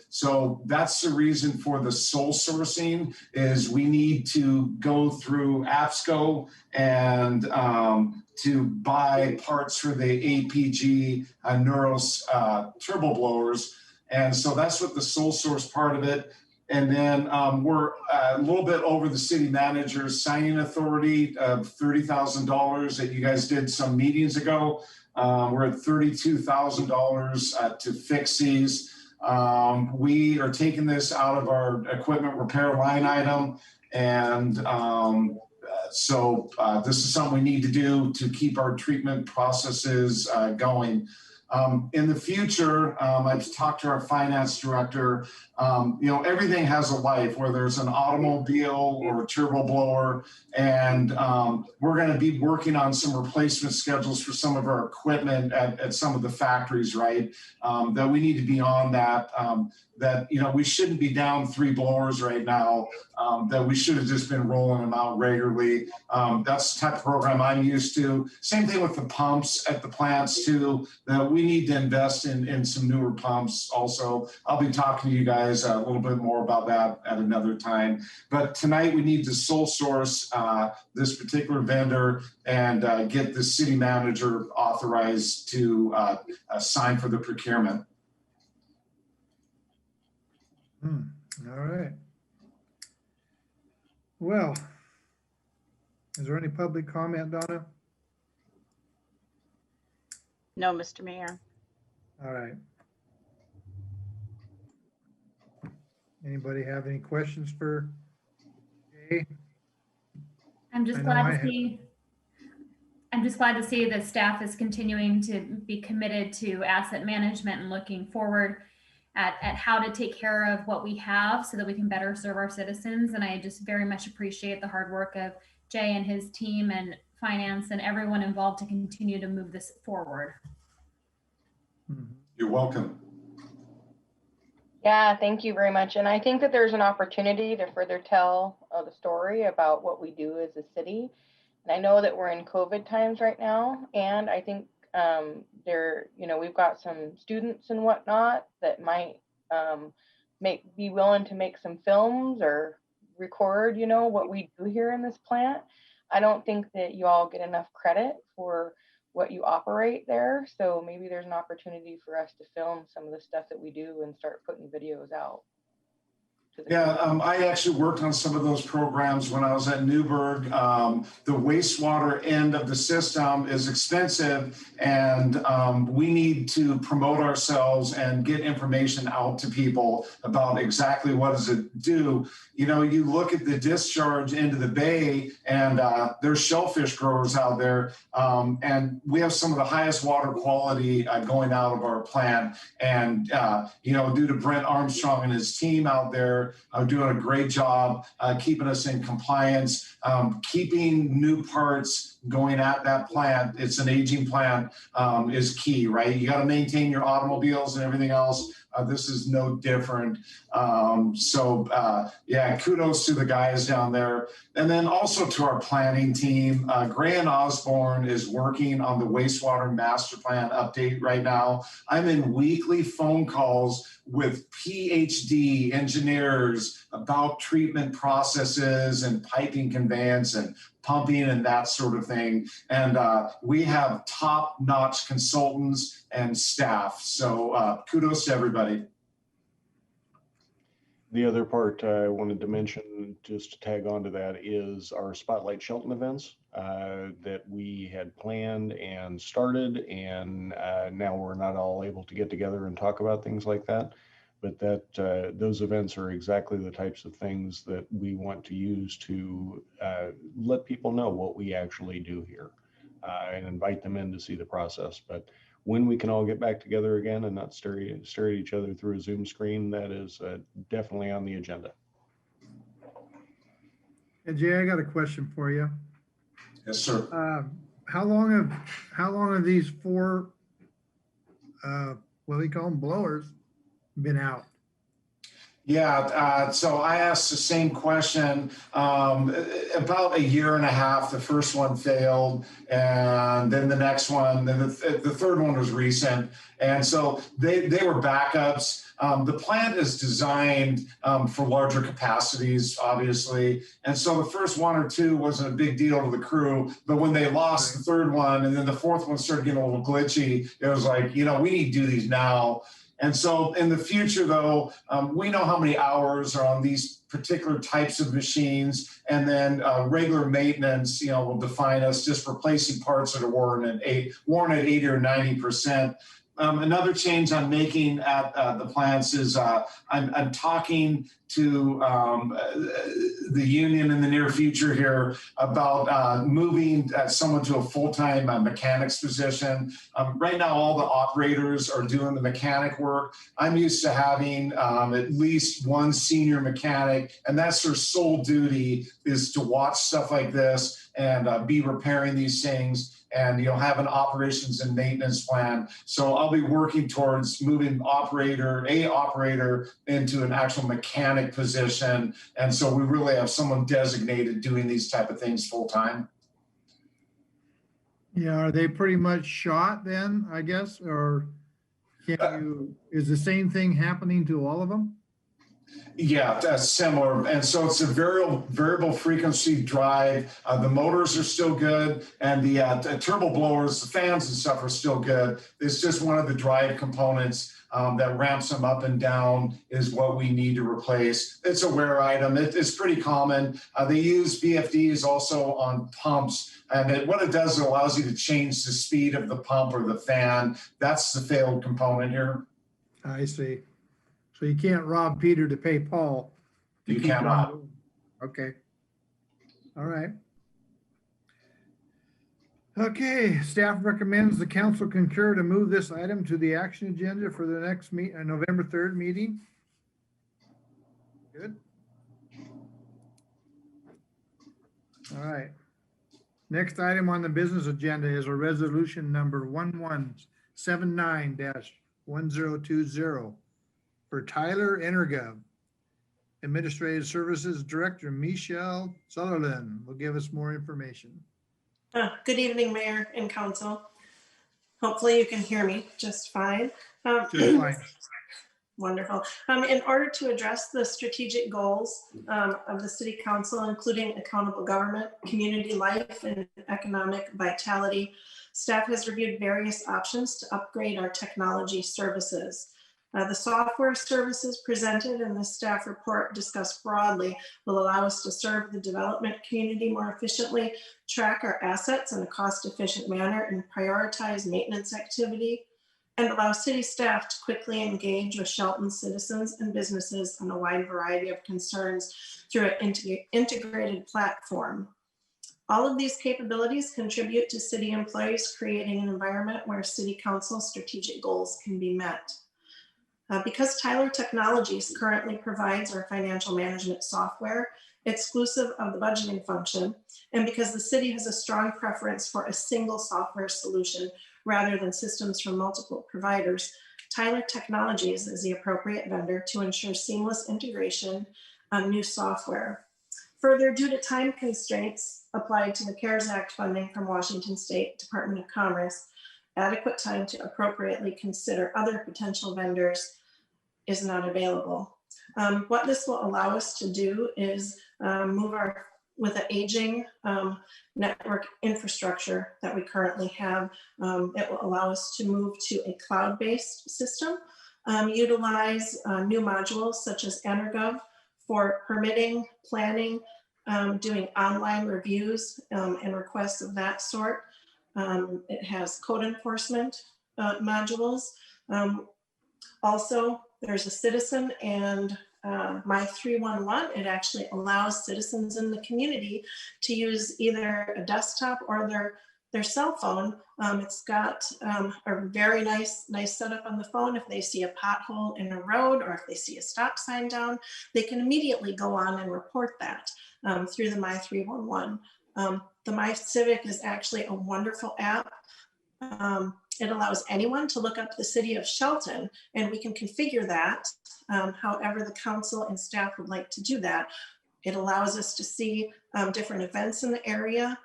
So that's the reason for the sole sourcing is we need to go through APSCO and to buy parts for the APG Neuros turbo blowers. And so that's what the sole source part of it. And then we're a little bit over the city manager's signing authority of $30,000 that you guys did some meetings ago. We're at $32,000 to fix these. We are taking this out of our equipment repair line item. And so this is something we need to do to keep our treatment processes going. In the future, I've talked to our finance director. Everything has a life, whether it's an automobile or a turbo blower, and we're going to be working on some replacement schedules for some of our equipment at some of the factories, right? That we need to be on that. We shouldn't be down 3 blowers right now. That we should have just been rolling them out regularly. That's the type of program I'm used to. Same thing with the pumps at the plants too. That we need to invest in some newer pumps also. I'll be talking to you guys a little bit more about that at another time. But tonight we need to sole source this particular vendor and get the city manager authorized to sign for the procurement. All right. Well, is there any public comment, Donna? No, Mr. Mayor. All right. Anybody have any questions for Jay? I'm just glad to see that staff is continuing to be committed to asset management and looking forward at how to take care of what we have so that we can better serve our citizens. And I just very much appreciate the hard work of Jay and his team and finance and everyone involved to continue to move this forward. You're welcome. Yeah, thank you very much. And I think that there's an opportunity to further tell the story about what we do as a city. And I know that we're in COVID times right now, and I think we've got some students and whatnot that might be willing to make some films or record, what we do here in this plant. I don't think that you all get enough credit for what you operate there. So maybe there's an opportunity for us to film some of the stuff that we do and start putting videos out. Yeah, I actually worked on some of those programs when I was at Newburgh. The wastewater end of the system is expensive, and we need to promote ourselves and get information out to people about exactly what does it do. You look at the discharge into the bay, and there's shellfish growers out there, and we have some of the highest water quality going out of our plant. And due to Brent Armstrong and his team out there, are doing a great job keeping us in compliance, keeping new parts going at that plant. It's an aging plant is key, right? You got to maintain your automobiles and everything else. This is no different. Yeah, kudos to the guys down there. And then also to our planning team. Gray and Osborne is working on the wastewater master plan update right now. I'm in weekly phone calls with PhD engineers about treatment processes and piping conveyance and pumping and that sort of thing. And we have top-notch consultants and staff. So kudos to everybody. The other part I wanted to mention, just to tag on to that, is our Spotlight Shelton events that we had planned and started, and now we're not all able to get together and talk about things like that. But those events are exactly the types of things that we want to use to let people know what we actually do here and invite them in to see the process. But when we can all get back together again and not stare at each other through a Zoom screen, that is definitely on the agenda. And Jay, I got a question for you. Yes, sir. How long have these 4 what do you call them, blowers, been out? Yeah, so I asked the same question about a year and a half. The first one failed, and then the next one, then the third one was recent. And so they were backups. The plant is designed for larger capacities, obviously. And so the first one or two wasn't a big deal to the crew. But when they lost the third one and then the fourth one started getting a little glitchy, it was like, you know, we need to do these now. And so in the future, though, we know how many hours are on these particular types of machines, and then regular maintenance, you know, will define us just replacing parts that are worn at 80 or 90%. Another change I'm making at the plants is I'm talking to the union in the near future here about moving someone to a full-time mechanics position. Right now, all the operators are doing the mechanic work. I'm used to having at least one senior mechanic, and that's their sole duty, is to watch stuff like this and be repairing these things, and have an operations and maintenance plan. So I'll be working towards moving a operator into an actual mechanic position, and so we really have someone designated doing these type of things full time. Yeah, are they pretty much shot then, I guess, or is the same thing happening to all of them? Yeah, that's similar. And so it's a variable frequency drive. The motors are still good, and the turbo blowers, the fans and stuff are still good. It's just one of the drive components that ramps them up and down is what we need to replace. It's a wear item. It's pretty common. They use VFDs also on pumps. And what it does, it allows you to change the speed of the pump or the fan. That's the failed component here. I see. So you can't rob Peter to pay Paul. You cannot. Okay. All right. Okay, staff recommends the council concur to move this item to the action agenda for the next November 3rd meeting. Good. All right. Next item on the business agenda is a resolution number 1179-1020 for Tyler Energov. Administrative Services Director Michelle Sutherland will give us more information. Good evening, Mayor and Council. Hopefully you can hear me just fine. Just fine. Wonderful. In order to address the strategic goals of the City Council, including accountable government, community life, and economic vitality, staff has reviewed various options to upgrade our technology services. The software services presented in the staff report discussed broadly will allow us to serve the development community more efficiently, track our assets in a cost-efficient manner, and prioritize maintenance activity, and allow city staff to quickly engage with Shelton citizens and businesses on a wide variety of concerns through an integrated platform. All of these capabilities contribute to city employees, creating an environment where City Council strategic goals can be met. Because Tyler Technologies currently provides our financial management software exclusive of the budgeting function, and because the city has a strong preference for a single software solution rather than systems from multiple providers, Tyler Technologies is the appropriate vendor to ensure seamless integration of new software. Further, due to time constraints applied to the CARES Act funding from Washington State Department of Commerce, adequate time to appropriately consider other potential vendors is not available. What this will allow us to do is move with an aging network infrastructure that we currently have. It will allow us to move to a cloud-based system, utilize new modules such as Energov for permitting, planning, doing online reviews and requests of that sort. It has code enforcement modules. Also, there's a citizen and My 311. It actually allows citizens in the community to use either a desktop or their cell phone. It's got a very nice setup on the phone. If they see a pothole in a road or if they see a stop sign down, they can immediately go on and report that through the My 311. The My Civic is actually a wonderful app. It allows anyone to look up the city of Shelton, and we can configure that however the council and staff would like to do that. It allows us to see different events in the area,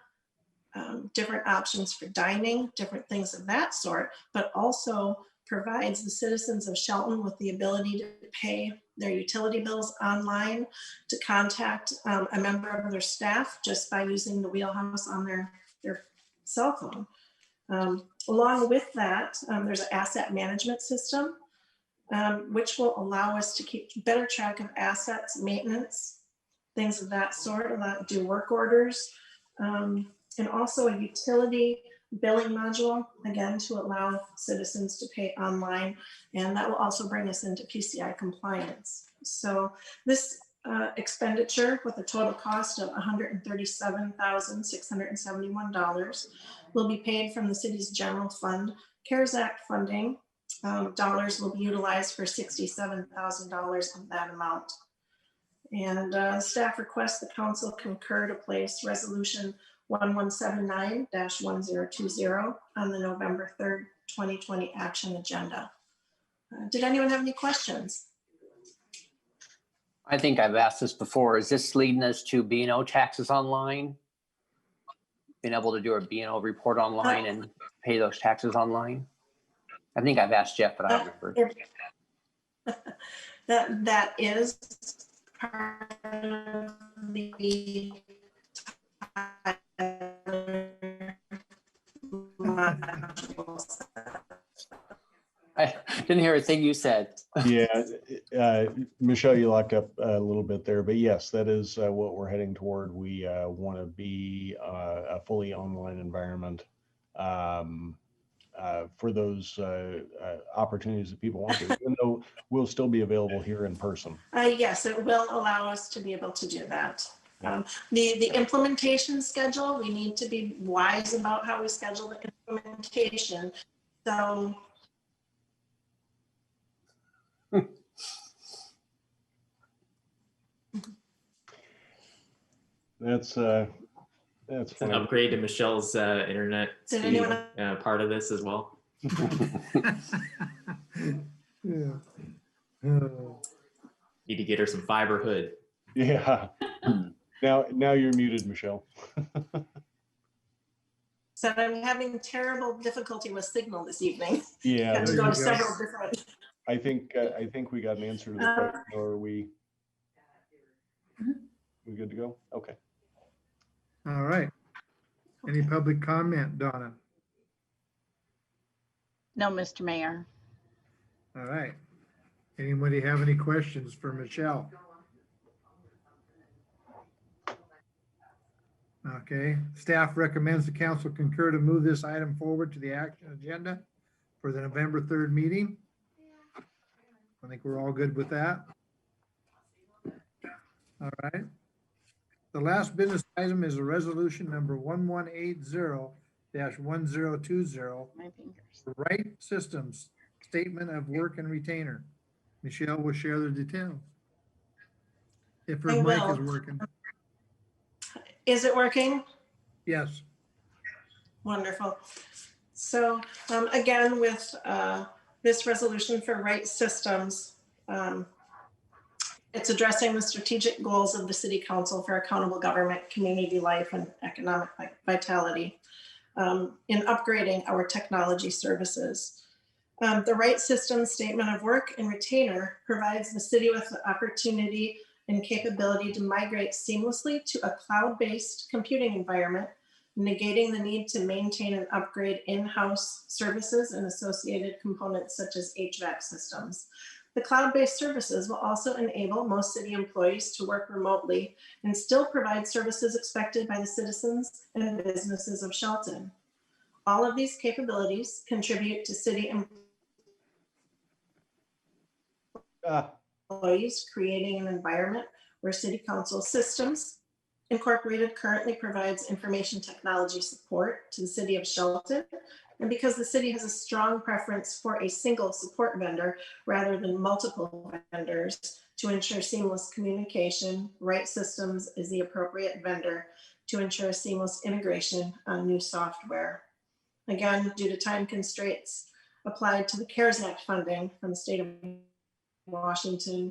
different options for dining, different things of that sort, but also provides the citizens of Shelton with the ability to pay their utility bills online, to contact a member of their staff just by using the wheelhouse on their cell phone. Along with that, there's an asset management system, which will allow us to keep better track of assets, maintenance, things of that sort, do work orders, and also a utility billing module, again, to allow citizens to pay online. And that will also bring us into PCI compliance. So this expenditure with a total cost of $137,671 will be paid from the city's general fund. CARES Act funding dollars will be utilized for $67,000 of that amount. And staff requests the council concur to place resolution 1179-1020 on the November 3rd, 2020 action agenda. Did anyone have any questions? I think I've asked this before. Is this leading us to B&O taxes online? Being able to do a B&O report online and pay those taxes online? I think I've asked Jeff, but I don't remember. That is part of the I didn't hear a thing you said. Yeah, Michelle, you locked up a little bit there, but yes, that is what we're heading toward. We want to be a fully online environment for those opportunities that people want to, even though we'll still be available here in person. Yes, it will allow us to be able to do that. The implementation schedule, we need to be wise about how we schedule the implementation. So That's an upgrade to Michelle's internet speed, part of this as well. Yeah. Need to get her some fiber hood. Yeah. Now you're muted, Michelle. So I'm having terrible difficulty with signal this evening. Yeah. Had to go to several different. I think we got an answer to the question. Or are we good to go? Okay. All right. Any public comment, Donna? No, Mr. Mayor. All right. Anybody have any questions for Michelle? Okay. Staff recommends the council concur to move this item forward to the action agenda for the November 3rd meeting. I think we're all good with that. All right. The last business item is a resolution number 1180-1020. Right Systems Statement of Work and Retainer. Michelle will share the details. If her mic is working. Is it working? Yes. Wonderful. So again, with this resolution for Right Systems, it's addressing the strategic goals of the City Council for accountable government, community life, and economic vitality in upgrading our technology services. The Right Systems Statement of Work and Retainer provides the city with the opportunity and capability to migrate seamlessly to a cloud-based computing environment, negating the need to maintain and upgrade in-house services and associated components such as HVAC systems. The cloud-based services will also enable most city employees to work remotely and still provide services expected by the citizens and businesses of Shelton. All of these capabilities contribute to city employees, creating an environment where City Council Systems Incorporated currently provides information technology support to the city of Shelton. And because the city has a strong preference for a single support vendor rather than multiple vendors to ensure seamless communication, Right Systems is the appropriate vendor to ensure seamless integration on new software. Again, due to time constraints applied to the CARES Act funding from the state of Washington,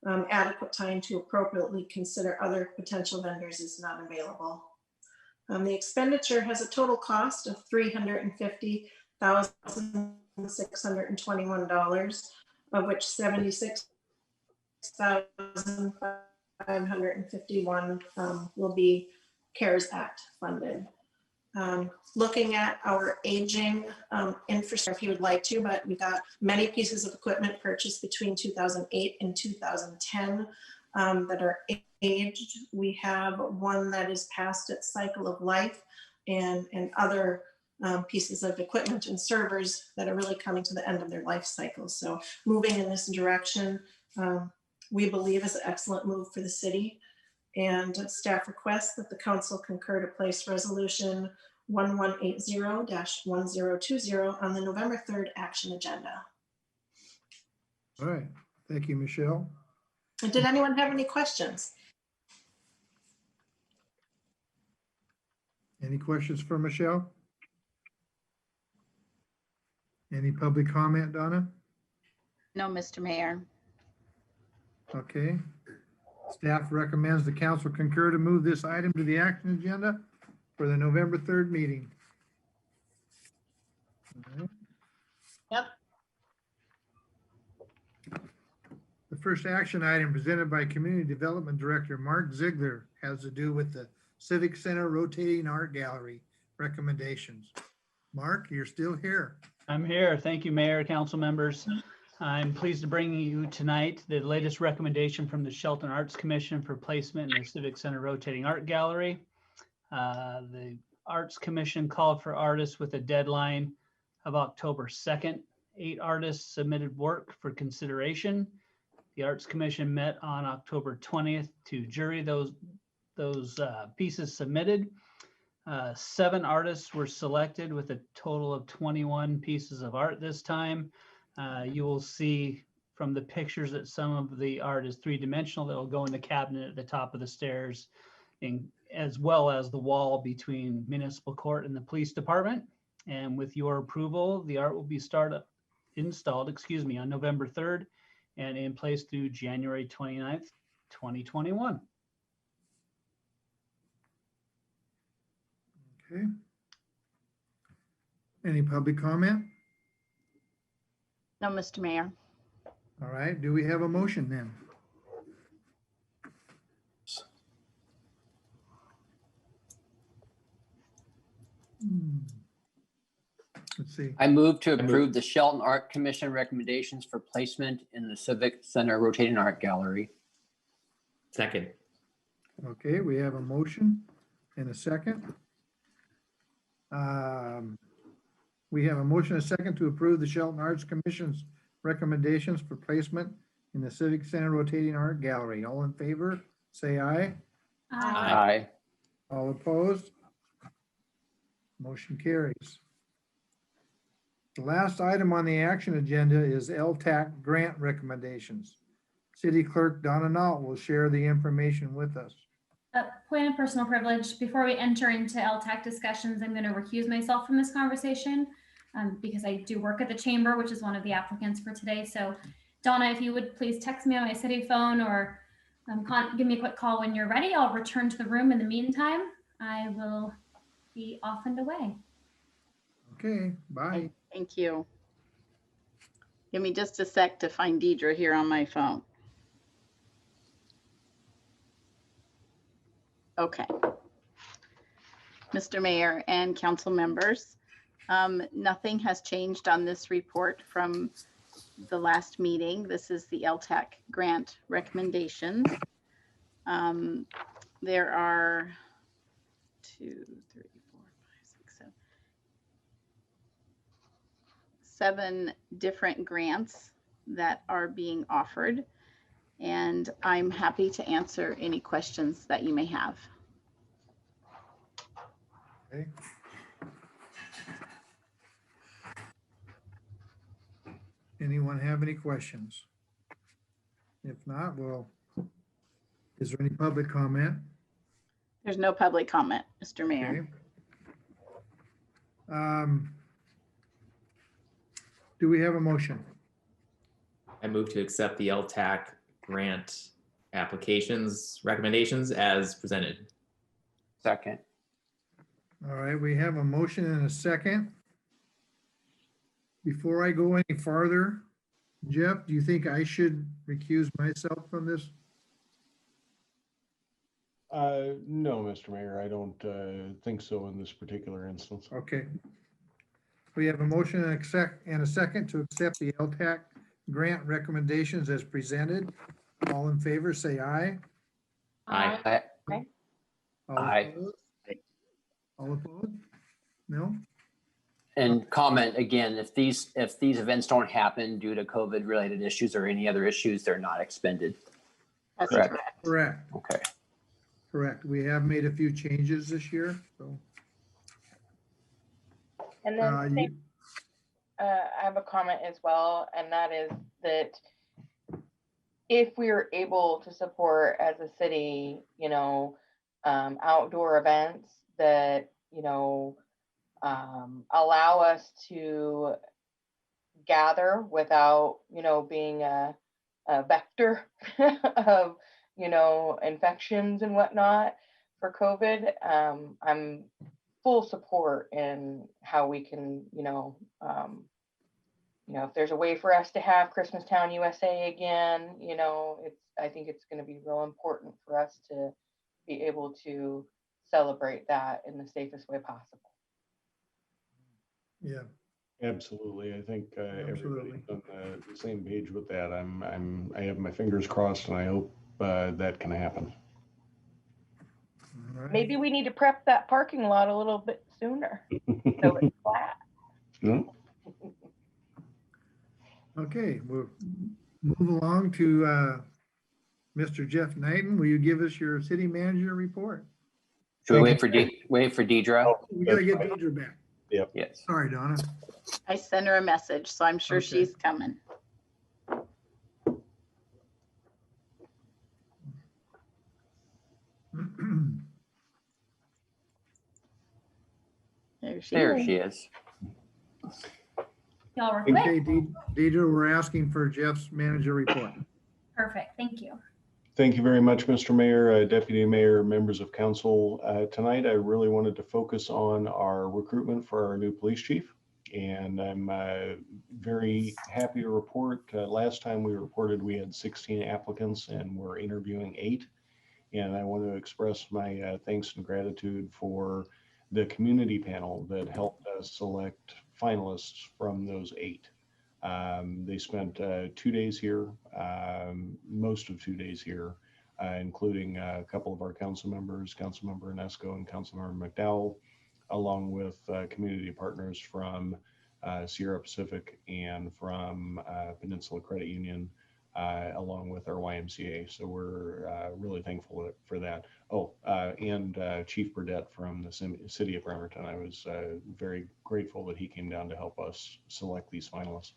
adequate time to appropriately consider other potential vendors is not available. The expenditure has a total cost of $350,621, of which $76,551 will be CARES Act funded. Looking at our aging infrastructure, if you would like to, but we got many pieces of equipment purchased between 2008 and 2010 that are aged. We have one that is past its cycle of life, and other pieces of equipment and servers that are really coming to the end of their life cycle. So moving in this direction, we believe is an excellent move for the city. And staff requests that the council concur to place resolution 1180-1020 on the November 3rd action agenda. All right, thank you, Michelle. And did anyone have any questions? Any questions for Michelle? Any public comment, Donna? No, Mr. Mayor. Okay. Staff recommends the council concur to move this item to the action agenda for the November 3rd meeting. All right. Yep. The first action item presented by Community Development Director Mark Ziegler has to do with the Civic Center Rotating Art Gallery recommendations. Mark, you're still here. I'm here. Thank you, Mayor, council members. I'm pleased to bring you tonight the latest recommendation from the Shelton Arts Commission for placement in the Civic Center Rotating Art Gallery. The Arts Commission called for artists with a deadline of October 2nd. 8 artists submitted work for consideration. The Arts Commission met on October 20th to jury those pieces submitted. 7 artists were selected with a total of 21 pieces of art this time. You will see from the pictures that some of the art is 3-dimensional that will go in the cabinet at the top of the stairs, as well as the wall between municipal court and the police department. And with your approval, the art will be installed on November 3rd and in place through January 29th, 2021. Okay. Any public comment? No, Mr. Mayor. All right, do we have a motion then? Let's see. I move to approve the Shelton Art Commission recommendations for placement in the Civic Center Rotating Art Gallery. Second. Okay, we have a motion and a second. We have a motion and a second to approve the Shelton Arts Commission's recommendations for placement in the Civic Center Rotating Art Gallery. All in favor, say aye. Aye. All opposed? Motion carries. The last item on the action agenda is LTAC grant recommendations. City Clerk Donna Nault will share the information with us. Point of personal privilege. Before we enter into LTAC discussions, I'm going to recuse myself from this conversation because I do work at the chamber, which is one of the applicants for today. So Donna, if you would please text me on my city phone or give me a quick call when you're ready. I'll return to the room. In the meantime, I will be off and away. Okay, bye. Thank you. Give me just a sec to find Deidre here on my phone. Okay. Mr. Mayor and council members, nothing has changed on this report from the last meeting. This is the LTAC grant recommendations. There are 7 different grants that are being offered, and I'm happy to answer any questions that you may have. Okay. Anyone have any questions? If not, well, is there any public comment? There's no public comment, Mr. Mayor. Do we have a motion? I move to accept the LTAC grant applications recommendations as presented. Second. All right, we have a motion and a second. Before I go any farther, Jeff, do you think I should recuse myself from this? No, Mr. Mayor, I don't think so in this particular instance. Okay. We have a motion and a second to accept the LTAC grant recommendations as presented. All in favor, say aye. Aye. All Aye. opposed? All opposed? No? And comment again, if these events don't happen due to COVID related issues or any other issues, they're not expended. That's Correct. correct. Correct, Okay. correct. We have made a few changes this year, so. And Uh, then you- I have a comment as well, and that is that if we are able to support as a city, outdoor events that, allow us to gather without, being a vector of, infections and whatnot for COVID, I'm full support in how we can, if there's a way for us to have Christmastown USA again, I think it's going to be real important for us to be able to celebrate that in the safest way possible. Yeah, Absolutely. I think Absolutely. everybody's on the same page with that. I have my fingers crossed, and I hope that can happen. all right. Maybe we need to prep that parking lot a little bit sooner so it's flat. Yeah. Okay, we'll move along to Mr. Jeff Knighton. Will you give us your city manager report? Should we wait for Deidre? We gotta get Deidre back. Yep. Yes. Sorry, Donna. I sent her a message, so I'm sure Okay. she's coming. There she is. Y'all were quick. Okay, Deidre, we're asking for Jeff's manager report. Perfect. Thank you. Thank you very much, Mr. Mayor, Deputy Mayor, members of council. Tonight, I really wanted to focus on our recruitment for our new police chief. And I'm very happy to report, last time we reported we had 16 applicants and we're interviewing 8. And I want to express my thanks and gratitude for the community panel that helped us select finalists from those 8. They spent 2 days here, most of 2 days here, including a couple of our council members, Councilmember Inesco and Councilmember McDowell, along with community partners from Sierra Pacific and from Peninsula Credit Union, along with our YMCA. So we're really thankful for that. Oh, and Chief Burdett from the city of Bremerton. I was very grateful that he came down to help us select these finalists.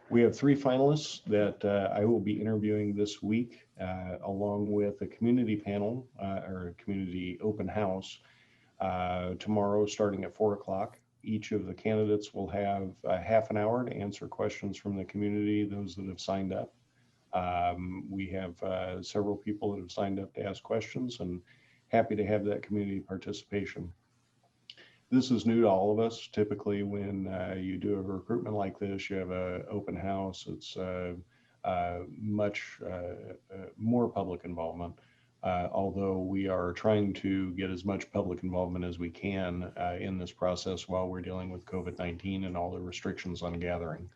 We have 3 finalists that I will be interviewing this week, along with a community panel or a community open house tomorrow starting at 4 o'clock. Each of the candidates will have half an hour to answer questions from the community, those that have signed up. We have several people that have signed up to ask questions, and happy to have that community participation. This is new to all of us. Typically, when you do a recruitment like this, you have an open house. It's much more public involvement. Although we are trying to get as much public involvement as we can in this process while we're dealing with COVID-19 and all the restrictions on gathering.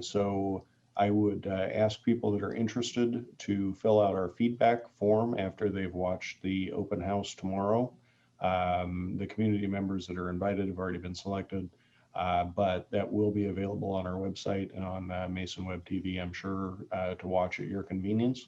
So I would ask people that are interested to fill out our feedback form after they've watched the open house tomorrow. The community members that are invited have already been selected, but that will be available on our website and on Mason Web TV, I'm sure, to watch at your convenience.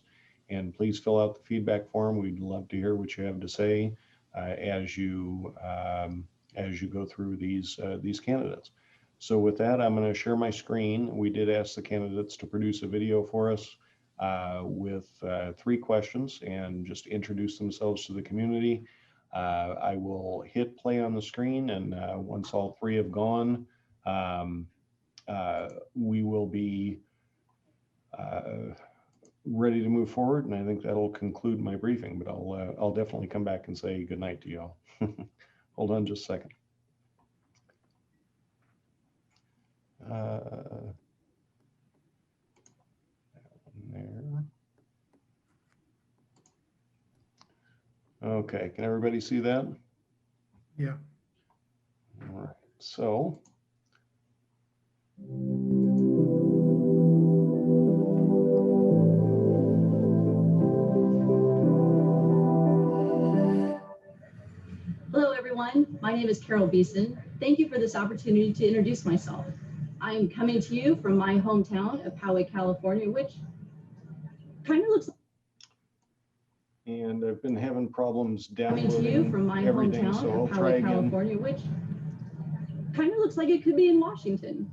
And please fill out the feedback form. We'd love to hear what you have to say as you go through these candidates. So with that, I'm going to share my screen. We did ask the candidates to produce a video for us with 3 questions and just introduce themselves to the community. I will hit play on the screen, and once all three have gone, we will be ready to move forward. And I think that'll conclude my briefing, but I'll definitely come back and say good night to y'all. Hold on just a second. There. Okay, can everybody see that? Yeah. All right, so. Hello, everyone. My name is Carol Beeson. Thank you for this opportunity to introduce myself. I am coming to you from my hometown of Poway, California, which kind of looks. And I've been having problems Coming to you from my everything, hometown so I'll of try Poway, again. California, which kind of looks like it could be in Washington.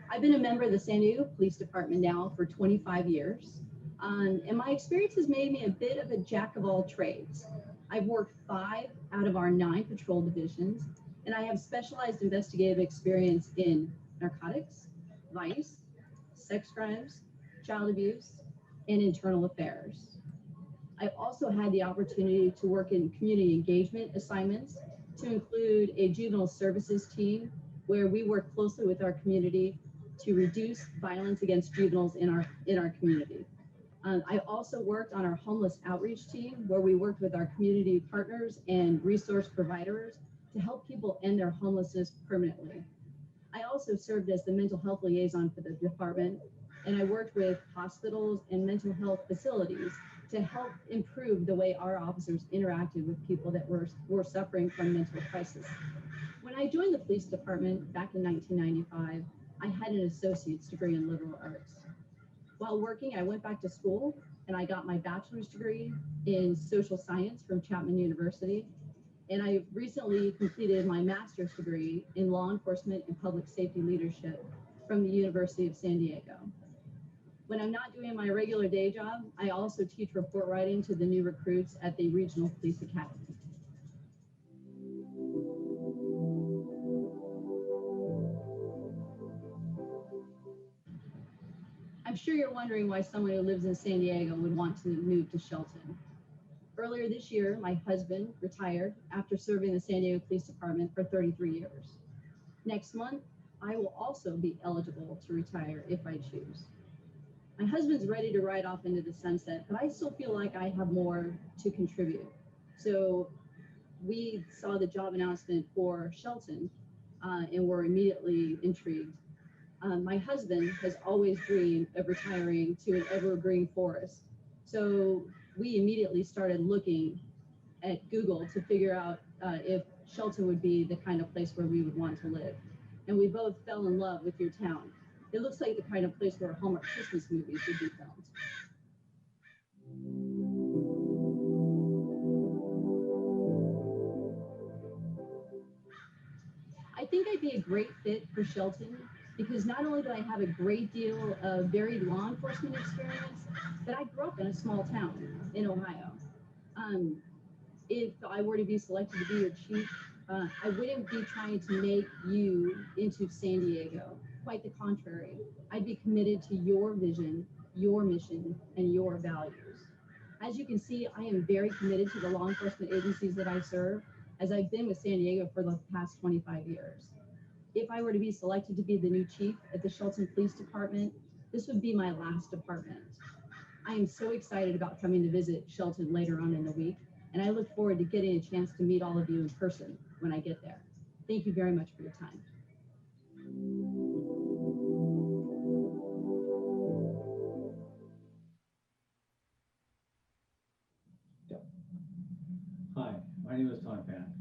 I've been a member of the San Diego Police Department now for 25 years. And my experience has made me a bit of a jack of all trades. I've worked 5 out of our 9 patrol divisions, and I have specialized investigative experience in narcotics, vice, sex crimes, child abuse, and internal affairs. I've also had the opportunity to work in community engagement assignments, to include a juvenile services team where we work closely with our community to reduce violence against juveniles in our community. I also worked on our homeless outreach team where we worked with our community partners and resource providers to help people end their homelessness permanently. I also served as the mental health liaison for the department, and I worked with hospitals and mental health facilities to help improve the way our officers interacted with people that were suffering from mental crisis. When I joined the police department back in 1995, I had an associate's degree in liberal arts. While working, I went back to school and I got my bachelor's degree in social science from Chapman University. And I recently completed my master's degree in law enforcement and public safety leadership from the University of San Diego. When I'm not doing my regular day job, I also teach report writing to the new recruits at the Regional Police Academy. I'm sure you're wondering why someone who lives in San Diego would want to move to Shelton. Earlier this year, my husband retired after serving the San Diego Police Department for 33 years. Next month, I will also be eligible to retire if I choose. My husband's ready to ride off into the sunset, but I still feel like I have more to contribute. So we saw the job announcement for Shelton and were immediately intrigued. My husband has always dreamed of retiring to an evergreen forest. So we immediately started looking at Google to figure out if Shelton would be the kind of place where we would want to live. And we both fell in love with your town. It looks like the kind of place where Hallmark Christmas movies would be filmed. I think I'd be a great fit for Shelton because not only do I have a great deal of varied law enforcement experience, but I grew up in a small town in Ohio. If I were to be selected to be your chief, I wouldn't be trying to make you into San Diego. Quite the contrary. I'd be committed to your vision, your mission, and your values. As you can see, I am very committed to the law enforcement agencies that I serve, as I've been with San Diego for the past 25 years. If I were to be selected to be the new chief at the Shelton Police Department, this would be my last department. I am so excited about coming to visit Shelton later on in the week, and I look forward to getting a chance to meet all of you in person when I get there. Thank you very much for your time. Hi, my name is Tom Pan,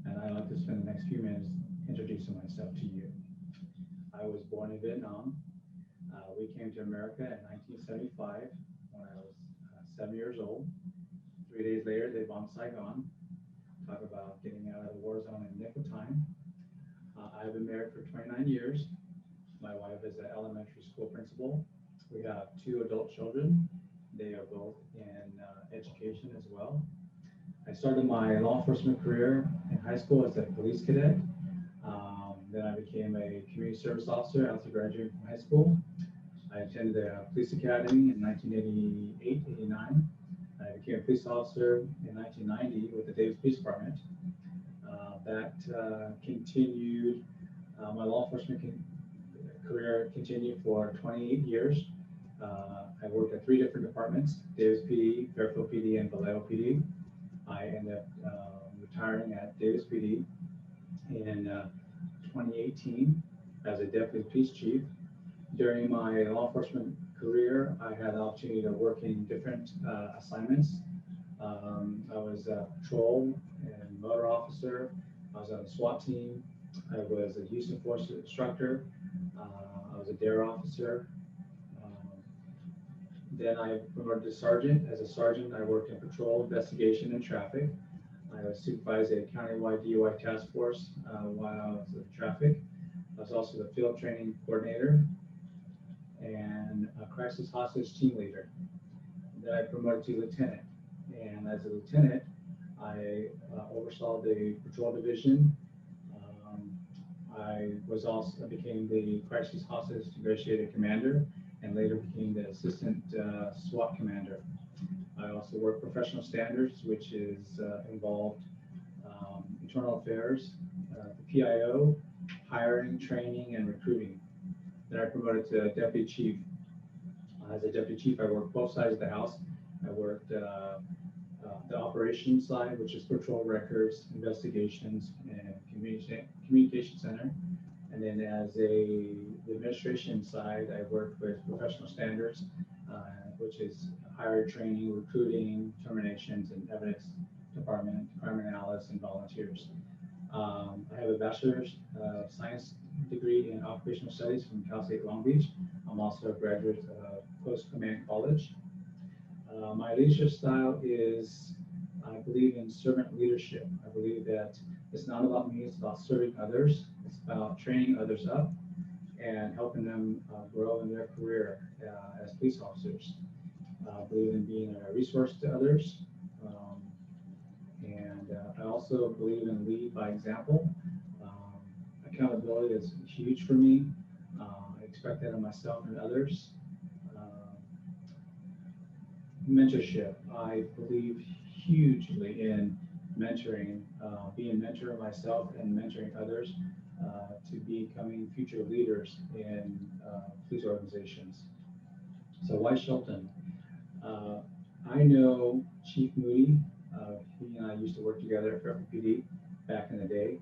and I'd like to spend the next few minutes introducing myself to you. I was born in Vietnam. We came to America in 1975 when I was 7 years old. 3 days later, they bombed Saigon. Talk about getting out of the war zone in the nick of time. I've been married for 29 years. My wife is an elementary school principal. We have 2 adult children. They are both in education as well. I started my law enforcement career in high school as a police cadet. Then I became a community service officer after graduating from high school. I attended the police academy in 1988-89. I became a police officer in 1990 with the Davis Police Department. That continued, my law enforcement career continued for 28 years. I worked at 3 different departments, Davis PD, Fairfield PD, and Vallejo PD. I ended up retiring at Davis PD in 2018 as a deputy police chief. During my law enforcement career, I had the opportunity to work in different assignments. I was a patrol and motor officer. I was on a SWAT team. I was a use of force instructor. I was a DARE officer. Then I promoted to sergeant. As a sergeant, I worked in patrol, investigation, and traffic. I was supervised a countywide DUI task force while I was in traffic. I was also the field training coordinator and a crisis hostage team leader. Then I promoted to lieutenant. And as a lieutenant, I oversaw the patrol division. I became the crisis hostage negotiator commander and later became the assistant SWAT commander. I also work professional standards, which is involved internal affairs, the PIO, hiring, training, and recruiting. Then I promoted to deputy chief. As a deputy chief, I worked both sides of the house. I worked the operations side, which is patrol records, investigations, and communication center. And then as the administration side, I worked with professional standards, which is hire, training, recruiting, terminations, and evidence department, crime analysis, and volunteers. I have a bachelor's of science degree in operational studies from Cal State Long Beach. I'm also a graduate of Post Command College. My leadership style is, I believe in servant leadership. I believe that it's not about me, it's about serving others. It's about training others up and helping them grow in their career as police officers. I believe in being a resource to others. I also believe in lead by example. Accountability is huge for me. I expect that of myself and others. Mentorship. I believe hugely in mentoring, being a mentor myself and mentoring others to becoming future leaders in police organizations. So why Shelton? I know Chief Moody. He and I used to work together at Fairfield PD back in the day.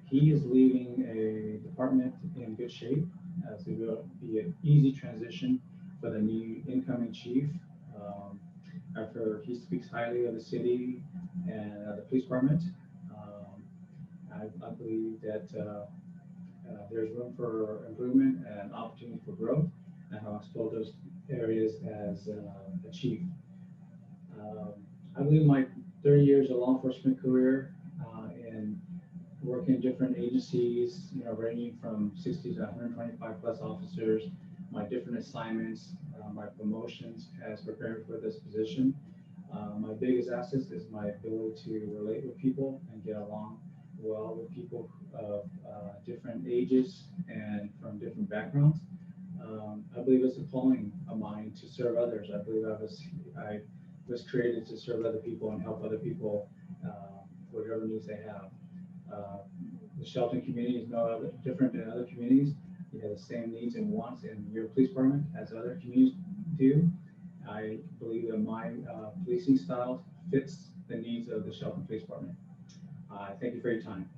He is leaving a department in good shape, as it will be an easy transition for the new incoming chief. After he speaks highly of the city and the police department, I believe that there's room for improvement and opportunity for growth, and I'll explore those areas as a chief. I believe my 30 years of law enforcement career and working in different agencies, ranging from 60 to 125 plus officers, my different assignments, my promotions has prepared for this position. My biggest asset is my ability to relate with people and get along well with people of different ages and from different backgrounds. I believe it's a calling of mine to serve others. I believe I was created to serve other people and help other people whatever needs they have. The Shelton community is no different than other communities. You have the same needs and wants in your police department as other communities do. I believe that my policing style fits the needs of the Shelton Police Department. Thank you for your time.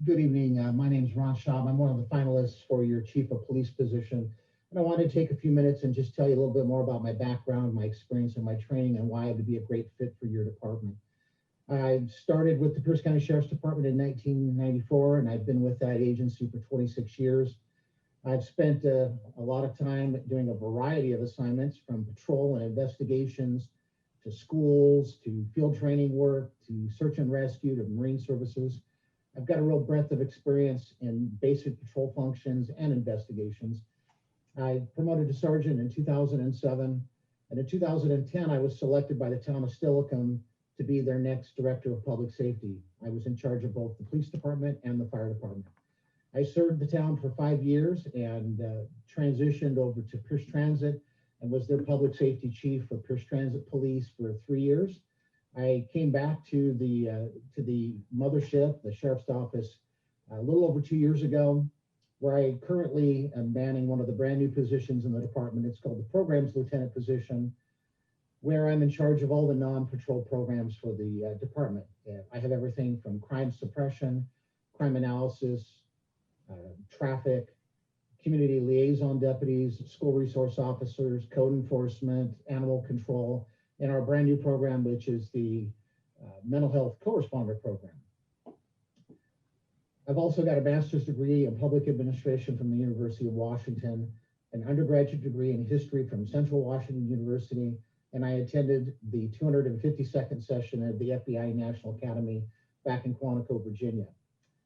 Good evening. My name is Ron Schaub. I'm one of the finalists for your chief of police position. And I wanted to take a few minutes and just tell you a little bit more about my background, my experience, and my training, and why I would be a great fit for your department. I started with the Pierce County Sheriff's Department in 1994, and I've been with that agency for 26 years. I've spent a lot of time doing a variety of assignments, from patrol and investigations to schools, to field training work, to search and rescue, to Marine services. I've got a real breadth of experience in basic patrol functions and investigations. I promoted to sergeant in 2007, And in 2010, I was selected by the town of Steilacoom to be their next director of public safety. I was in charge of both the police department and the fire department. I served the town for 5 years and transitioned over to Pierce Transit and was their public safety chief for Pierce Transit Police for 3 years. I came back to the mothership, the sheriff's office, a little over 2 years ago, where I currently am manning one of the brand new positions in the department. It's called the programs lieutenant position, where I'm in charge of all the non-patrol programs for the department. I have everything from crime suppression, crime analysis, traffic, community liaison deputies, school resource officers, code enforcement, animal control, and our brand new program, which is the mental health co-responder program. I've also got a master's degree in public administration from the University of Washington, an undergraduate degree in history from Central Washington University, and I attended the 252nd session of the FBI National Academy back in Quantico, Virginia.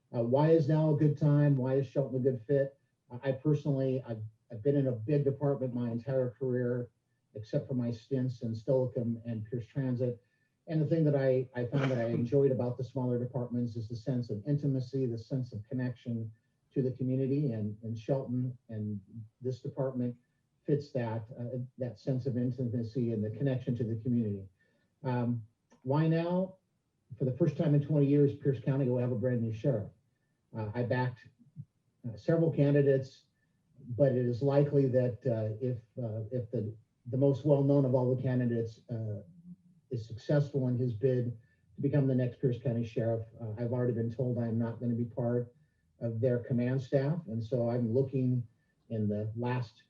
Why is now a good time? Why is Shelton a good fit? I personally, I've been in a big department my entire career, except for my stints in Steilacoom and Pierce Transit. And the thing that I found that I enjoyed about the smaller departments is the sense of intimacy, the sense of connection to the community, and Shelton and this department fits that sense of intimacy and the connection to the community. Why now? For the first time in 20 years, Pierce County will have a brand new sheriff. I backed several candidates, but it is likely that if the most well-known of all the candidates is successful in his bid to become the next Pierce County sheriff, I've already been told I am not going to be part of their command staff. And so I'm looking in the last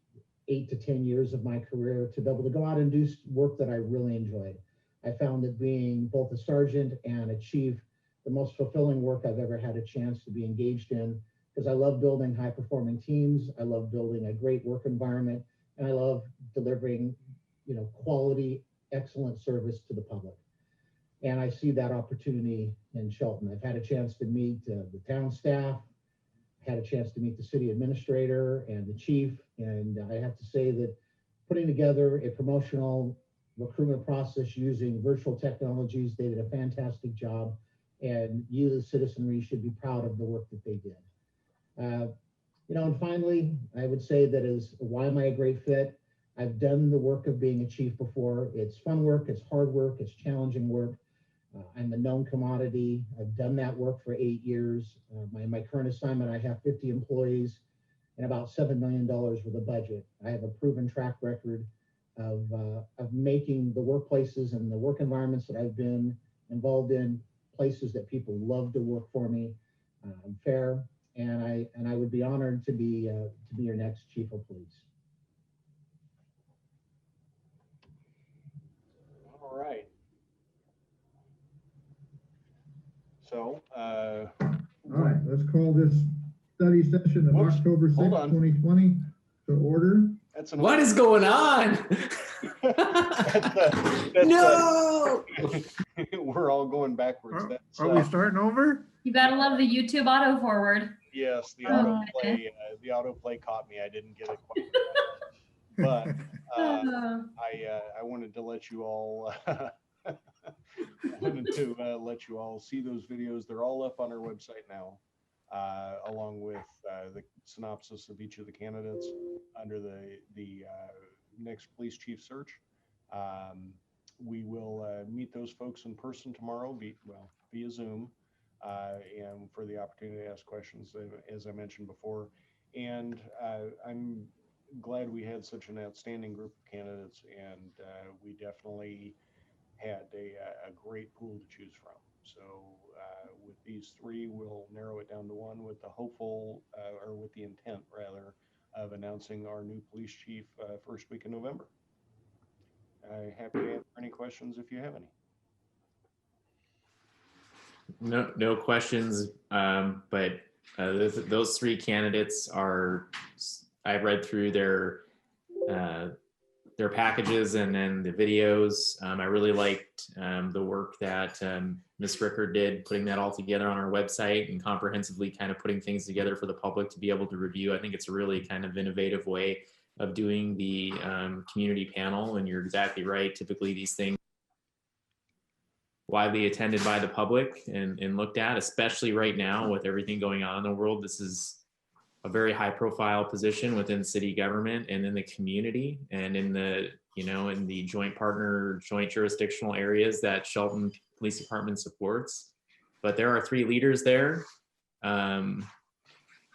8 to 10 years of my career to be able to go out and do work that I really enjoyed. I found that being both a sergeant and a chief, the most fulfilling work I've ever had a chance to be engaged in, because I love building high-performing teams. I love building a great work environment, and I love delivering, quality, excellent service to the public. And I see that opportunity in Shelton. I've had a chance to meet the town staff, had a chance to meet the city administrator and the chief, and I have to say that putting together a promotional recruitment process using virtual technologies, they did a fantastic job, and you, the citizenry, should be proud of the work that they did. And finally, I would say that is why am I a great fit? I've done the work of being a chief before. It's fun work, it's hard work, it's challenging work. I'm a known commodity. I've done that work for 8 years. My current assignment, I have 50 employees and about $7 million worth of budget. I have a proven track record of making the workplaces and the work environments that I've been involved in places that people love to work for me. I'm fair, and I would be honored to be your next chief of police. All right. So, all right, let's call this study session of October 6th, 2020 to order. What is going on? No! We're all going backwards. Are we starting over? You gotta love the YouTube auto forward. Yes, the Okay. autoplay caught me. I didn't get it quite right. But I wanted to let you all see those videos. They're all up on our website now, along with the synopsis of each of the candidates under the next police chief search. We will meet those folks in person tomorrow, via Zoom, and for the opportunity to ask questions, as I mentioned before. And I'm glad we had such an outstanding group of candidates, and we definitely had a great pool to choose from. So with these three, we'll narrow it down to one with the hopeful, or with the intent rather, of announcing our new police chief first week in November. Happy to answer any questions if you have any. No questions, but those three candidates are, I read through their packages and then the videos. I really liked the work that Ms. Ricker did, putting that all together on our website and comprehensively kind of putting things together for the public to be able to review. I think it's a really kind of innovative way doing the community panel. And you're exactly right. Typically these things widely attended by the public and looked at, especially right now with everything going on in the world. This is a very high profile position within city government and in the community and in the, in the joint jurisdictional areas that Shelton Police Department supports. But there are 3 leaders there, and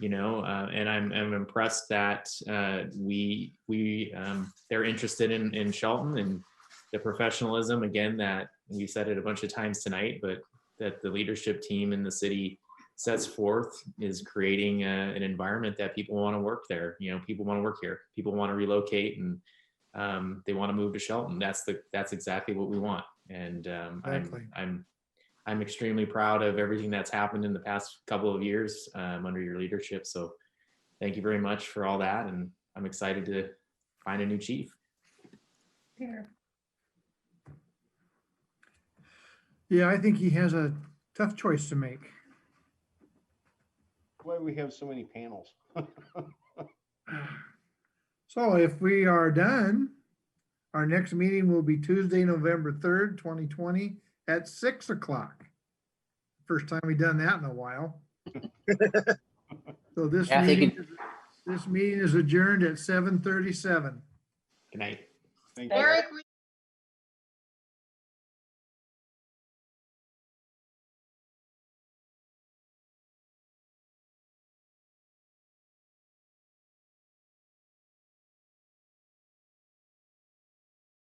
I'm impressed that they're interested in Shelton and the professionalism, again, that we said it a bunch of times tonight, but that the leadership team in the city sets forth is creating an environment that people want to work there. People want to work here. People want to relocate, and they want to move to Shelton. That's exactly what we want. And Exactly. I'm extremely proud of everything that's happened in the past couple of years under your leadership. So thank you very much for all that. And I'm excited to find a new chief. Here. Yeah, I think he has a tough choice to make. Why we have so many panels? So if we are done, our next meeting will be Tuesday, November 3rd, 2020 at 6 o'clock. First time we've done that in a while. So this meeting is adjourned at 7:37. Good night. Thank you. Eric,